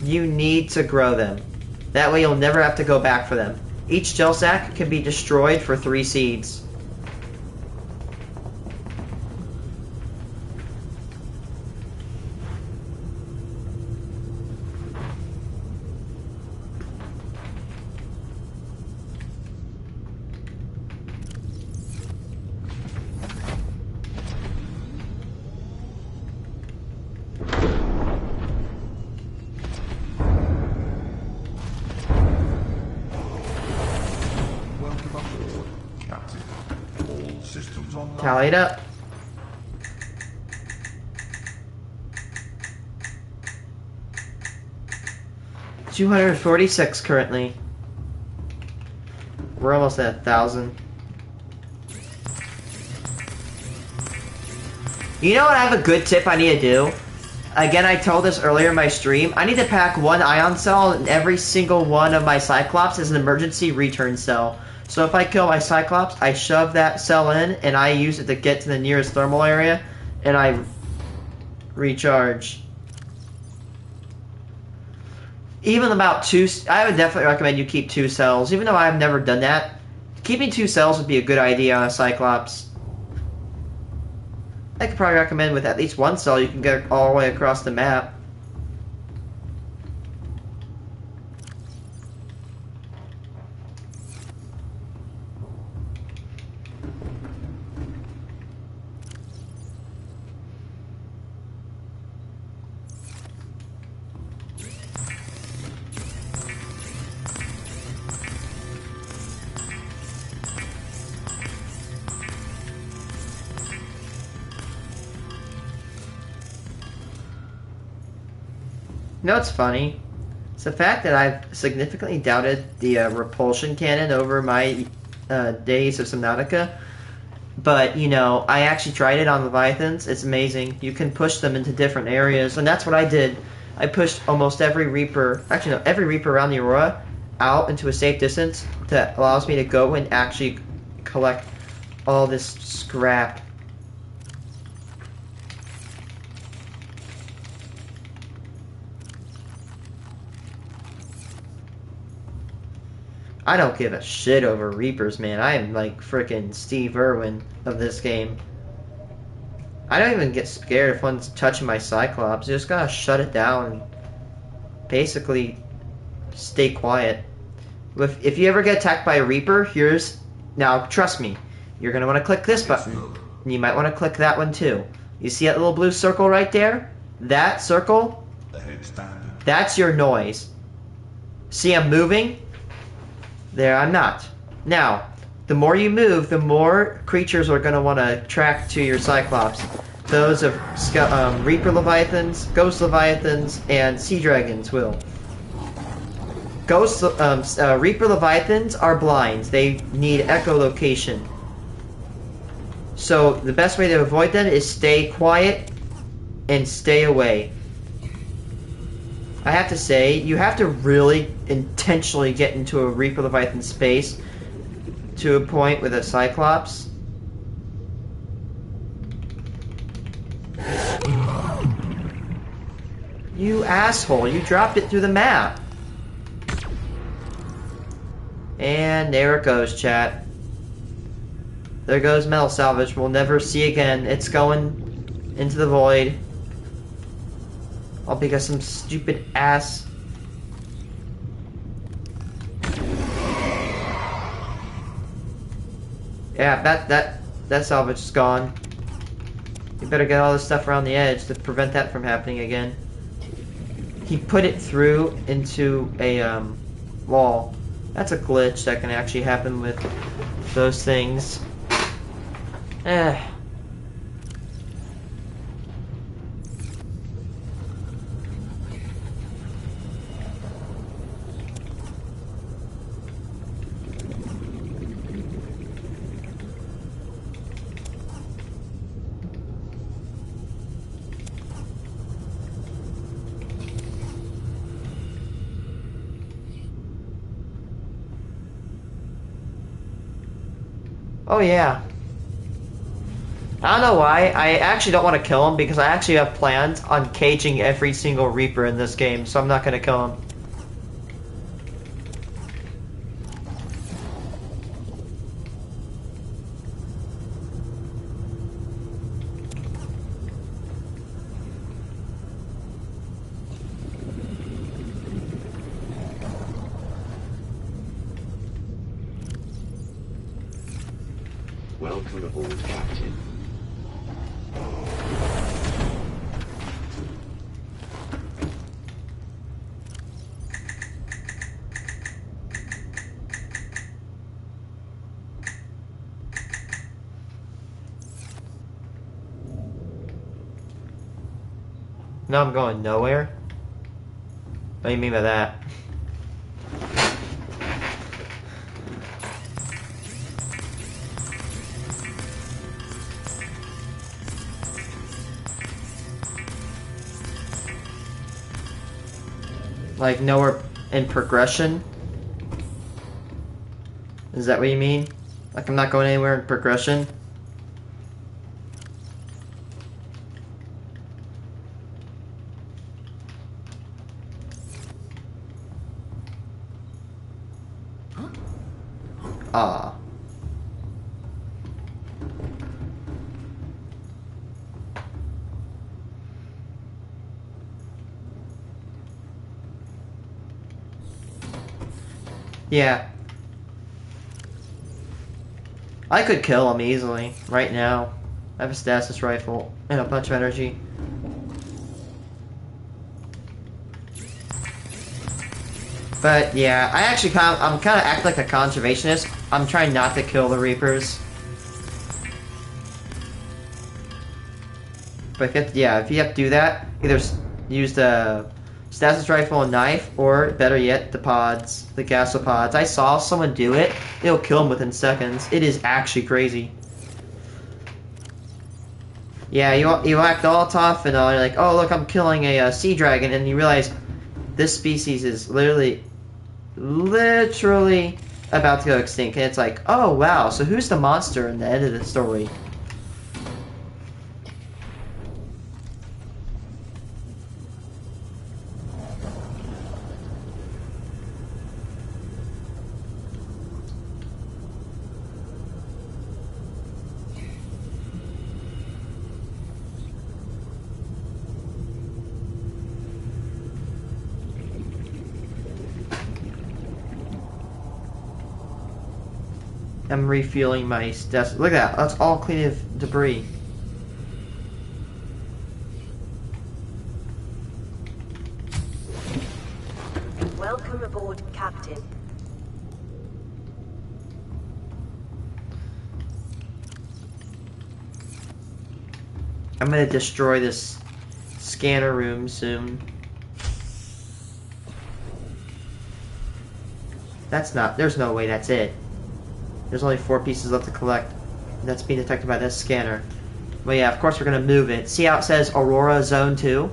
you need to grow them. That way you'll never have to go back for them. Each gel sack can be destroyed for 3 seeds. Tally it up. $246 currently. We're almost at 1,000. You know what? I have a good tip I need to do. Again, I told this earlier in my stream. I need to pack 1 ion cell in every single one of my Cyclops as an emergency return cell. So if I kill my Cyclops, I shove that cell in, and I use it to get to the nearest thermal area, and I recharge. Even about 2, I would definitely recommend you keep 2 cells. Even though I've never done that, keeping 2 cells would be a good idea on a Cyclops. I could probably recommend with at least 1 cell you can get all the way across the map. You know what's funny? It's the fact that I've significantly doubted the repulsion cannon over my days of Subnautica. But, you know, I actually tried it on Leviathans. It's amazing. You can push them into different areas, and that's what I did. I pushed almost every Reaper, actually no, every Reaper around the Aurora out into a safe distance that allows me to go and actually collect all this scrap. I don't give a shit over Reapers, man. I am like frickin' Steve Irwin of this game. I don't even get scared if one's touching my Cyclops. You just gotta shut it down and basically stay quiet. If you ever get attacked by a Reaper, now trust me, you're gonna want to click this button. And you might want to click that one too. You see that little blue circle right there? That circle? That's your noise. See, I'm moving? There, I'm not. Now, the more you move, the more creatures are going to want to track to your Cyclops. Those of Reaper Leviathans, Ghost Leviathans, and Sea Dragons will. Reaper Leviathans are blind. They need echolocation. So, the best way to avoid them is stay quiet and stay away. I have to say, you have to really intentionally get into a Reaper Leviathan space to a point with a Cyclops. You asshole, you dropped it through the map. And there it goes, chat. There goes Metal Salvage. We'll never see again. It's going into the void. All because some stupid ass. Yeah, that salvage is gone. You better get all this stuff around the edge to prevent that from happening again. He put it through into a wall. That's a glitch that can actually happen with those things. Oh yeah. I don't know why. I actually don't want to kill him because I actually have plans on caging every single Reaper in this game, so I'm not going to kill him.
Welcome aboard, Captain.
No, I'm going nowhere. What do you mean by that? Like nowhere in progression? Is that what you mean? Like I'm not going anywhere in progression? Ah. Yeah. I could kill him easily, right now. I have a stasis rifle and a bunch of energy. But yeah, I'm kind of acting like a conservationist. I'm trying not to kill the Reapers. But if you have to do that, either use the stasis rifle and knife, or better yet, the pods, the gasopods. I saw someone do it. It'll kill them within seconds. It is actually crazy. Yeah, you act all tough and all. You're like, oh look, I'm killing a sea dragon, and you realize this species is literally about to go extinct. And it's like, oh wow, so who's the monster in the end of the story? I'm refueling my desk. Look at that. That's all clean of debris.
Welcome aboard, Captain.
I'm gonna destroy this scanner room soon. That's not. There's no way that's it. There's only 4 pieces left to collect. That's being detected by this scanner. Well, yeah, of course we're going to move it. See how it says Aurora Zone 2?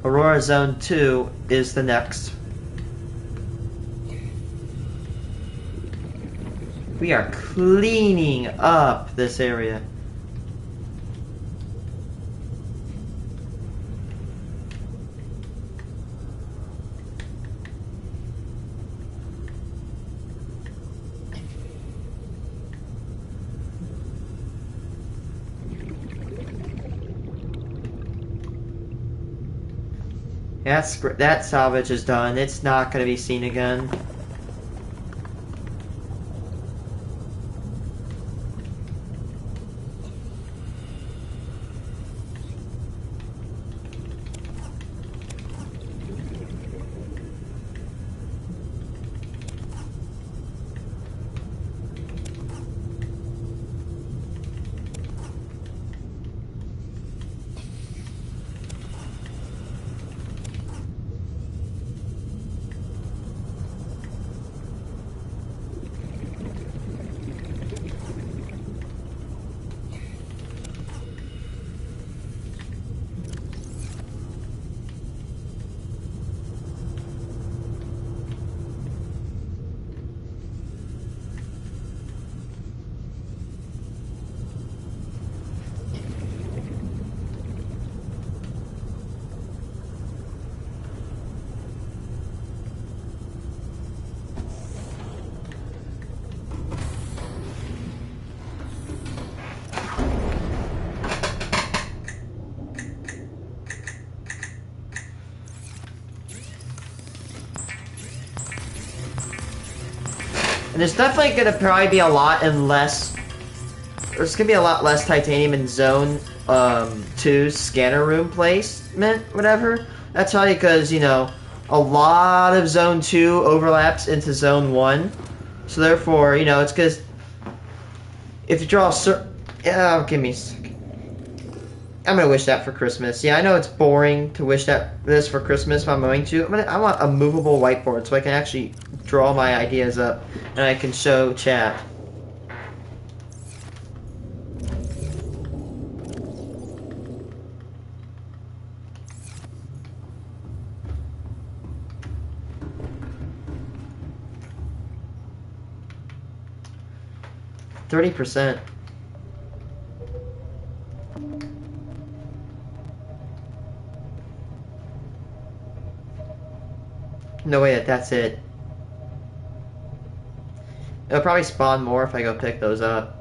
Aurora Zone 2 is the next. We are cleaning up this area. That salvage is done. It's not going to be seen again. And there's definitely gonna probably be a lot less. There's gonna be a lot less titanium in Zone 2 scanner room placement, whatever. That's probably because, you know, a lot of Zone 2 overlaps into Zone 1. So therefore, you know, it's because if you draw a certain... Yeah, give me a second. I'm gonna wish that for Christmas. Yeah, I know it's boring to wish this for Christmas, but I'm going to. I want a movable whiteboard so I can actually draw my ideas up and I can show chat. %. No way that's it. It'll probably spawn more if I go pick those up.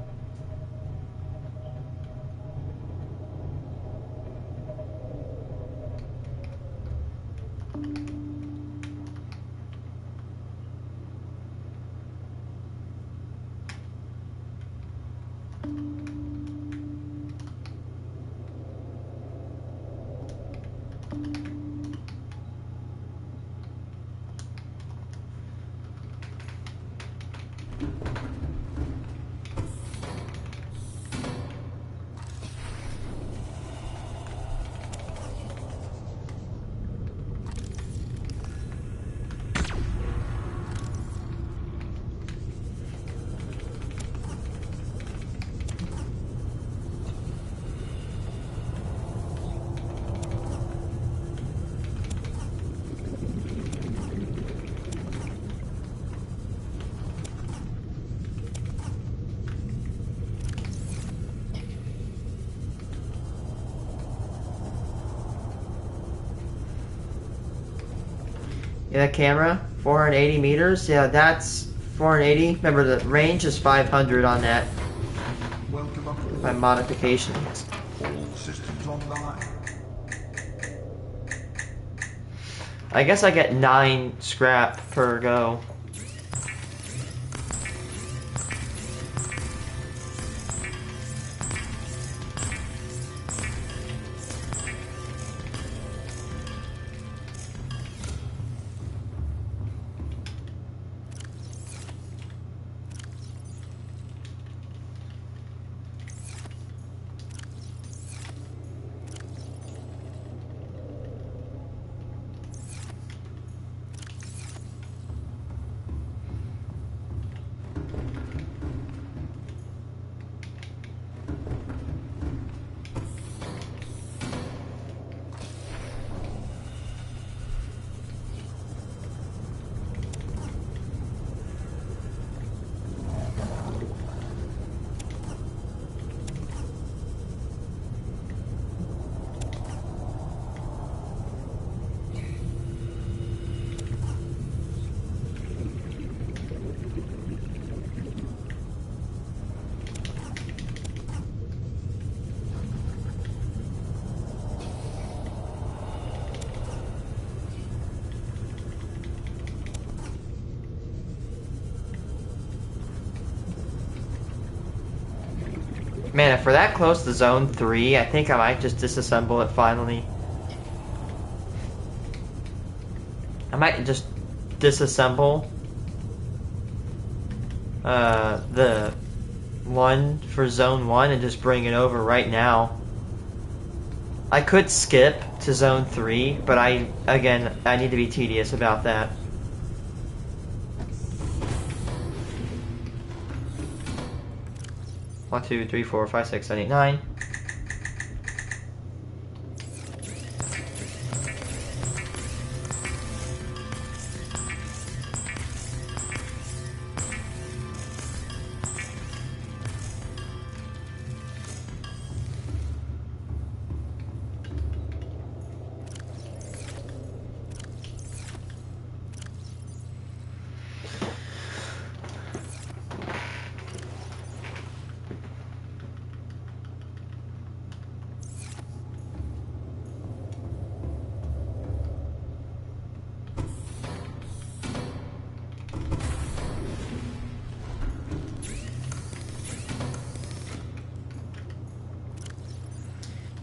Yeah, that camera, 480 meters. Yeah, that's 480. Remember, the range is 500 on that.
Welcome aboard.
By modifications.
All systems online.
I guess I get 9 scrap per go. Man, if we're that close to Zone 3, I think I might just disassemble it finally. I might just disassemble the one for Zone 1 and just bring it over right now. I could skip to Zone 3, but I need to be tedious about that. One, two, three, four, five, six, seven, eight, 9.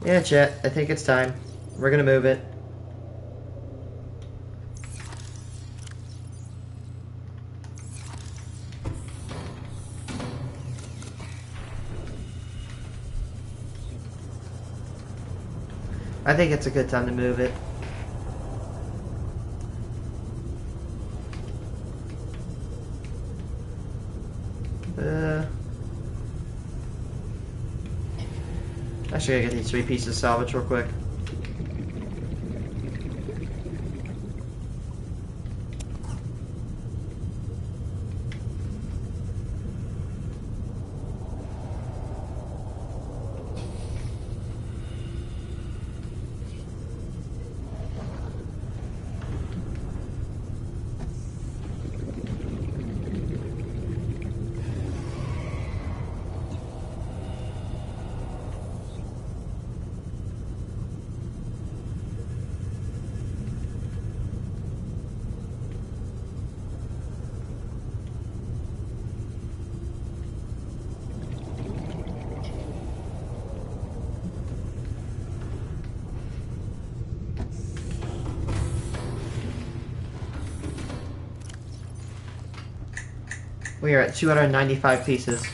Yeah, chat, I think it's time. We're gonna move it. I think it's a good time to move it. Actually, I gotta get these 3 pieces of salvage real quick. We are at 295 pieces.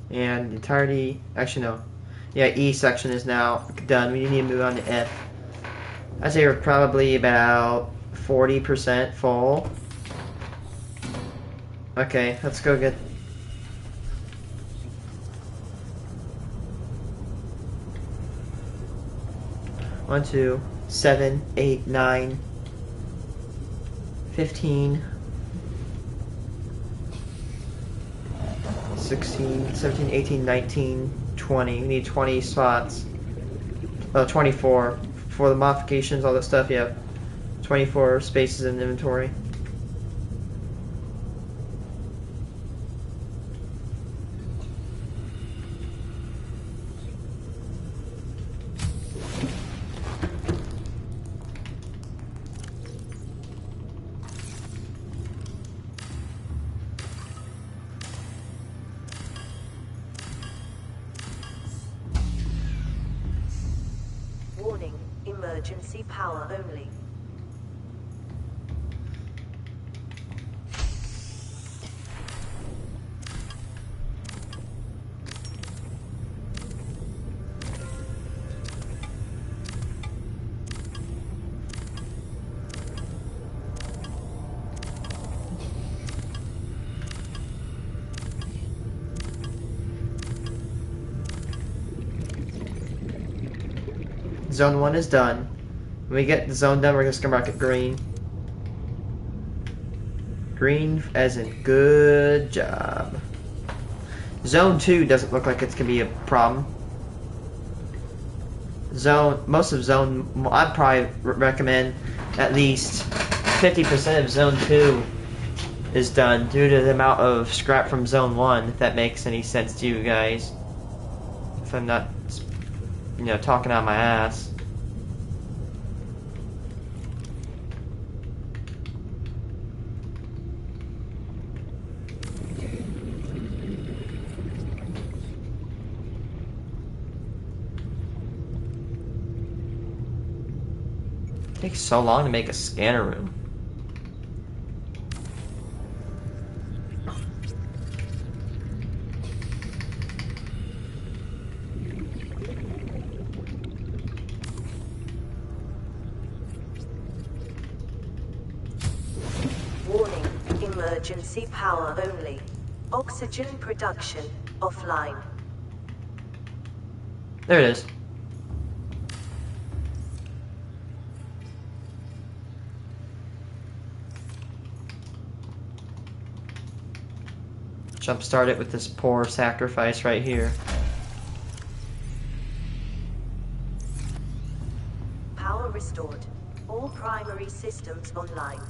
And the entirety, actually no. Yeah, E section is now done. We need to move on to F. I'd say we're probably about 40% full. Okay, let's go get... One, 2, 7, 8, 9, 15. 16, 17, 18, 19, 20. We need 20 spots. 24. For the modifications, all that stuff, yeah. 24 spaces in inventory.
Warning, emergency power only.
Zone 1 is done. When we get the zone done, we're just gonna mark it green. Green as in good job. Zone 2 doesn't look like it's gonna be a problem. Most of zone, I'd probably recommend at least 50% of zone 2 is done due to the amount of scrap from zone 1, if that makes any sense to you guys. If I'm not, talking out my ass. It takes so long to make a scanner room.
Warning, emergency power only. Oxygen production offline.
There it is. Jumpstart it with this poor sacrifice right here.
Power restored. All primary systems online.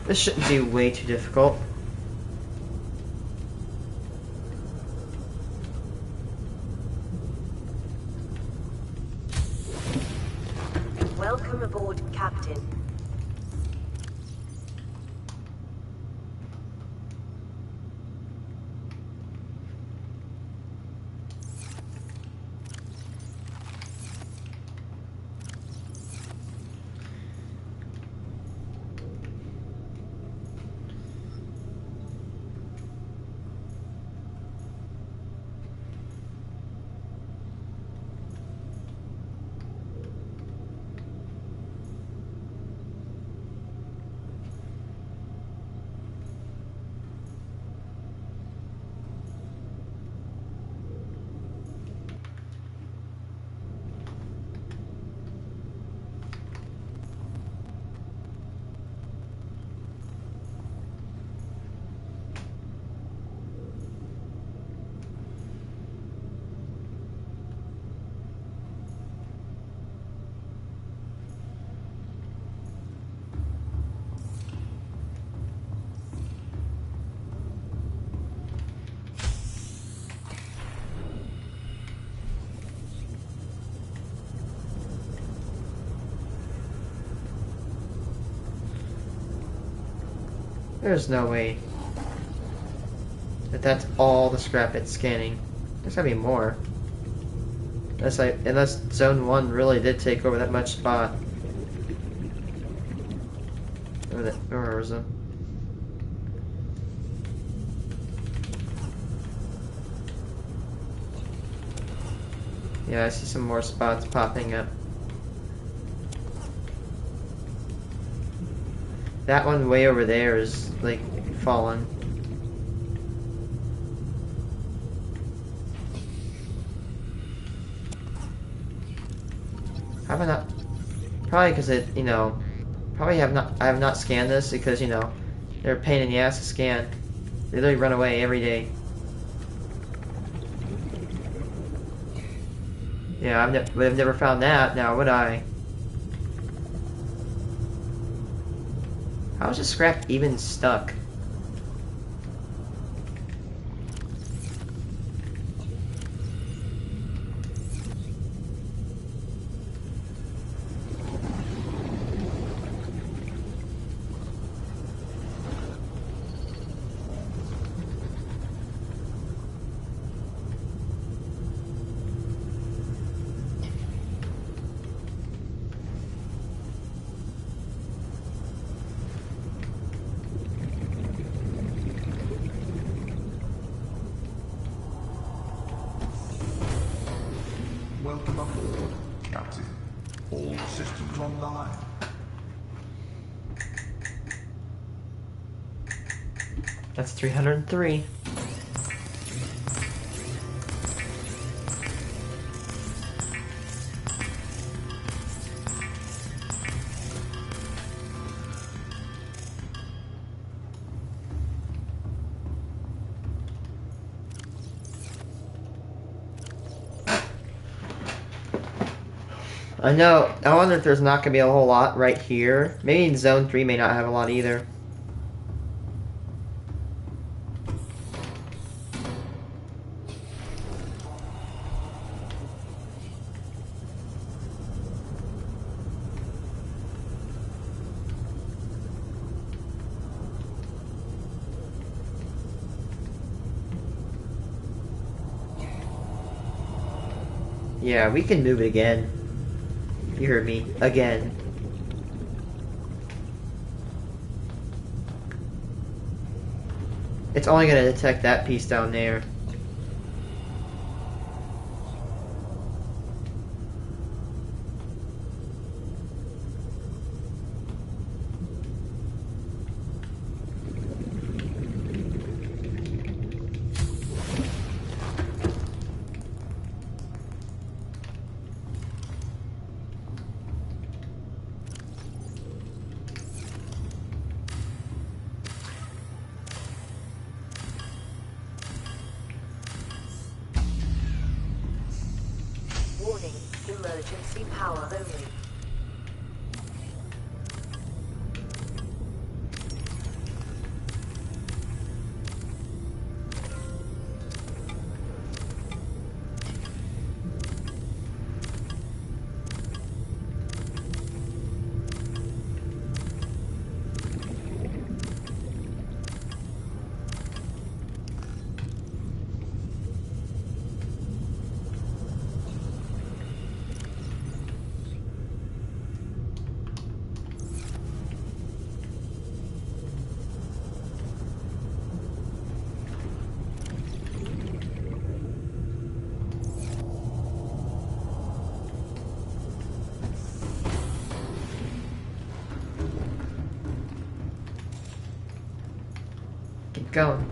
This shouldn't be way too difficult.
Welcome aboard, Captain.
There's no way that that's all the scrap it's scanning. There's gotta be more. Unless Zone 1 really did take over that much spot. Where was it? Yeah, I see some more spots popping up. That one way over there is, like, fallen. Have I not? Probably because it, you know, I have not scanned this because, you know, they're a pain in the ass to scan. They literally run away every day. Yeah, I've never found that now, would I? How is this scrap even stuck?
Welcome aboard, Captain. All systems online.
That's 303. I know. I wonder if there's not going to be a whole lot right here. Maybe in Zone 3 may not have a lot either. Yeah, we can move it again. You heard me. Again. It's only going to detect that piece down there.
Warning, emergency power only.
Keep going.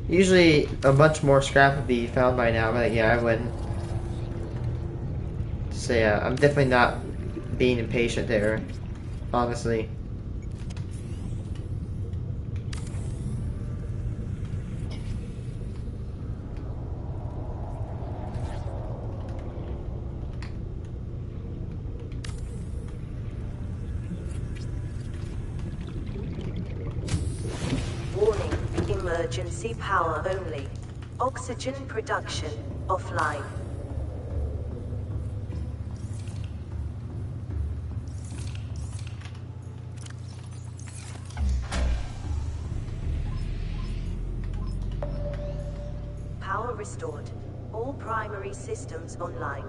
Usually a bunch more scrap would be found by now, but yeah, I wouldn't. So yeah, I'm definitely not being impatient there, honestly.
Emergency power only. Oxygen production offline. Power restored. All primary systems online.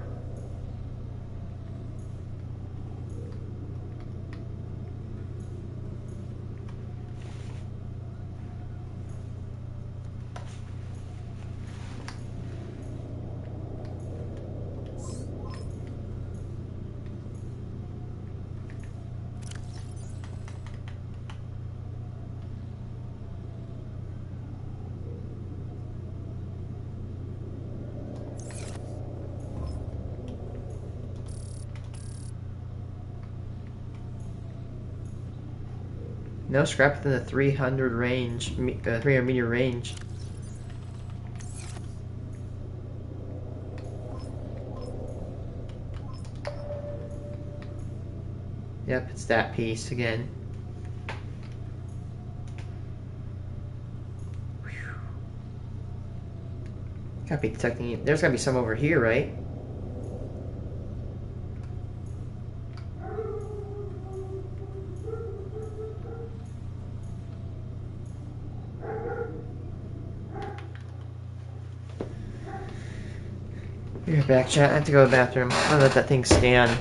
No scrap within the 300 range, 300 meter range. Yep, it's that piece again. Whew. Gotta be detecting it. There's gotta be some over here, right? Be right back, chat. I have to go to the bathroom. I'll let that thing stand.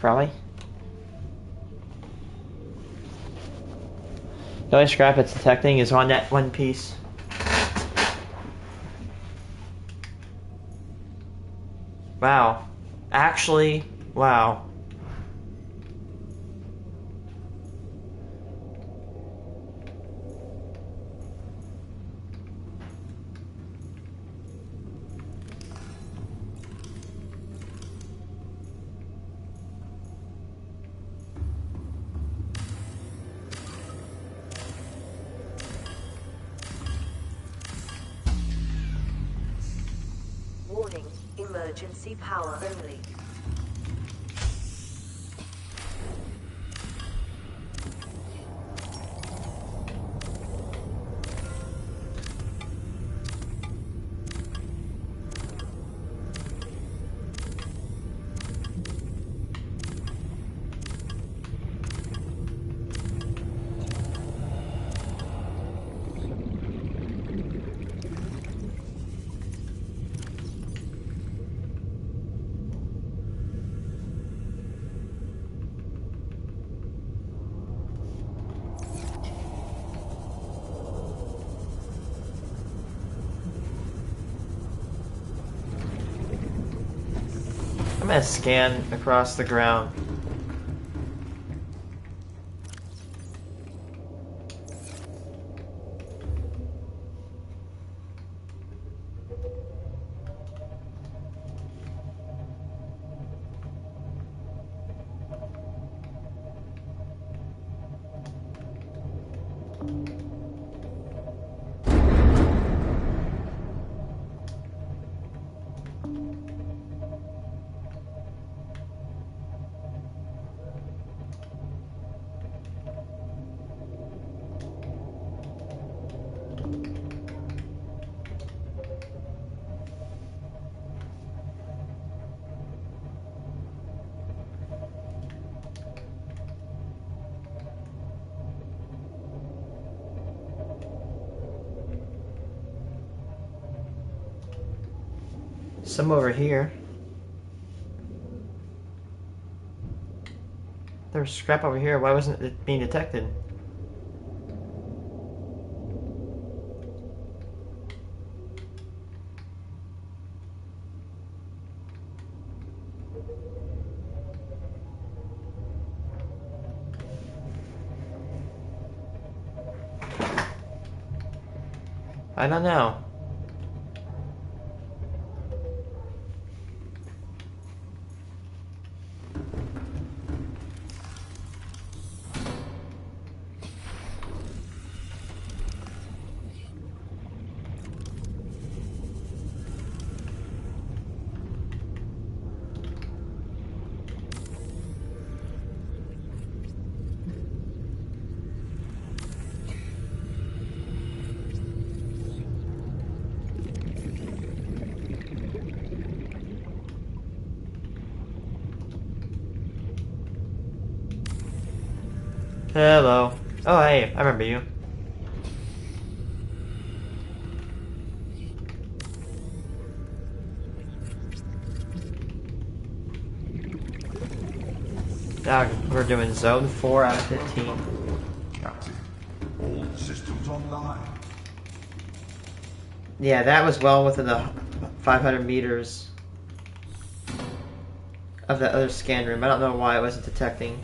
Probably. The only scrap it's detecting is on that one piece. Wow. Actually, wow.
Warning, emergency power only.
I'm gonna scan across the ground. Some over here. There's scrap over here. Why wasn't it being detected? I don't know. Hello. Oh, hey, I remember you. Now we're doing zone 4 out of 15.
Captain, all systems online.
Yeah, that was well within the 500 meters of the other scan room. I don't know why it wasn't detecting.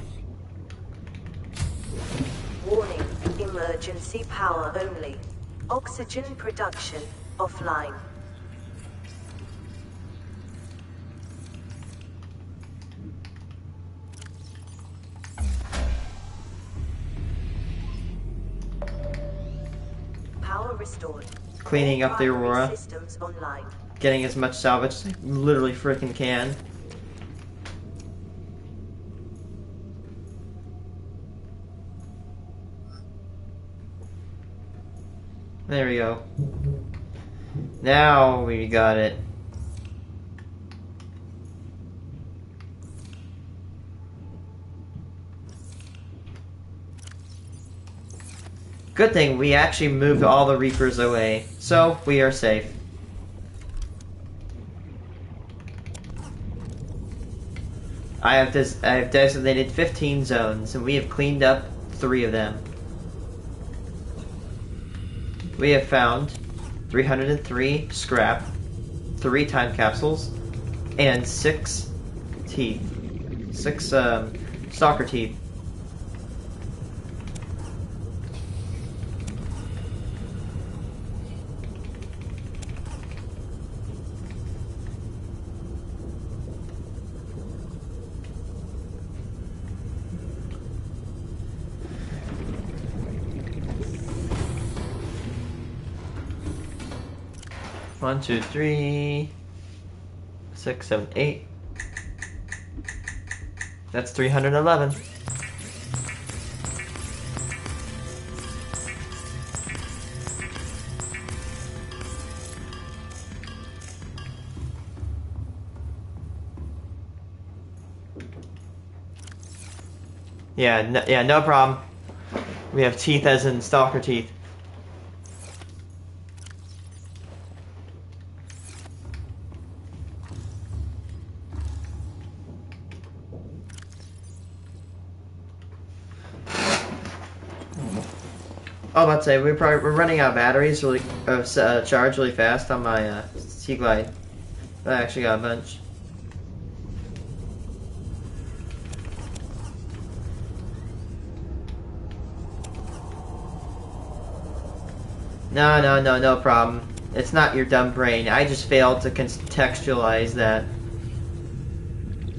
Warning, emergency power only. Oxygen production offline. Power restored.
Cleaning up the
Primary
Aurora.
Systems online.
Getting as much salvage as I literally freaking can. There we go. Now we got it. Good thing we actually moved all the Reapers away, so we are safe. I have designated 15 zones, and we have cleaned up 3 of them. We have found 303 scrap, 3 time capsules, and 6 teeth. 6 stalker teeth. One, 2, 3, 6, 7, 8. That's 311. Yeah, no problem. We have teeth as in stalker teeth. Oh, let's say we're running out of batteries really charge really fast on my Sea Glide. I actually got a bunch. No problem. It's not your dumb brain. I just failed to contextualize that.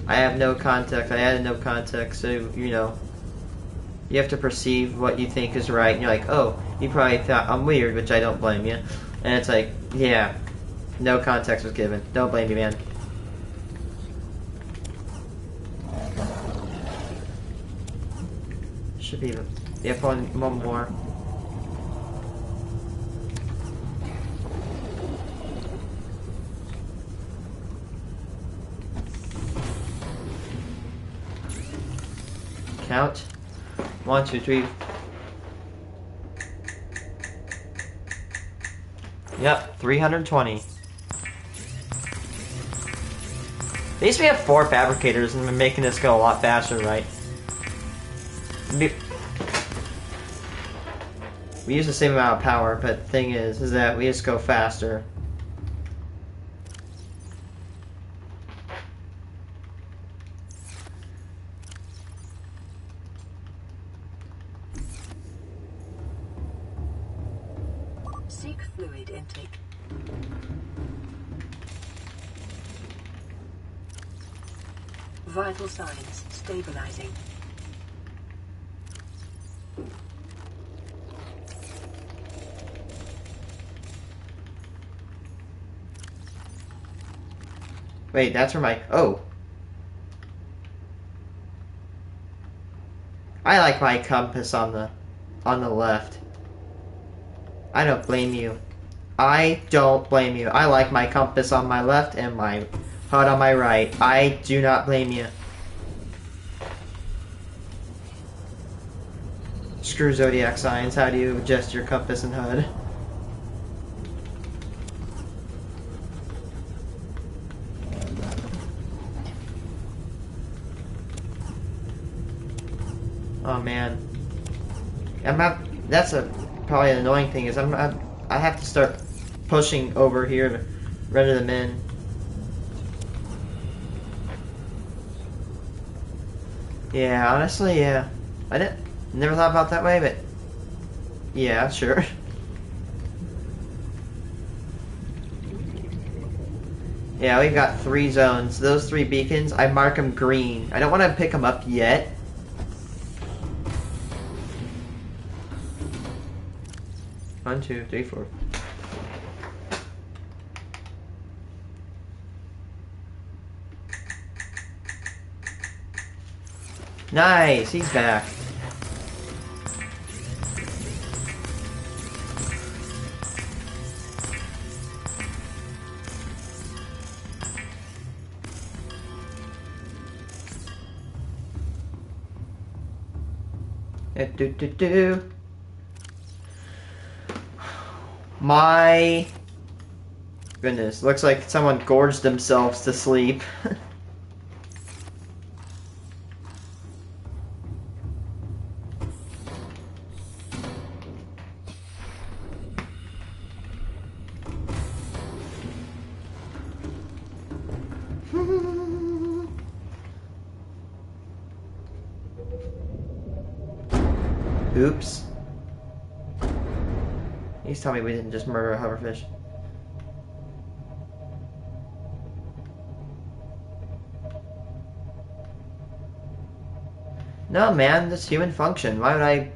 I have no context. I added no context, so you know. You have to perceive what you think is right, and you're like, oh, you probably thought I'm weird, which I don't blame you. And it's like, yeah, no context was given. Don't blame me, man. Should be, yep, one more. Count. 1, 2, 3. Yep, 320. At least we have 4 fabricators and we're making this go a lot faster, right? We use the same amount of power, but the thing is that we just go faster.
Seek fluid intake. Vital signs stabilizing.
Wait, that's where my... Oh. I like my compass on the left. I don't blame you. I don't blame you. I like my compass on my left and my HUD on my right. I do not blame you. Screw zodiac signs. How do you adjust your compass and HUD? Oh man, I'm not. That's probably an annoying thing is I have to start pushing over here to render them in. Yeah, honestly, yeah. I never thought about it that way, but yeah, sure. Yeah, we've got 3 zones. Those 3 beacons, I mark them green. I don't want to pick them up yet. One, 2, 3, 4. Nice, he's back. Do. My goodness, looks like someone gorged themselves to sleep. Oops. Please tell me we didn't just murder a hoverfish. No, man, that's human function. Why would I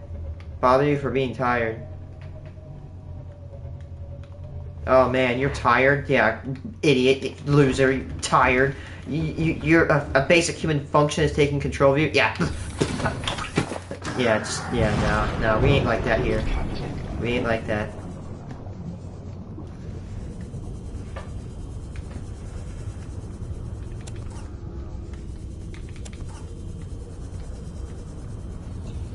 bother you for being tired? Oh man, you're tired? Yeah, idiot, loser, you're tired. You're a basic human function is taking control of you? Yeah. Yeah, no, we ain't like that here. We ain't like that.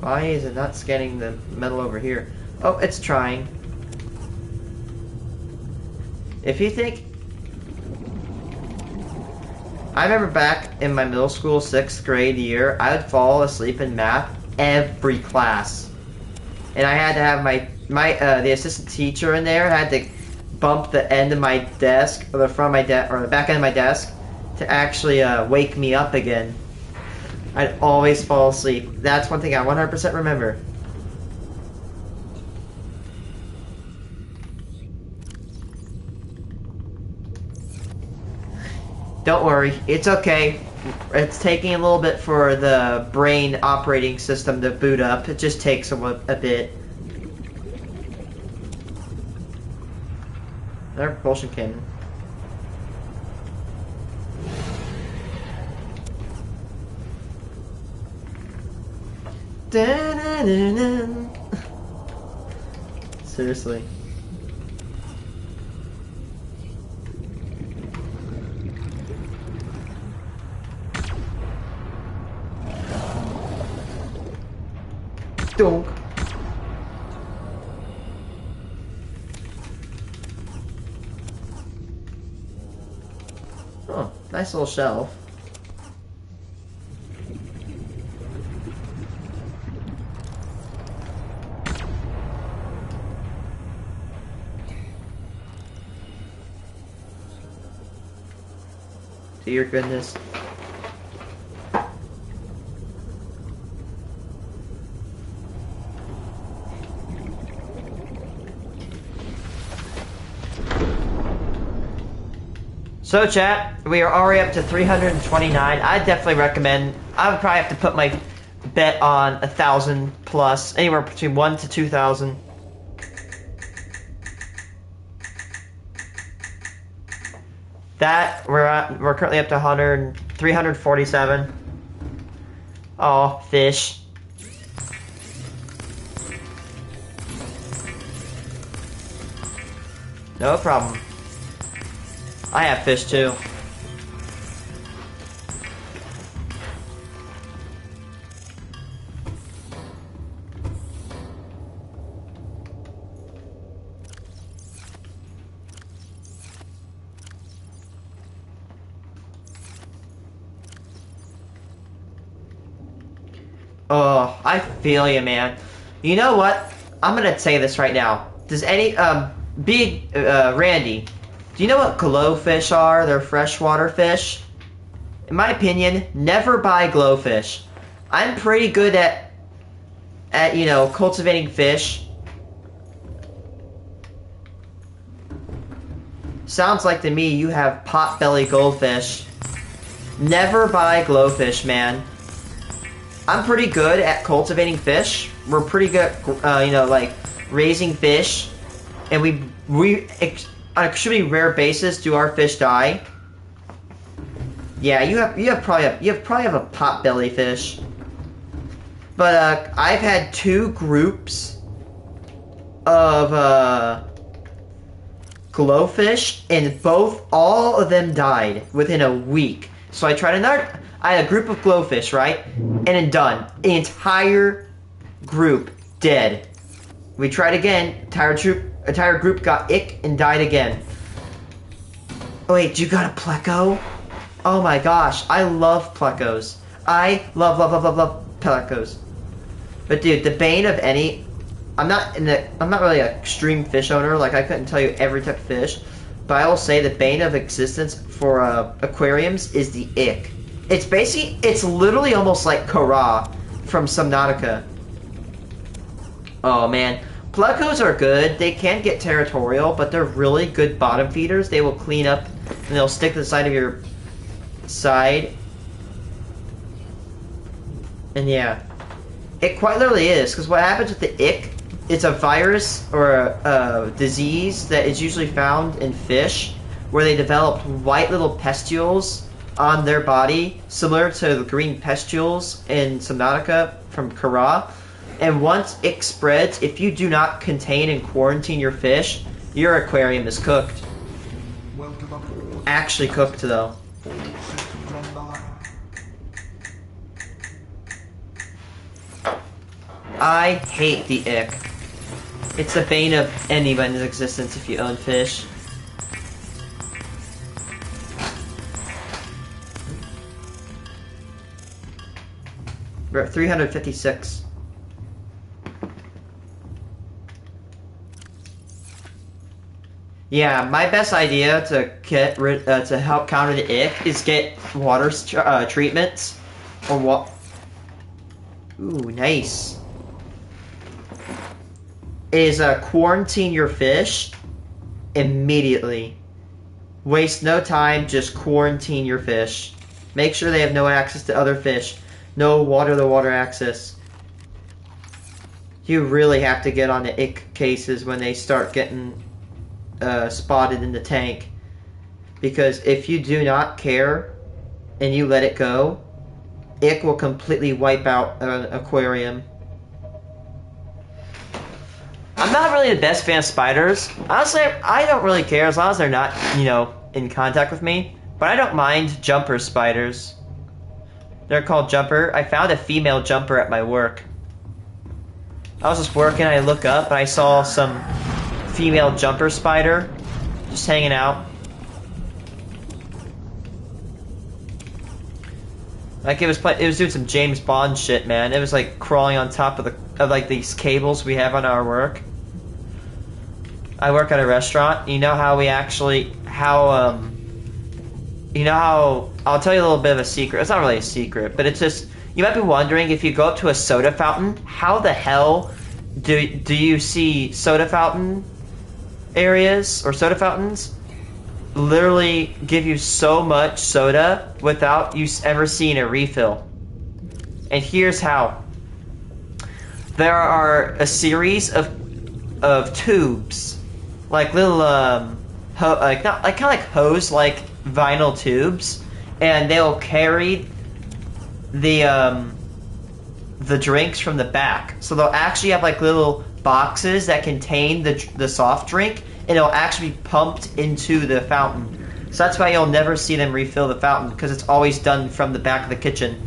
Why is it not scanning the metal over here? Oh, it's trying. If you think... I remember back in my middle school 6th grade year, I would fall asleep in math every class. And I had to have the assistant teacher in there had to bump the end of my desk, or the front of my desk, or the back end of my desk, to actually wake me up again. I'd always fall asleep. That's one thing I 100% remember. Don't worry, it's okay. It's taking a little bit for the brain operating system to boot up. It just takes a bit. Another propulsion cannon. Seriously. Donk. Oh, nice little shelf. Dear goodness. So chat, we are already up to 329. I definitely recommend, I would probably have to put my bet on 1,000 plus, anywhere between 1 to 2,000. That, we're currently up to 347. Oh, fish. No problem. I have fish too. Oh, I feel you, man. You know what? I'm gonna say this right now. Does any, Randy, do you know what glowfish are? They're freshwater fish. In my opinion, never buy glowfish. I'm pretty good at you know, cultivating fish. Sounds like to me you have pot-belly goldfish. Never buy glowfish, man. I'm pretty good at cultivating fish. We're pretty good, you know, like raising fish, and we on a extremely rare basis do our fish die. Yeah, you probably have a pot-belly fish. But I've had 2 groups of glowfish, and all of them died within a week. So I tried another. I had a group of glowfish, right? And then done. The entire group dead. We tried again. Entire group got ick and died again. Oh wait, you got a pleco? Oh my gosh, I love plecos. I love plecos. But dude, the bane of any, I'm not really an extreme fish owner. Like I couldn't tell you every type of fish, but I will say the bane of existence for aquariums is the ick. It's literally almost like Kara from Subnautica. Oh man. Plecos are good. They can get territorial, but they're really good bottom feeders. They will clean up and they'll stick to the side of your side. And yeah, it quite literally is, because what happens with the ick, it's a virus or a disease that is usually found in fish, where they develop white little pustules on their body, similar to the green pustules in Subnautica from Kara. And once ick spreads, if you do not contain and quarantine your fish, your aquarium is cooked. Actually cooked, though. I hate the ick. It's the bane of anyone's existence if you own fish. We're at 356. Yeah, my best idea to get to help counter the ick is get water treatments or what? Ooh, nice. Is quarantine your fish immediately. Waste no time, just quarantine your fish. Make sure they have no access to other fish. No water-to-water access. You really have to get on the ick cases when they start getting spotted in the tank. Because if you do not care and you let it go, ick will completely wipe out an aquarium. I'm not really the best fan of spiders. Honestly, I don't really care as long as they're not, you know, in contact with me. But I don't mind jumper spiders. They're called jumper. I found a female jumper at my work. I was just working, I look up, and I saw some female jumper spider just hanging out. Like it was doing some James Bond shit, man. It was like crawling on top of like these cables we have on our work. I work at a restaurant. You know how you know how I'll tell you a little bit of a secret. It's not really a secret, but it's just you might be wondering if you go up to a soda fountain, how the hell do you see soda fountain areas or soda fountains literally give you so much soda without you ever seeing a refill? And here's how. There are a series of tubes, like little kind of like hose like vinyl tubes, and they'll carry the drinks from the back. So they'll actually have like little boxes that contain the soft drink, and it'll actually be pumped into the fountain. So that's why you'll never see them refill the fountain, because it's always done from the back of the kitchen.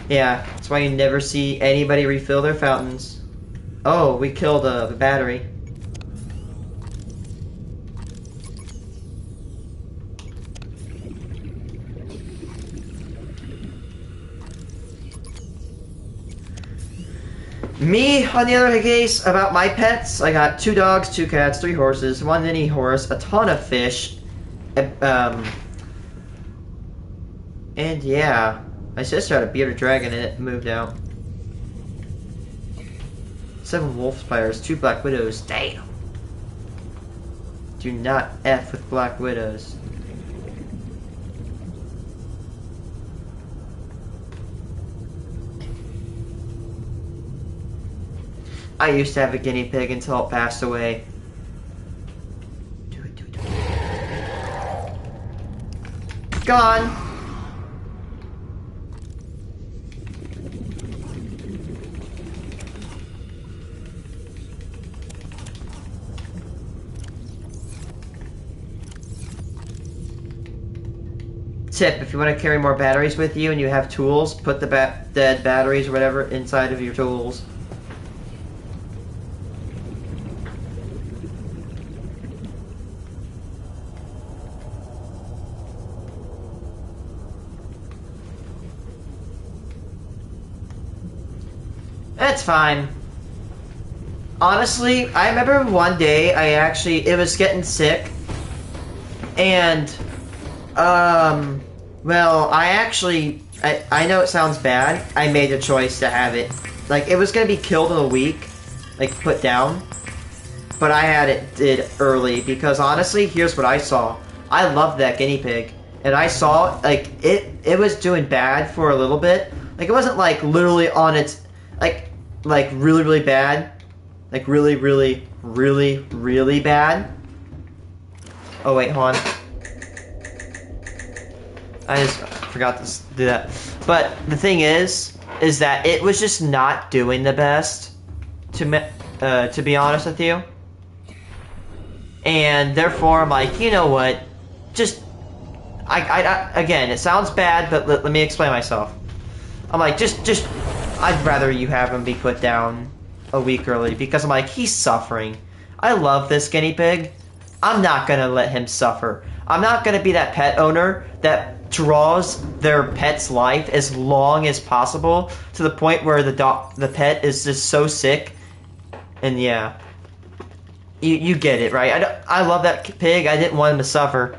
Yeah, that's why you never see anybody refill their fountains. Oh, we killed the battery. Me, on the other case, about my pets, I got 2 dogs, 2 cats, 3 horses, 1 mini horse, a ton of fish, and yeah, my sister had a bearded dragon and it moved out. 7 wolf spiders, 2 black widows, damn. Do not F with black widows. I used to have a guinea pig until it passed away. Do it. Gone! Tip, if you want to carry more batteries with you and you have tools, put the dead batteries or whatever inside of your tools. That's fine. Honestly, I remember one day it was getting sick, and well, I know it sounds bad. I made a choice to have it. Like, it was gonna be killed in a week, like, put down, but I had it did early, because honestly, here's what I saw. I loved that guinea pig, and I saw, like, it was doing bad for a little bit. Like, it wasn't, like, literally on its, like really, really bad. Like, really, really, really, really bad. Oh, wait, hold on. I just forgot to do that. But the thing is that it was just not doing the best, to be honest with you. And therefore, I'm like, you know what? Just, again, it sounds bad, but let me explain myself. I'm like, just, I'd rather you have him be put down a week early, because I'm like, he's suffering. I love this guinea pig. I'm not gonna let him suffer. I'm not gonna be that pet owner that draws their pet's life as long as possible to the point where the pet is just so sick. And yeah, you get it, right? I love that pig. I didn't want him to suffer.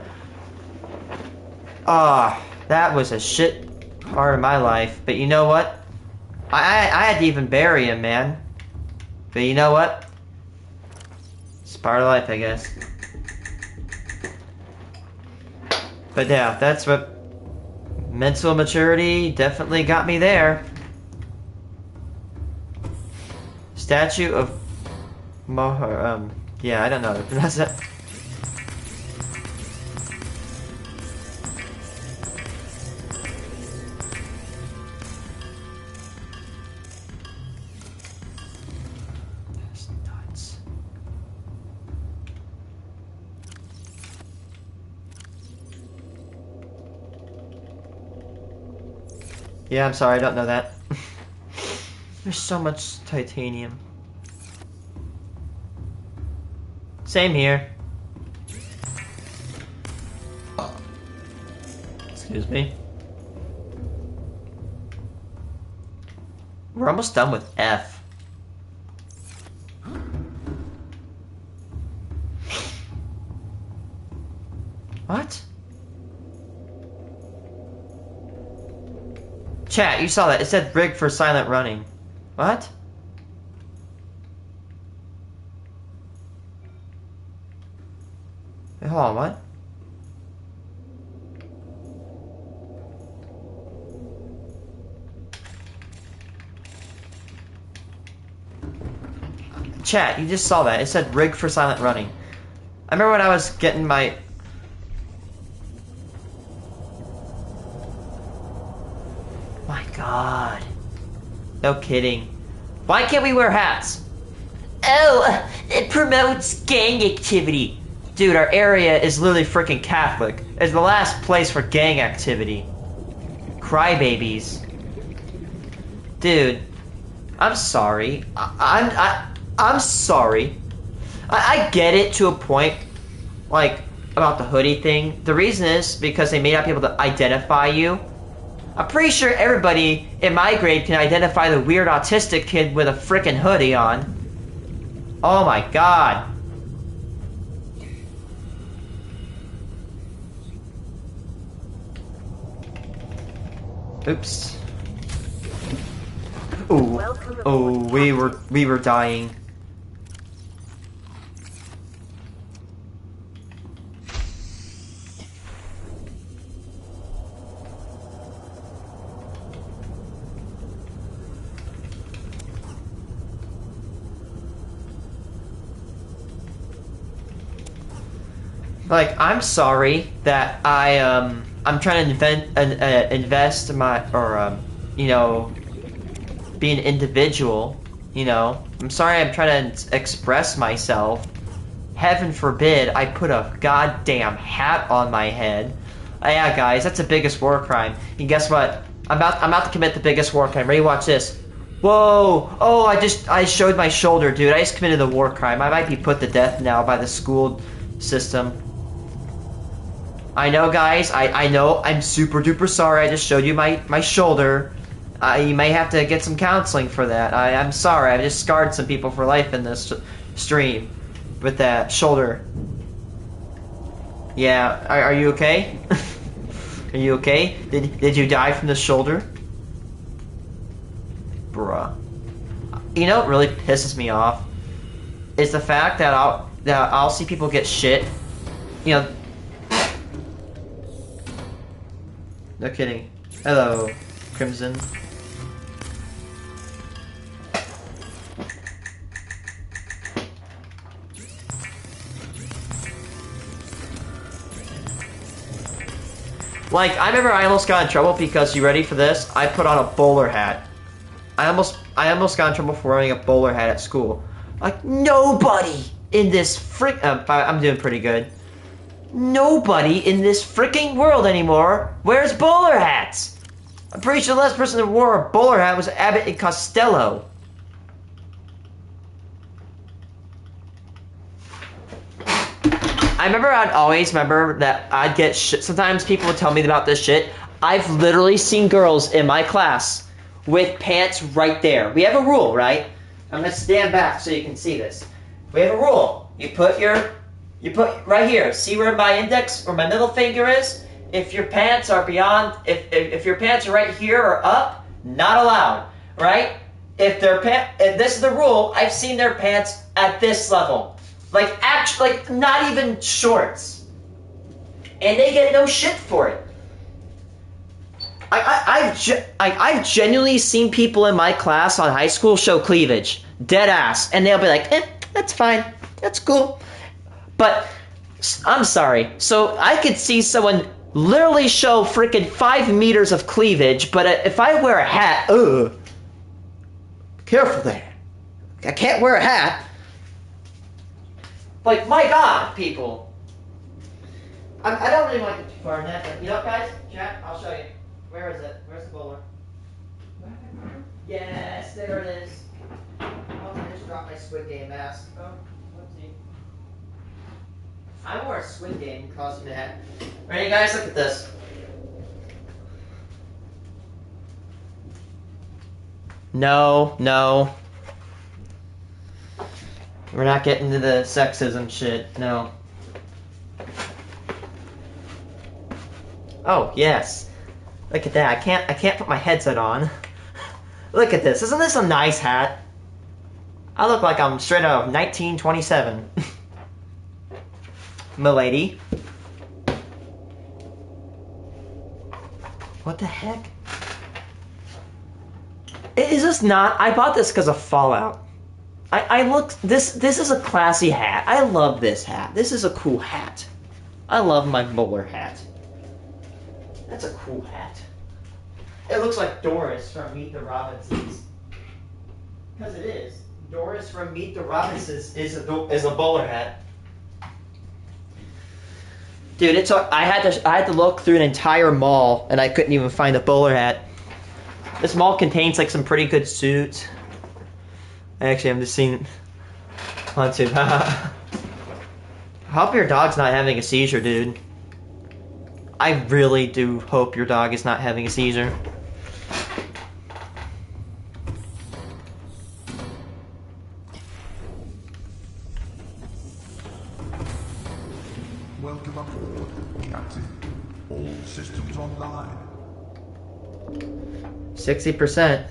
That was a shit part of my life. But you know what? I had to even bury him, man. But you know what? It's part of life, I guess. But yeah, that's what mental maturity definitely got me there. Statue of Mohar. Yeah, I don't know. That's it. That's nuts. Yeah, I'm sorry, I don't know that. There's so much titanium. Same here. Excuse me. We're almost done with F. What? Chat, you saw that. It said rig for silent running. What? Wait, hold on, what? Chat, you just saw that. It said rig for silent running. I remember when I was getting my... My god. No kidding. Why can't we wear hats? Oh, it promotes gang activity. Dude, our area is literally freaking Catholic. It's the last place for gang activity. Crybabies. Dude, I'm sorry. I'm sorry. I get it to a point, like, about the hoodie thing. The reason is because they may not be able to identify you. I'm pretty sure everybody in my grade can identify the weird autistic kid with a frickin' hoodie on. Oh my god. Oops. Ooh. Oh, we were dying. Like, I'm sorry that I'm trying to invest my, or, you know, be an individual, you know. I'm sorry I'm trying to express myself. Heaven forbid I put a goddamn hat on my head. Yeah, guys, that's the biggest war crime. And guess what? I'm about to commit the biggest war crime. Ready? Watch this. Whoa! Oh, I showed my shoulder, dude. I just committed a war crime. I might be put to death now by the school system. I know, guys. I know. I'm super duper sorry. I just showed you my shoulder. You may have to get some counseling for that. I'm sorry. I just scarred some people for life in this stream with that shoulder. Yeah. Are you okay? Are you okay? Did you die from the shoulder? Bruh. You know what really pisses me off is the fact that I'll see people get shit. You know. No kidding. Hello, Crimson. Like, I remember I almost got in trouble because, you ready for this? I put on a bowler hat. I almost got in trouble for wearing a bowler hat at school. Like, nobody in this I'm doing pretty good. Nobody in this freaking world anymore wears bowler hats. I'm pretty sure the last person that wore a bowler hat was Abbott and Costello. I remember I'd always remember that I'd get shit. Sometimes people would tell me about this shit. I've literally seen girls in my class with pants right there. We have a rule, right? I'm gonna stand back so you can see this. We have a rule. You put right here. See where my index or my middle finger is? If your pants are beyond, if your pants are right here or up, not allowed, right? If this is the rule. I've seen their pants at this level. Like, actually, like, not even shorts. and they get no shit for it. I've genuinely seen people in my class on high school show cleavage, dead ass, and they'll be like, that's fine, that's cool. But I'm sorry, so I could see someone literally show freaking 5 meters of cleavage, but if I wear a hat, careful there. I can't wear a hat. Like, my God, people. I don't really want to get too far in that, but you know what, guys? Chat, I'll show you. Where is it? Where's the bowler? Yes, there it is. Oh, I just dropped my Squid Game mask. Oh, whoopsie. I wore a Squid Game costume hat. Ready, guys? Look at this. No, no. We're not getting to the sexism shit. No. Oh, yes. Look at that. I can't put my headset on. Look at this. Isn't this a nice hat? I look like I'm straight out of 1927. Milady. What the heck? Is this not? I bought this because of Fallout. I look. This is a classy hat. I love this hat. This is a cool hat. I love my bowler hat. That's a cool hat. It looks like Doris from Meet the Robinsons. Because it is. Doris from Meet the Robinsons is a bowler hat. Dude, it took. I had to look through an entire mall, and I couldn't even find a bowler hat. This mall contains like some pretty good suits. Actually, I'm just seeing on too. I hope your dog's not having a seizure, dude. I really do hope your dog is not having a seizure.
Welcome aboard, Captain. All systems online.
60%.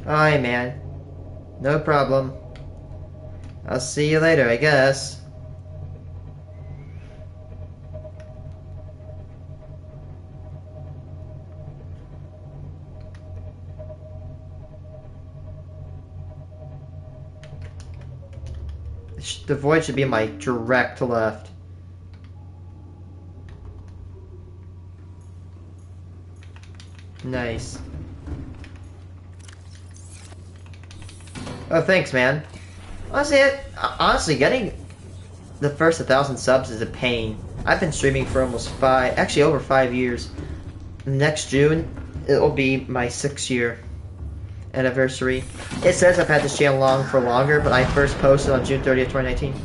Alright, man. No problem. I'll see you later, I guess. The void should be my direct left. Nice. Oh, thanks, man. Honestly, getting the first 1,000 subs is a pain. I've been streaming for almost over 5 years. Next June, it'll be my 6-year anniversary. It says I've had this channel longer, but I first posted on June 30th, 2019.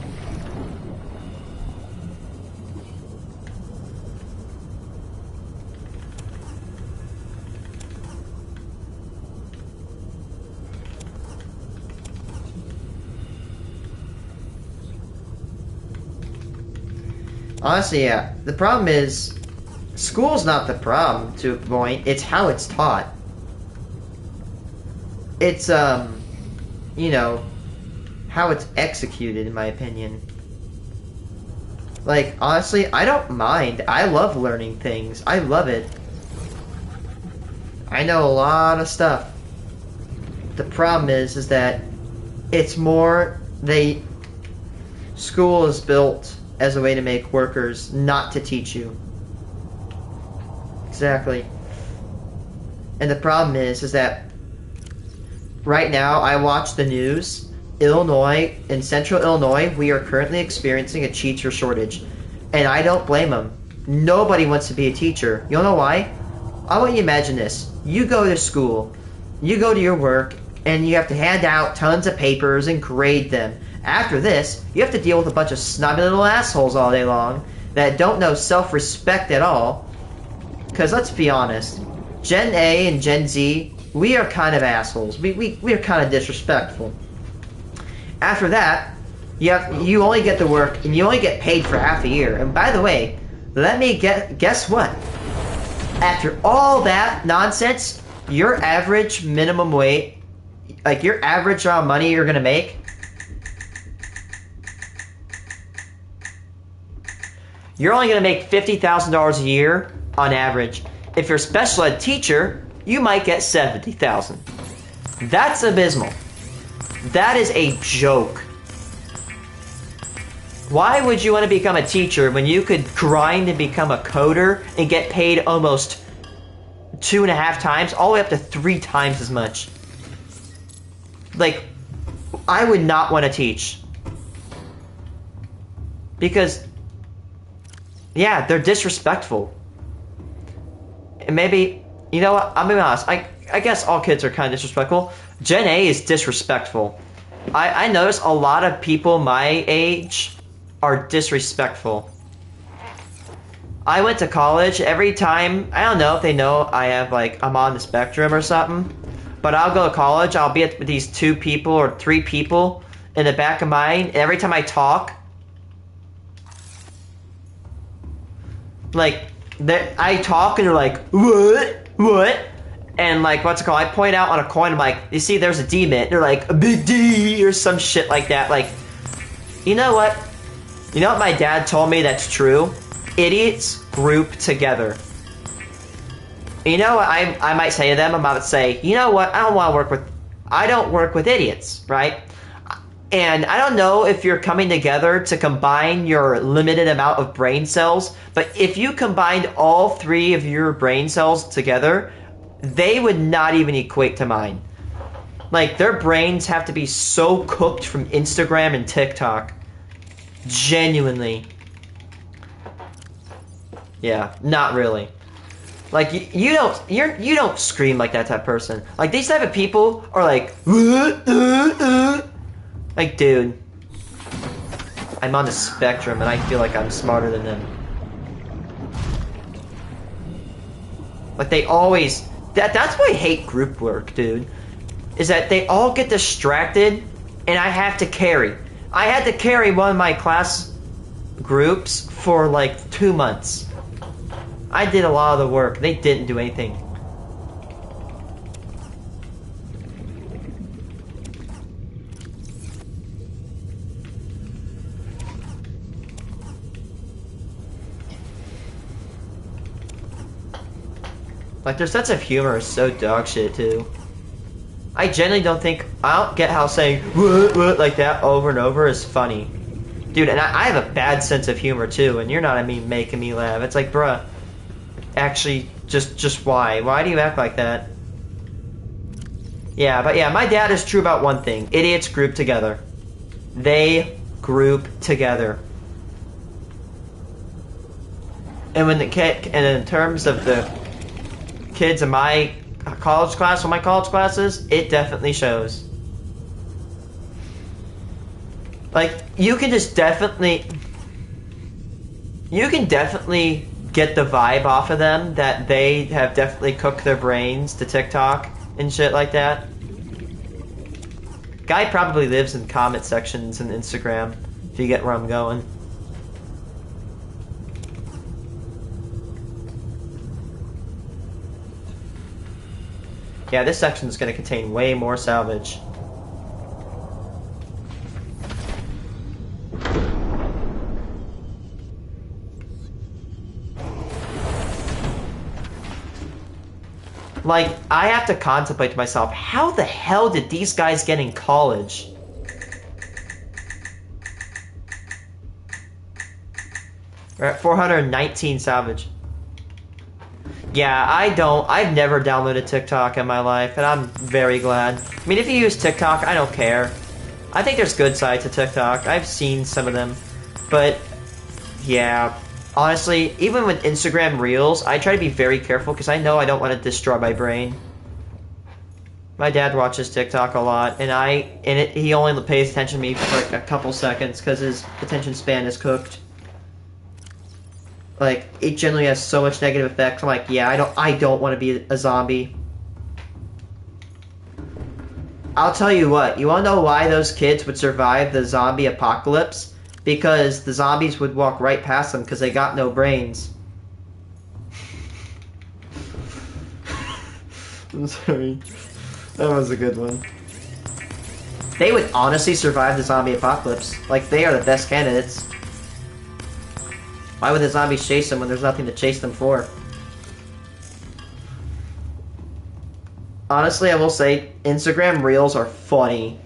Honestly, yeah. The problem is, school's not the problem to a point. It's how it's taught. It's, you know, how it's executed, in my opinion. Like, honestly, I don't mind. I love learning things. I love it. I know a lot of stuff. The problem is that it's more, school is built as a way to make workers, not to teach you. Exactly. And the problem is that right now I watch the news. In central Illinois, we are currently experiencing a teacher shortage. And I don't blame them. Nobody wants to be a teacher. You know why? I want you to imagine this. You go to school, you go to your work, and you have to hand out tons of papers and grade them. After this, you have to deal with a bunch of snobby little assholes all day long that don't know self-respect at all. Because let's be honest, Gen A and Gen Z, we are kind of assholes. We are kind of disrespectful. After that, you only get the work and you only get paid for half a year. And by the way, guess what? After all that nonsense, your average minimum wage, like your average amount of money you're gonna make, you're only gonna make $50,000 a year on average. If you're a special ed teacher, you might get $70,000. That's abysmal. That is a joke. Why would you want to become a teacher when you could grind and become a coder and get paid almost 2.5 times, all the way up to 3 times as much? Like, I would not want to teach. Because, yeah, they're disrespectful. And maybe, you know what, I'm gonna be honest, I guess all kids are kind of disrespectful. Gen A is disrespectful. I notice a lot of people my age are disrespectful. I went to college. Every time, I don't know if they know I have, like, I'm on the spectrum or something, but I'll go to college, I'll be with these 2 people or 3 people in the back of mine, and every time I talk, like, I talk and they're like, what? And, like, what's it called? I point out on a coin, I'm like, you see, there's a D mint. They're like, a big D or some shit like that. Like, you know what? You know what my dad told me that's true? Idiots group together. You know what I might say to them? I'm about to say, you know what? I don't work with idiots, right? And I don't know if you're coming together to combine your limited amount of brain cells, but if you combined all 3 of your brain cells together, they would not even equate to mine. Like, their brains have to be so cooked from Instagram and TikTok. Genuinely. Yeah, not really. Like, you don't scream like that type of person. Like, these type of people are like, like, dude, I'm on the spectrum and I feel like I'm smarter than them. Like, they always, that's why I hate group work, dude. Is that they all get distracted and I have to carry. I had to carry one of my class groups for like 2 months. I did a lot of the work. They didn't do anything. Like, their sense of humor is so dog shit, too. I genuinely don't get how saying what like that over and over is funny. Dude, and I have a bad sense of humor, too, and you're not, making me laugh. It's like, bruh, actually, just why? Why do you act like that? Yeah, but yeah, my dad is true about one thing. Idiots group together. They group together. And when in terms of the kids in my college class, one of my college classes, it definitely shows. Like, you can definitely get the vibe off of them that they have definitely cooked their brains to TikTok and shit like that. Guy probably lives in comment sections and Instagram, if you get where I'm going. Yeah, this section is going to contain way more salvage. Like, I have to contemplate to myself, how the hell did these guys get in college? We're at 419 salvage. Yeah, I've never downloaded TikTok in my life, and I'm very glad. I mean, if you use TikTok, I don't care. I think there's good sides to TikTok. I've seen some of them. But, yeah, honestly, even with Instagram Reels, I try to be very careful because I know I don't want to destroy my brain. My dad watches TikTok a lot, and he only pays attention to me for like a couple seconds because his attention span is cooked. Like, it generally has so much negative effects. I'm like, yeah, I don't want to be a zombie. I'll tell you what, you want to know why those kids would survive the zombie apocalypse? Because the zombies would walk right past them because they got no brains. I'm sorry. That was a good one. They would honestly survive the zombie apocalypse. Like, they are the best candidates. Why would the zombies chase them when there's nothing to chase them for? Honestly, I will say, Instagram Reels are funny.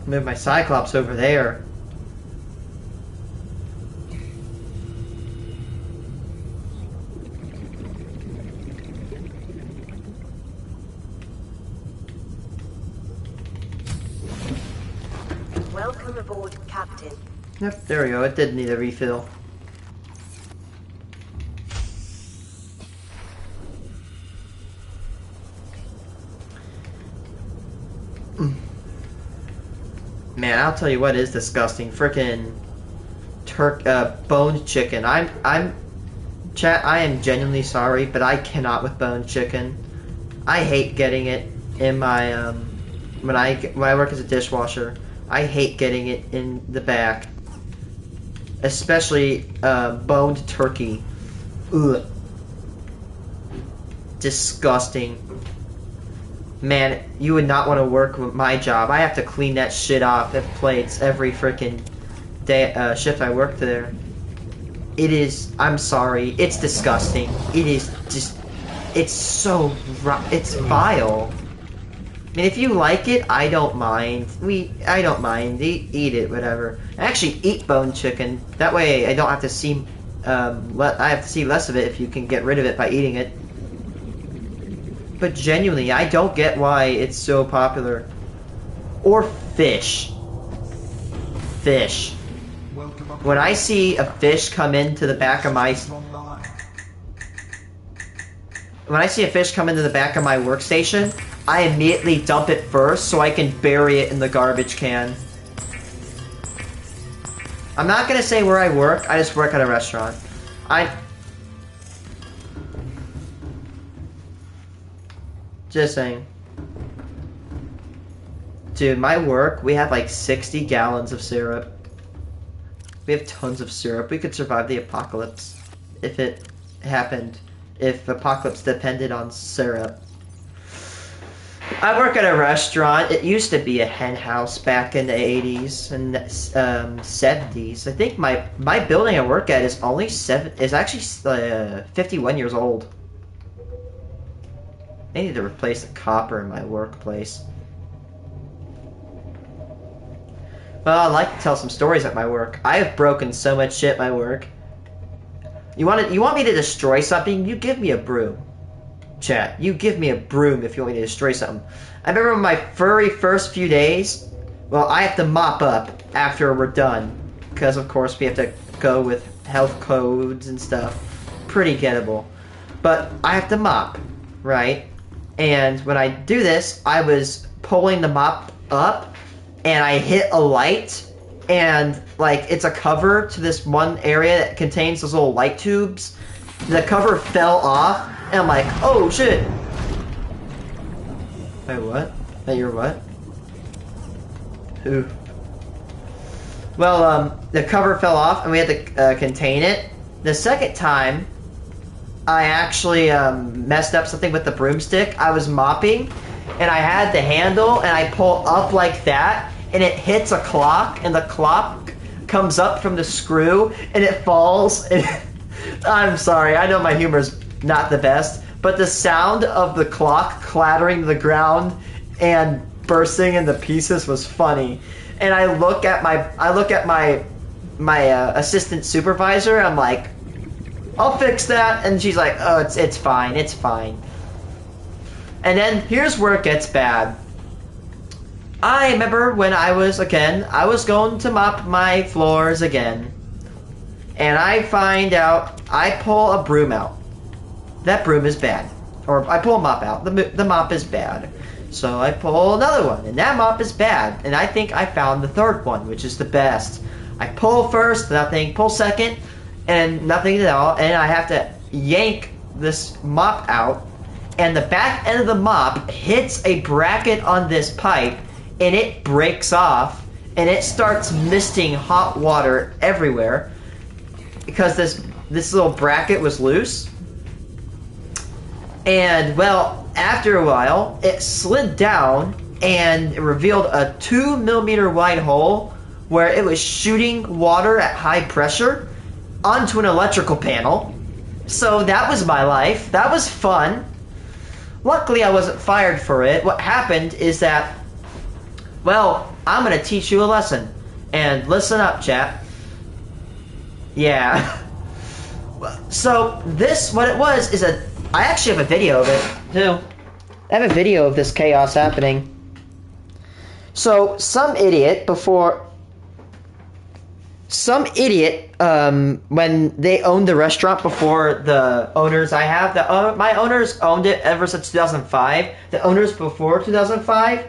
Move my Cyclops over there.
Welcome aboard, Captain.
Yep, there we go. It did need a refill. Man, I'll tell you what is disgusting. Frickin' boned chicken. Chat, I am genuinely sorry, but I cannot with boned chicken. I hate getting it in my, when I work as a dishwasher. I hate getting it in the back. Especially, boned turkey. Ugh. Disgusting. Man, you would not want to work with my job. I have to clean that shit off of plates every freaking day, shift I work there. It is, I'm sorry, it's disgusting. It is just, it's so, it's vile. I mean, if you like it, I don't mind. I don't mind. Eat it, whatever. I actually eat bone chicken. That way I don't have to see, I have to see less of it if you can get rid of it by eating it. But genuinely, I don't get why it's so popular. Or fish. Fish. When I see a fish come into the back of my... When I see a fish come into the back of my workstation, I immediately dump it first so I can bury it in the garbage can. I'm not gonna say where I work, I just work at a restaurant. Just saying. Dude, my work, we have like 60 gallons of syrup. We have tons of syrup. We could survive the apocalypse if it happened. If the apocalypse depended on syrup. I work at a restaurant. It used to be a hen house back in the 80s and 70s. I think my building I work at is only actually 51 years old. I need to replace the copper in my workplace. Well, I like to tell some stories at my work. I have broken so much shit at my work. You want me to destroy something? You give me a broom. Chat, you give me a broom if you want me to destroy something. I remember my very first few days, well, I have to mop up after we're done. Because, of course, we have to go with health codes and stuff. Pretty gettable. But I have to mop, right? And when I do this, I was pulling the mop up, and I hit a light, and, like, it's a cover to this one area that contains those little light tubes. The cover fell off, and I'm like, oh, shit. Wait, what? That your what? Who? Well, the cover fell off, and we had to contain it. The second time, I actually messed up something with the broomstick. I was mopping, and I had the handle, and I pull up like that, and it hits a clock, and the clock comes up from the screw, and it falls. And I'm sorry, I know my humor's not the best, but the sound of the clock clattering to the ground and bursting into pieces was funny. And I look at my my assistant supervisor. I'm like, I'll fix that, and she's like, oh, it's fine, it's fine. And then here's where it gets bad. I remember when I was going to mop my floors again, and I find out I pull a broom out. That broom is bad. Or I pull a mop out. The mop is bad. So I pull another one, and that mop is bad. And I think I found the third one, which is the best. I pull first, nothing. Pull second, and nothing at all. And I have to yank this mop out, and the back end of the mop hits a bracket on this pipe, and it breaks off, and it starts misting hot water everywhere because this little bracket was loose. And well, after a while, it slid down and it revealed a 2mm wide hole where it was shooting water at high pressure onto an electrical panel. So that was my life. That was fun. Luckily, I wasn't fired for it. What happened is that, well, I'm going to teach you a lesson. And listen up, chat. Yeah. So this, what it was, is I actually have a video of it, too. I have a video of this chaos happening. So, some idiot, when they owned the restaurant before the owners I have, my owners owned it ever since 2005. The owners before 2005,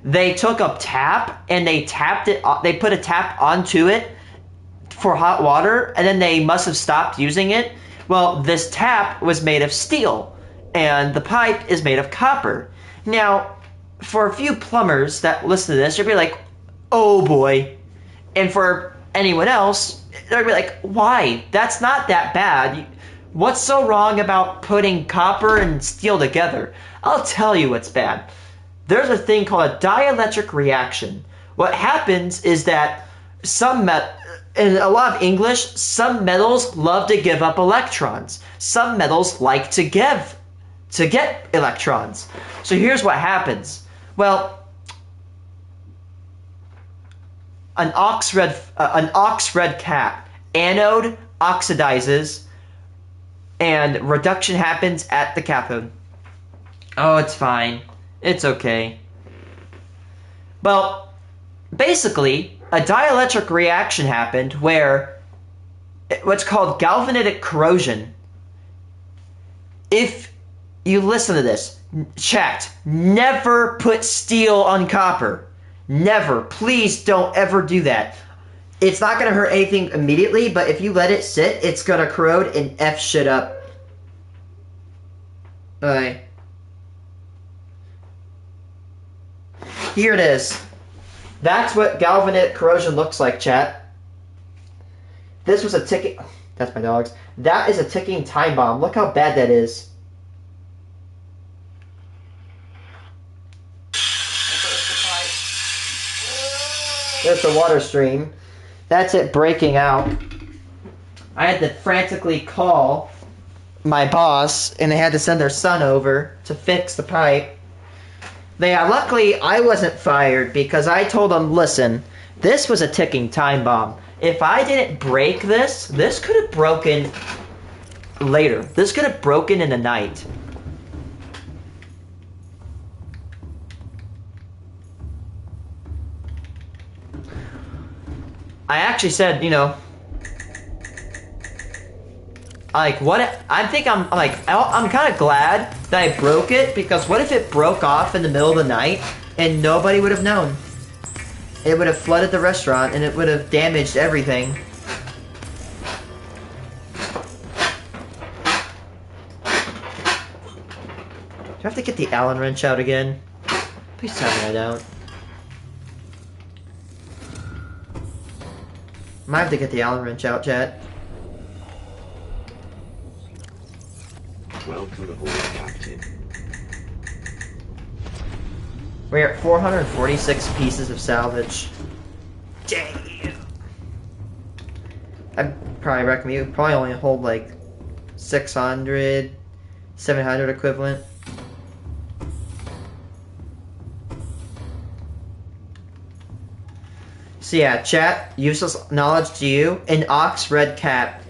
they took a tap, and they put a tap onto it for hot water, and then they must have stopped using it. Well, this tap was made of steel, and the pipe is made of copper. Now, for a few plumbers that listen to this, you'll be like, oh boy. And for anyone else, they'll be like, why? That's not that bad. What's so wrong about putting copper and steel together? I'll tell you what's bad. There's a thing called a dielectric reaction. What happens is that in a lot of English, some metals love to give up electrons. Some metals like to get electrons. So here's what happens. Well, an ox-red cap, anode oxidizes, and reduction happens at the cathode. Oh, it's fine. It's okay. Well, basically, a dielectric reaction happened where what's called galvanic corrosion. If you listen to this, chat, never put steel on copper. Never. Please don't ever do that. It's not going to hurt anything immediately, but if you let it sit, it's going to corrode and F shit up. Alright. Here it is. That's what galvanic corrosion looks like, chat. This was a ticking... That's my dogs. That is a ticking time bomb. Look how bad that is. There's the water stream. That's it breaking out. I had to frantically call my boss, and they had to send their son over to fix the pipe. Luckily, I wasn't fired because I told them, listen, this was a ticking time bomb. If I didn't break this could have broken later. This could have broken in the night. I actually said, you know, like, what? I'm kind of glad that I broke it, because what if it broke off in the middle of the night and nobody would have known? It would have flooded the restaurant and it would have damaged everything. Do I have to get the Allen wrench out again? Please tell me I don't. Might have to get the Allen wrench out, chat.
Welcome aboard, Captain.
We're at 446 pieces of salvage. Damn! I'd probably recommend you probably only hold like 600, 700 equivalent. So yeah, chat, useless knowledge to you. An ox red cap.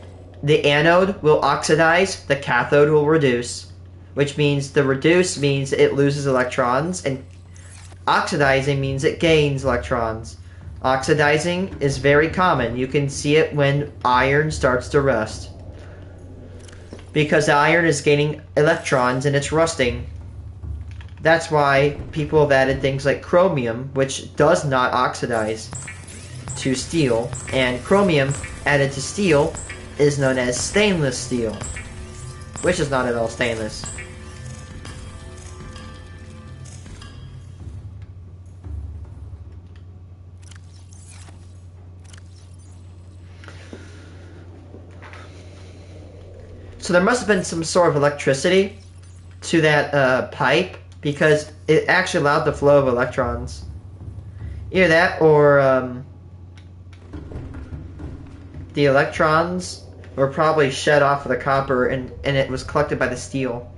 The anode will oxidize, the cathode will reduce. Which means the reduce means it loses electrons, and oxidizing means it gains electrons. Oxidizing is very common. You can see it when iron starts to rust. Because the iron is gaining electrons and it's rusting. That's why people have added things like chromium, which does not oxidize, to steel. And chromium added to steel is known as stainless steel, which is not at all stainless. So there must have been some sort of electricity to that pipe, because it actually allowed the flow of electrons. Either that, or the electrons were probably shed off of the copper, and it was collected by the steel.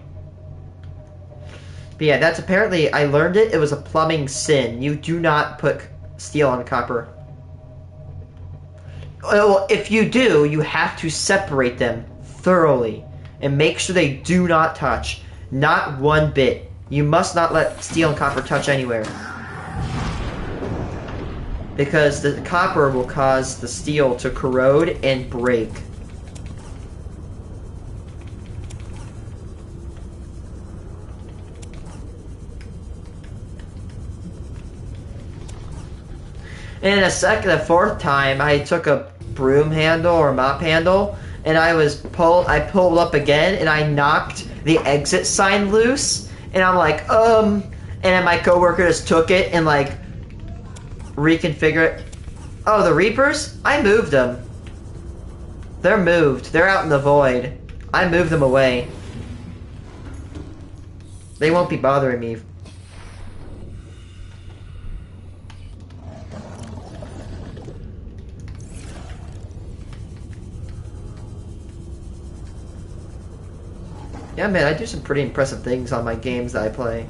But yeah, that's apparently, I learned it, it was a plumbing sin. You do not put steel on copper. Well, if you do, you have to separate them thoroughly and make sure they do not touch. Not one bit. You must not let steel and copper touch anywhere. Because the copper will cause the steel to corrode and break. And the fourth time, I took a broom handle or mop handle, and I pulled up again, and I knocked the exit sign loose, and I'm like, and then my coworker just took it and like reconfigure it. Oh, the Reapers? I moved them. They're moved. They're out in the void. I moved them away. They won't be bothering me. Yeah, man, I do some pretty impressive things on my games that I play.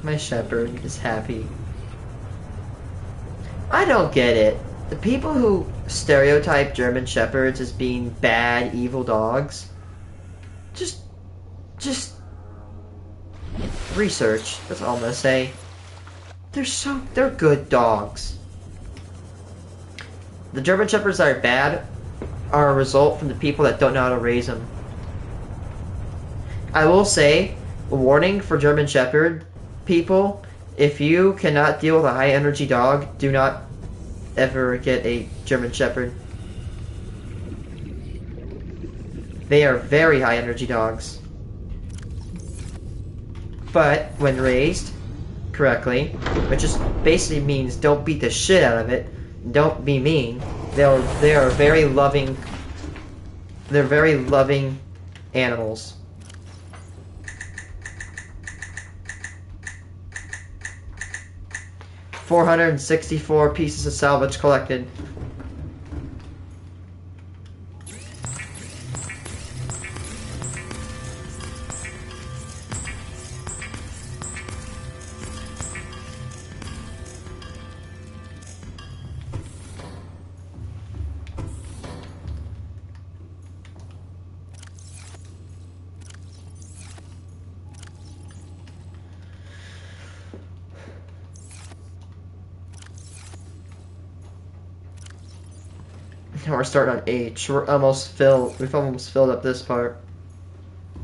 My shepherd is happy. I don't get it. The people who stereotype German shepherds as being bad, evil dogs, just research. That's all I'm gonna say. They're good dogs. The German shepherds that are bad are a result from the people that don't know how to raise them. I will say, a warning for German shepherd people: if you cannot deal with a high energy dog, do not ever get a German shepherd. They are very high energy dogs. But when raised correctly, which just basically means don't beat the shit out of it, don't be mean. They are very loving. They're very loving animals. $464 pieces of salvage collected. We're starting on H. We're almost filled. We've almost filled up this part.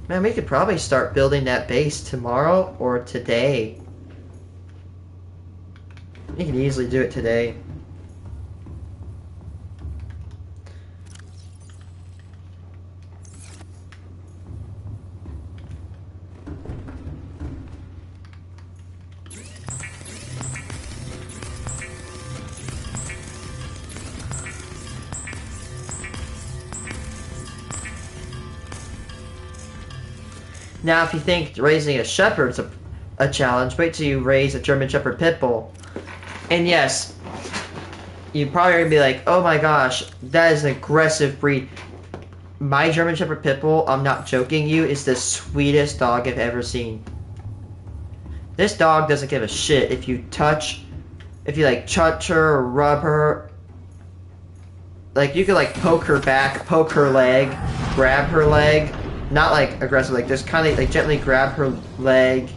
Man, we could probably start building that base tomorrow or today. We can easily do it today. Now, if you think raising a shepherd's a challenge, wait till you raise a German Shepherd Pit Bull. And yes, you're probably gonna be like, oh my gosh, that is an aggressive breed. My German Shepherd Pit Bull, I'm not joking you, is the sweetest dog I've ever seen. This dog doesn't give a shit if you like touch her or rub her. Like, you could like poke her back, poke her leg, grab her leg. Not like aggressive, like just kind of like gently grab her leg.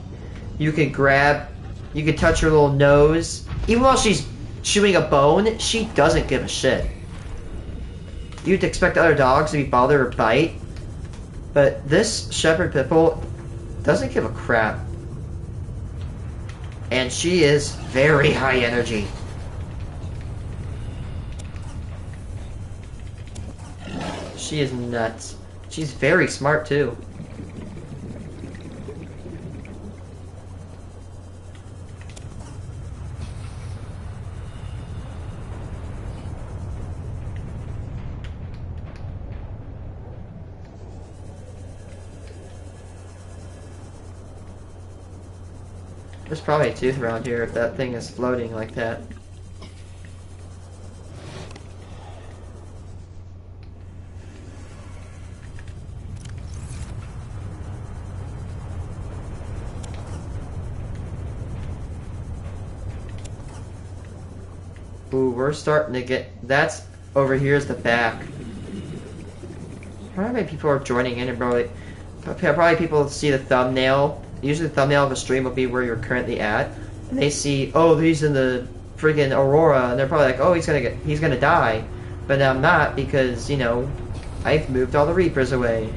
You could touch her little nose. Even while she's chewing a bone, she doesn't give a shit. You'd expect other dogs to be bothered or bite, but this Shepherd Pit Bull doesn't give a crap. And she is very high energy. She is nuts. She's very smart too. There's probably a tooth around here if that thing is floating like that. Ooh, we're starting to get... That's... Over here is the back. How many people are joining in and probably people see the thumbnail. Usually the thumbnail of a stream will be where you're currently at. And they see, oh, he's in the friggin' Aurora. And they're probably like, oh, he's gonna die. But I'm not because, you know, I've moved all the Reapers away.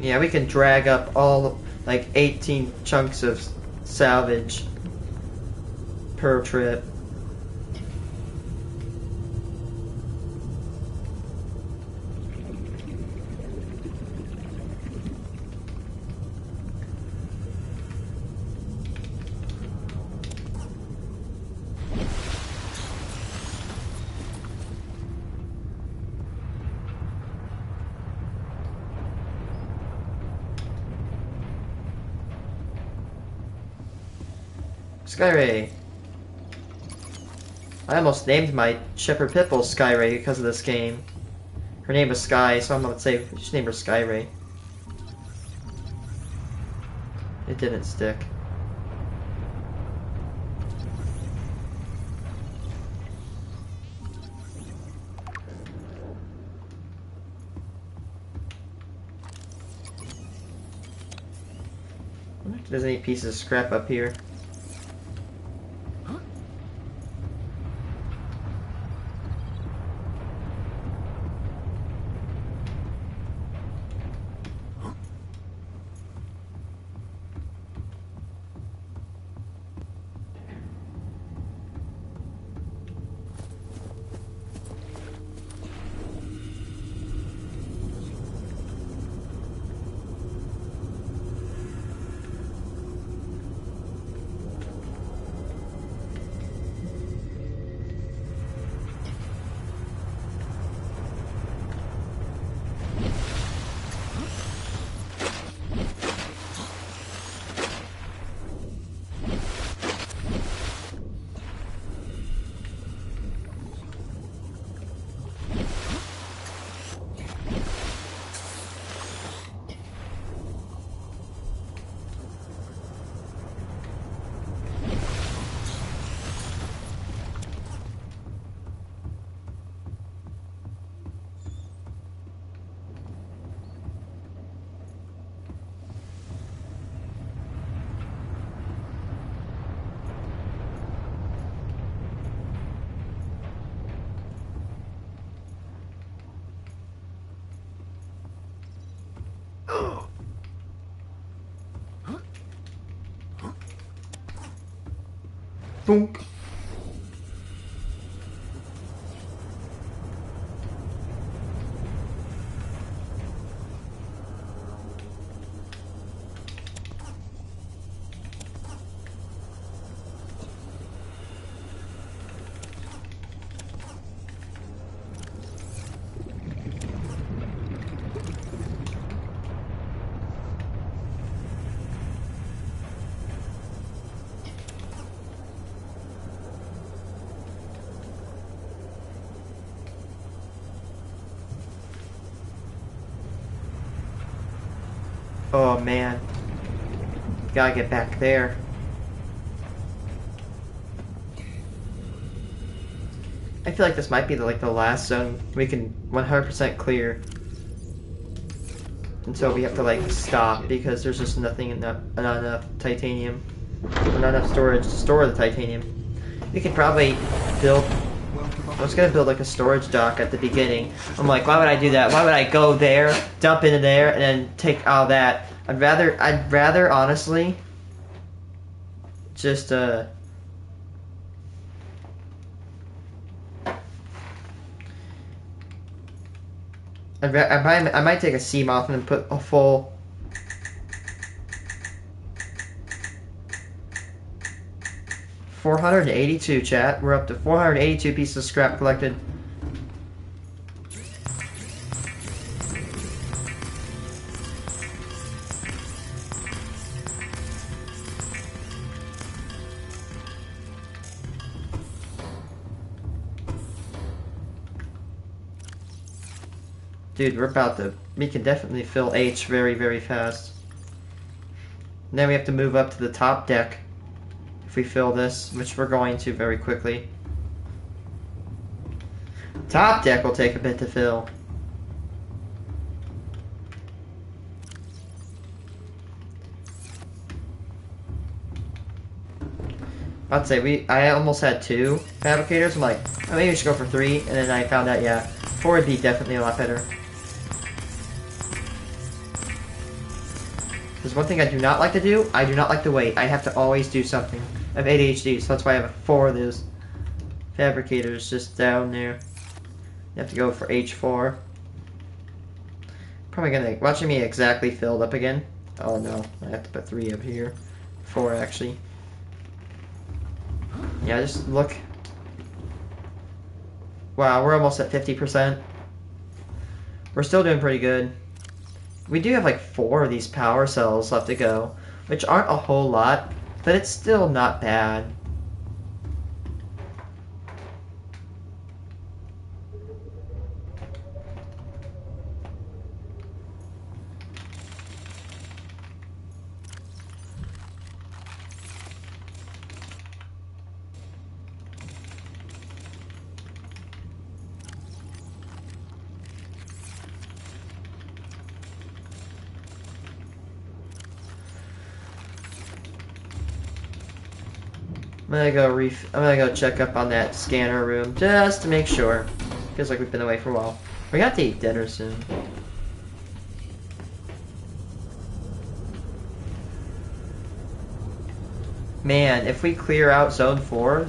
Yeah, we can drag up all, like, 18 chunks of salvage per trip. Skyray. I almost named my Shepherd Pit Bull Skyray because of this game. Her name is Sky, so I'm gonna say just name her Skyray. It didn't stick. I wonder if there's any pieces of scrap up here. Thunk. Oh man. Gotta get back there. I feel like this might be like the last zone we can 100% clear. Until we have to like stop because there's just not enough titanium. Or not enough storage to store the titanium. We could probably build... I was gonna build like a storage dock at the beginning. I'm like, why would I do that? Why would I go there, dump into there, and then take all that? I'd rather honestly just I might take a Seamoth and then put a full 482, chat. We're up to 482 pieces of scrap collected. Dude, we can definitely fill H very, very fast. And then we have to move up to the top deck if we fill this, which we're going to very quickly. Top deck will take a bit to fill. I'd say I almost had 2 fabricators. I'm like, oh, maybe we should go for 3, and then I found out, yeah, 4 would be definitely a lot better. Because one thing I do not like to do, I do not like to wait. I have to always do something. I have ADHD, so that's why I have 4 of those fabricators just down there. You have to go for H4. Probably gonna, watching me exactly filled up again. Oh no, I have to put 3 up here. 4 actually. Yeah, just look. Wow, we're almost at 50%. We're still doing pretty good. We do have like 4 of these power cells left to go, which aren't a whole lot, but it's still not bad. I'm gonna go check up on that scanner room just to make sure. Feels like we've been away for a while. We got to eat dinner soon. Man, if we clear out Zone 4, a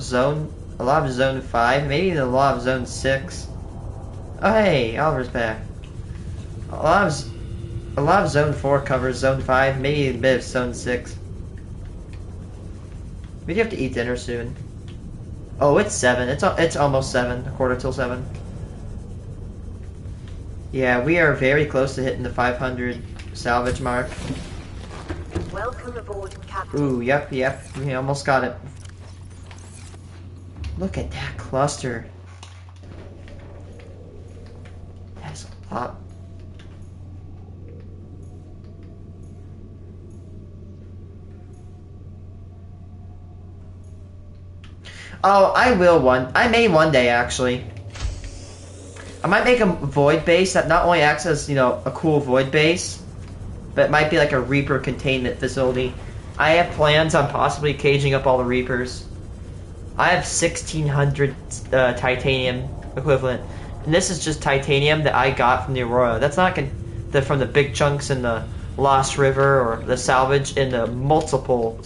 lot of Zone 5, maybe even a lot of Zone 6. Oh hey, Oliver's back. A lot of Zone 4 covers Zone 5, maybe a bit of Zone 6. We do have to eat dinner soon. Oh, it's 7. It's almost 7. A quarter till 7. Yeah, we are very close to hitting the 500 salvage mark.
Welcome aboard, Captain.
Ooh, yep. We almost got it. Look at that cluster. That's a lot. Oh, I may one day, actually. I might make a void base that not only acts as, a cool void base, but it might be like a Reaper containment facility. I have plans on possibly caging up all the Reapers. I have 1,600 titanium equivalent. And this is just titanium that I got from the Aurora. That's not from the big chunks in the Lost River or the salvage in the multiple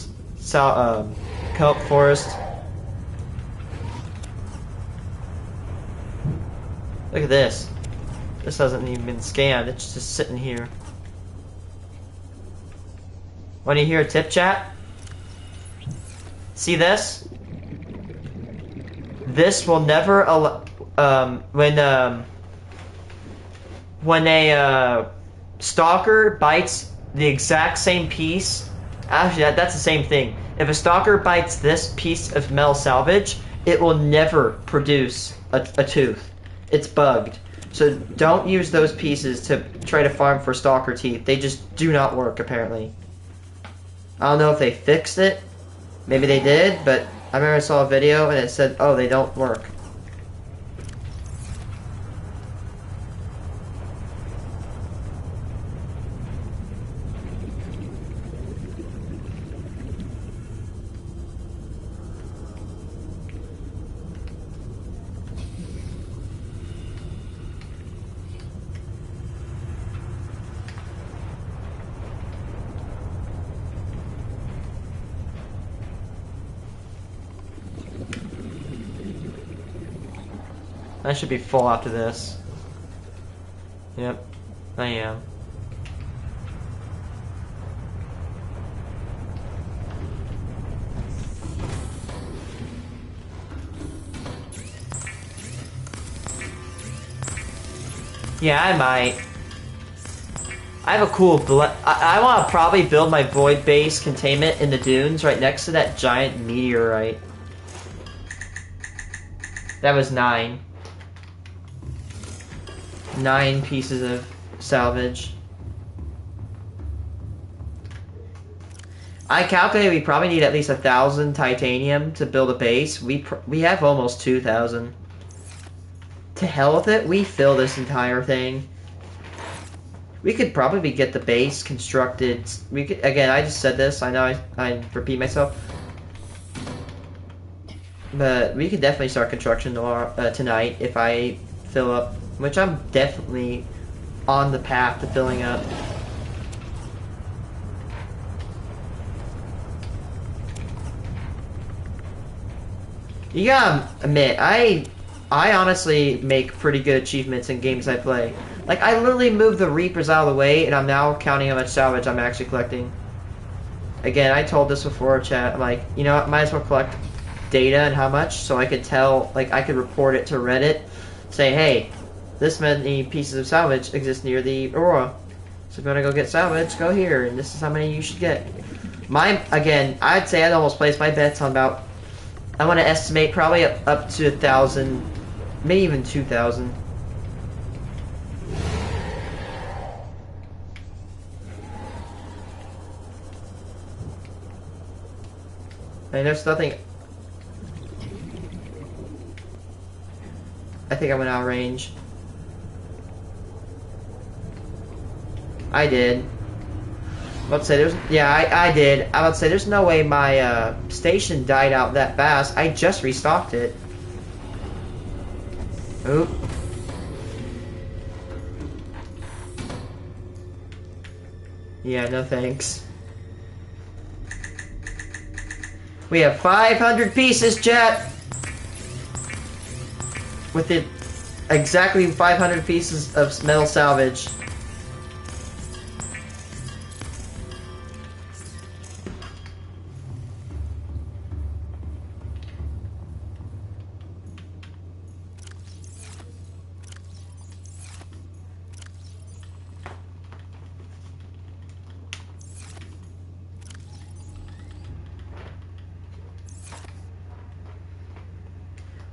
kelp forest. Look at this. This hasn't even been scanned. It's just sitting here. Want to hear a tip, chat? See this? This will never allow... when a stalker bites the exact same piece... Actually, that's the same thing. If a stalker bites this piece of metal salvage, it will never produce a tooth. It's bugged. So don't use those pieces to try to farm for stalker teeth. They just do not work, apparently. I don't know if they fixed it. Maybe they did, but I remember I saw a video and it said, oh, they don't work. I should be full after this. Yep, I am. Yeah, I might. I have a cool I want to probably build my void base containment in the dunes right next to that giant meteorite. That was 9. 9 pieces of salvage. I calculated we probably need at least 1,000 titanium to build a base. We have almost 2,000. To hell with it, we fill this entire thing. We could probably get the base constructed. We could, again, I just said this. I know I repeat myself. But we could definitely start construction tonight if I fill up. Which I'm definitely on the path to filling up. You gotta admit, I honestly make pretty good achievements in games I play. Like, I literally moved the Reapers out of the way, and I'm now counting how much salvage I'm actually collecting. Again, I told this before, chat. I'm like, you know what, might as well collect data and how much, so I could tell, like, I could report it to Reddit. Say, hey, this many pieces of salvage exist near the Aurora. So if you want to go get salvage, go here, and this is how many you should get. Again, I'd say I'd almost place my bets on about, I want to estimate probably up to 1,000, maybe even 2,000. And there's nothing. I think I went out of range. I did. Let's say there's. Yeah, I did. I would say there's no way my station died out that fast. I just restocked it. Oop. Yeah, no thanks. We have 500 pieces, chat! With it exactly 500 pieces of metal salvage.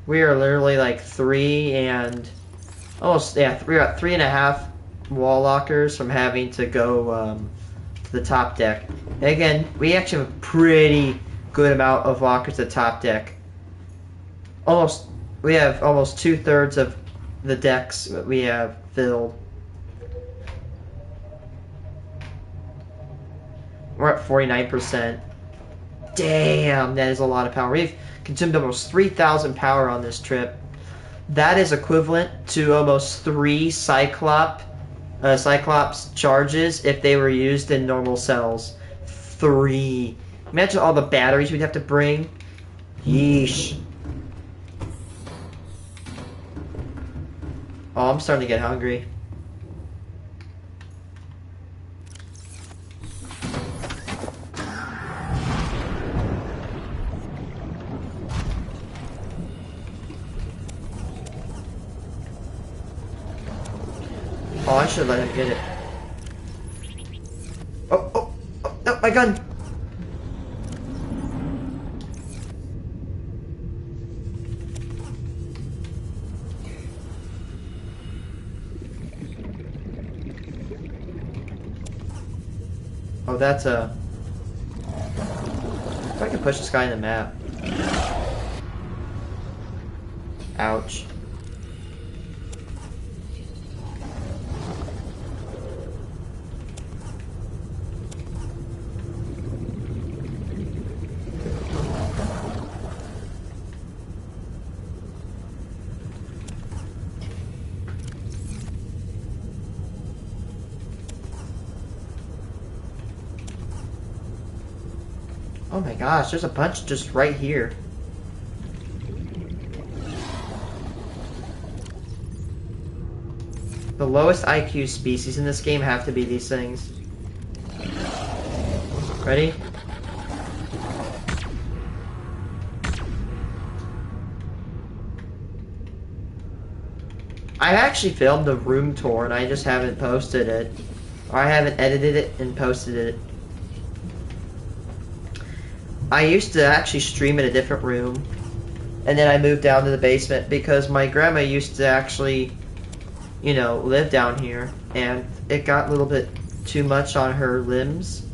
We are literally like 3 and almost, yeah, 3.5 wall lockers from having to go to the top deck. And again, we actually have a pretty good amount of lockers at the top deck. We have almost 2/3 of the decks that we have filled. We're at 49%. Damn, that is a lot of power. We've consumed almost 3,000 power on this trip. That is equivalent to almost 3 Cyclops charges if they were used in normal cells. 3. Imagine all the batteries we'd have to bring. Yeesh. Oh, I'm starting to get hungry. Oh, I should let him get it. Oh, no, my gun! Oh, that's a... If I can push this guy in the map. Ouch. Oh my gosh, there's a bunch just right here. The lowest IQ species in this game have to be these things. Ready? I actually filmed a room tour and I just haven't posted it. Or I haven't edited it and posted it. I used to actually stream in a different room, and then I moved down to the basement because my grandma used to actually, you know, live down here, and it got a little bit too much on her limbs.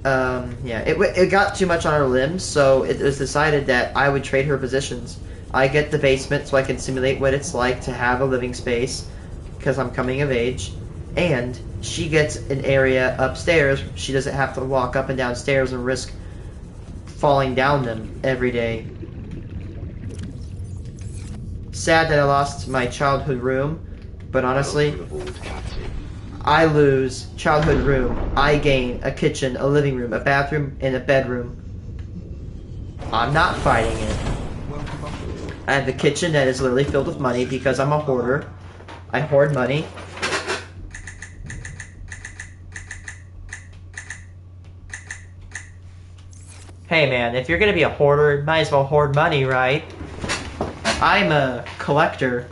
Yeah, it got too much on her limbs, so it was decided that I would trade her positions. I get the basement so I can simulate what it's like to have a living space, because I'm coming of age, and she gets an area upstairs. She doesn't have to walk up and down stairs and risk falling down them every day. Sad that I lost my childhood room, but honestly, I lose childhood room, I gain a kitchen, a living room, a bathroom, and a bedroom. I'm not fighting it. I have the kitchen that is literally filled with money because I'm a hoarder. I hoard money. Hey man, if you're gonna be a hoarder, might as well hoard money, right? I'm a collector.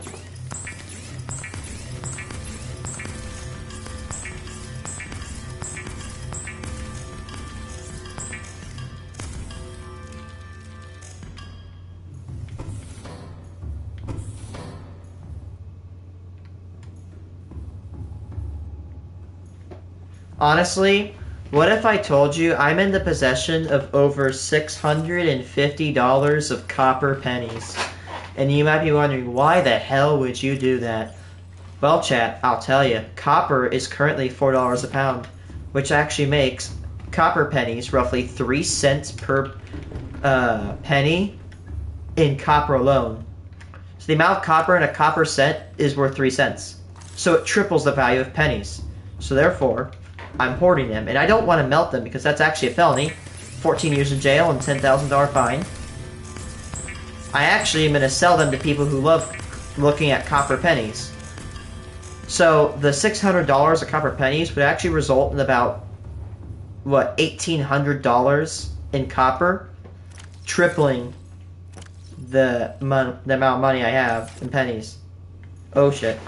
Honestly, what if I told you I'm in the possession of over $650 of copper pennies? And you might be wondering, why the hell would you do that? Well, chat, I'll tell you. Copper is currently $4 a pound, which actually makes copper pennies roughly 3 cents per penny in copper alone. So the amount of copper in a copper cent is worth 3 cents. So it triples the value of pennies. So therefore, I'm hoarding them, and I don't want to melt them because that's actually a felony. 14 years in jail and $10,000 fine. I actually am going to sell them to people who love looking at copper pennies. So the $600 of copper pennies would actually result in about, what, $1,800 in copper, tripling the amount of money I have in pennies. Oh shit.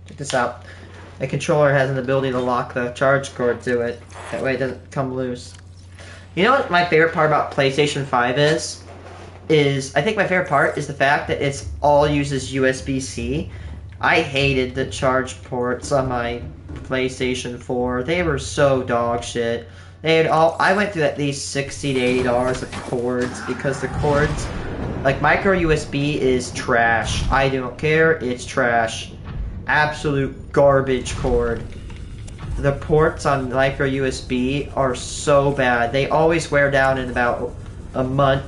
Check this out. The controller has an ability to lock the charge cord to it. That way it doesn't come loose. You know what my favorite part about PlayStation 5 is? I think my favorite part is the fact that it's all uses USB-C. I hated the charge ports on my PlayStation 4. They were so dog shit. I went through at least $60 to $80 of cords because the cords, like micro USB is trash. I don't care, it's trash. Absolute garbage cord. The ports on micro USB are so bad. They always wear down in about a month.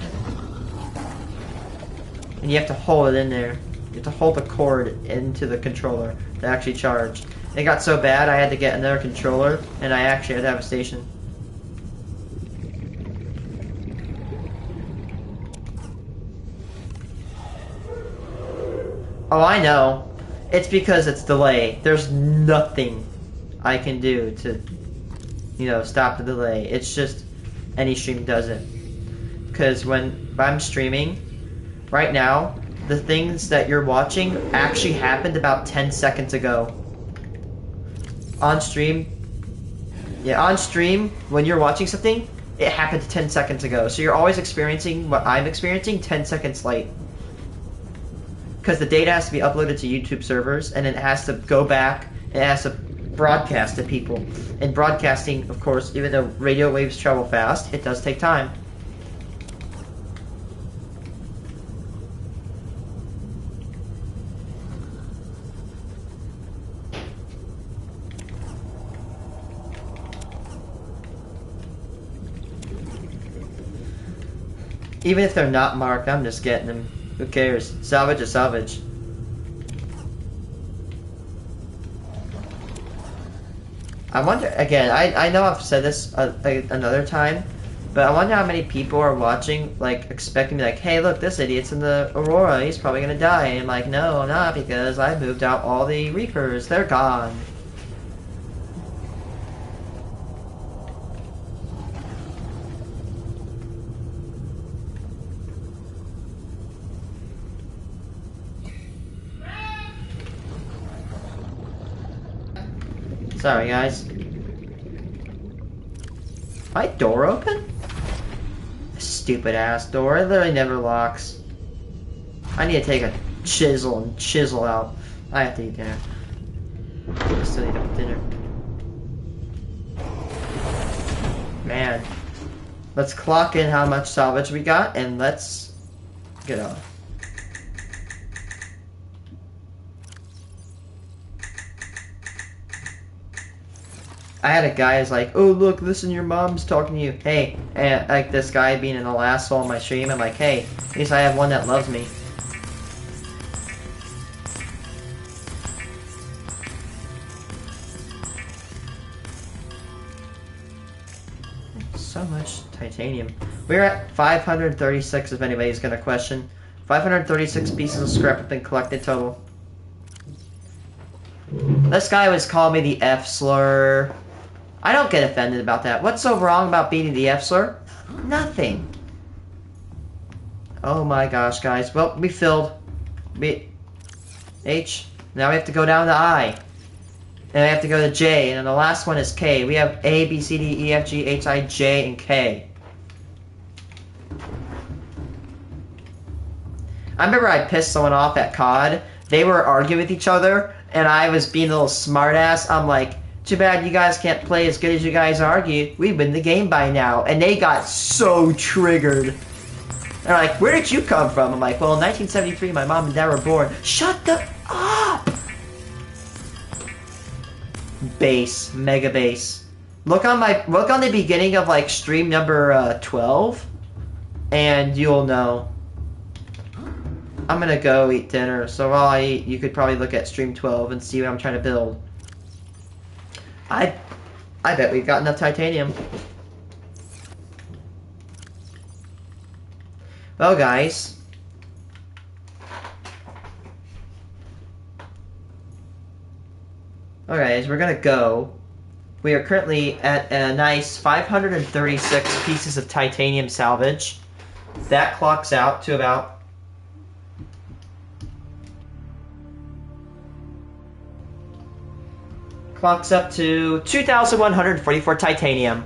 And you have to hold it in there. You have to hold the cord into the controller to actually charge. It got so bad I had to get another controller, and I actually had to have a station. Oh, I know. It's because it's delay. There's nothing I can do to, you know, stop the delay. It's just any stream does it. Because when I'm streaming, right now, the things that you're watching actually happened about 10 seconds ago. On stream, when you're watching something, it happened 10 seconds ago. So you're always experiencing what I'm experiencing 10 seconds late. because the data has to be uploaded to YouTube servers, and it has to go back, and it has to broadcast to people. And broadcasting, of course, even though radio waves travel fast, it does take time. Even if they're not marked, I'm just getting them. Who cares? Salvage is salvage. I wonder, again, I know I've said this another time, but I wonder how many people are watching, like, expecting me, like, hey, look, this idiot's in the Aurora, he's probably gonna die. And I'm like, no, I'm not, because I moved out all the Reapers. They're gone. Sorry, guys. My door open? Stupid ass door. It literally never locks. I need to take a chisel and chisel out. I have to eat dinner. I still need to eat dinner. Man. Let's clock in how much salvage we got and let's get off. I had a guy who's like, oh look, listen, your mom's talking to you. Hey, and like this guy being an asshole on my stream, I'm like, hey, at least I have one that loves me. So much titanium. We're at 536 if anybody's gonna question. 536 pieces of scrap have been collected total. This guy was calling me the F slur. I don't get offended about that. What's so wrong about beating the F slur? Nothing. Oh my gosh, guys. Well, we filled. H. Now we have to go down to I. And we have to go to J. And then the last one is K. We have A, B, C, D, E, F, G, H, I, J, and K. I remember I pissed someone off at COD. They were arguing with each other, and I was being a little smartass. I'm like, too bad you guys can't play as good as you guys argue. We win the game by now. And they got so triggered. They're like, where did you come from? I'm like, well, in 1973, my mom and dad were born. Shut the up! Base. Mega base. Look on the beginning of, like, stream number 12, and you'll know. I'm gonna go eat dinner, so while I eat, you could probably look at stream 12 and see what I'm trying to build. I bet we've got enough titanium. Well, guys. Alright, we're gonna go. We are currently at a nice 536 pieces of titanium salvage. That clocks out to about... Clocks up to 2,144 titanium.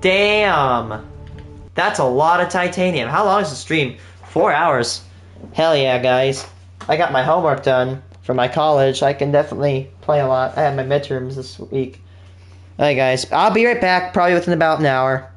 Damn! That's a lot of titanium. How long is the stream? 4 hours. Hell yeah, guys. I got my homework done for my college. I can definitely play a lot. I have my midterms this week. Alright, guys. I'll be right back, probably within about an hour.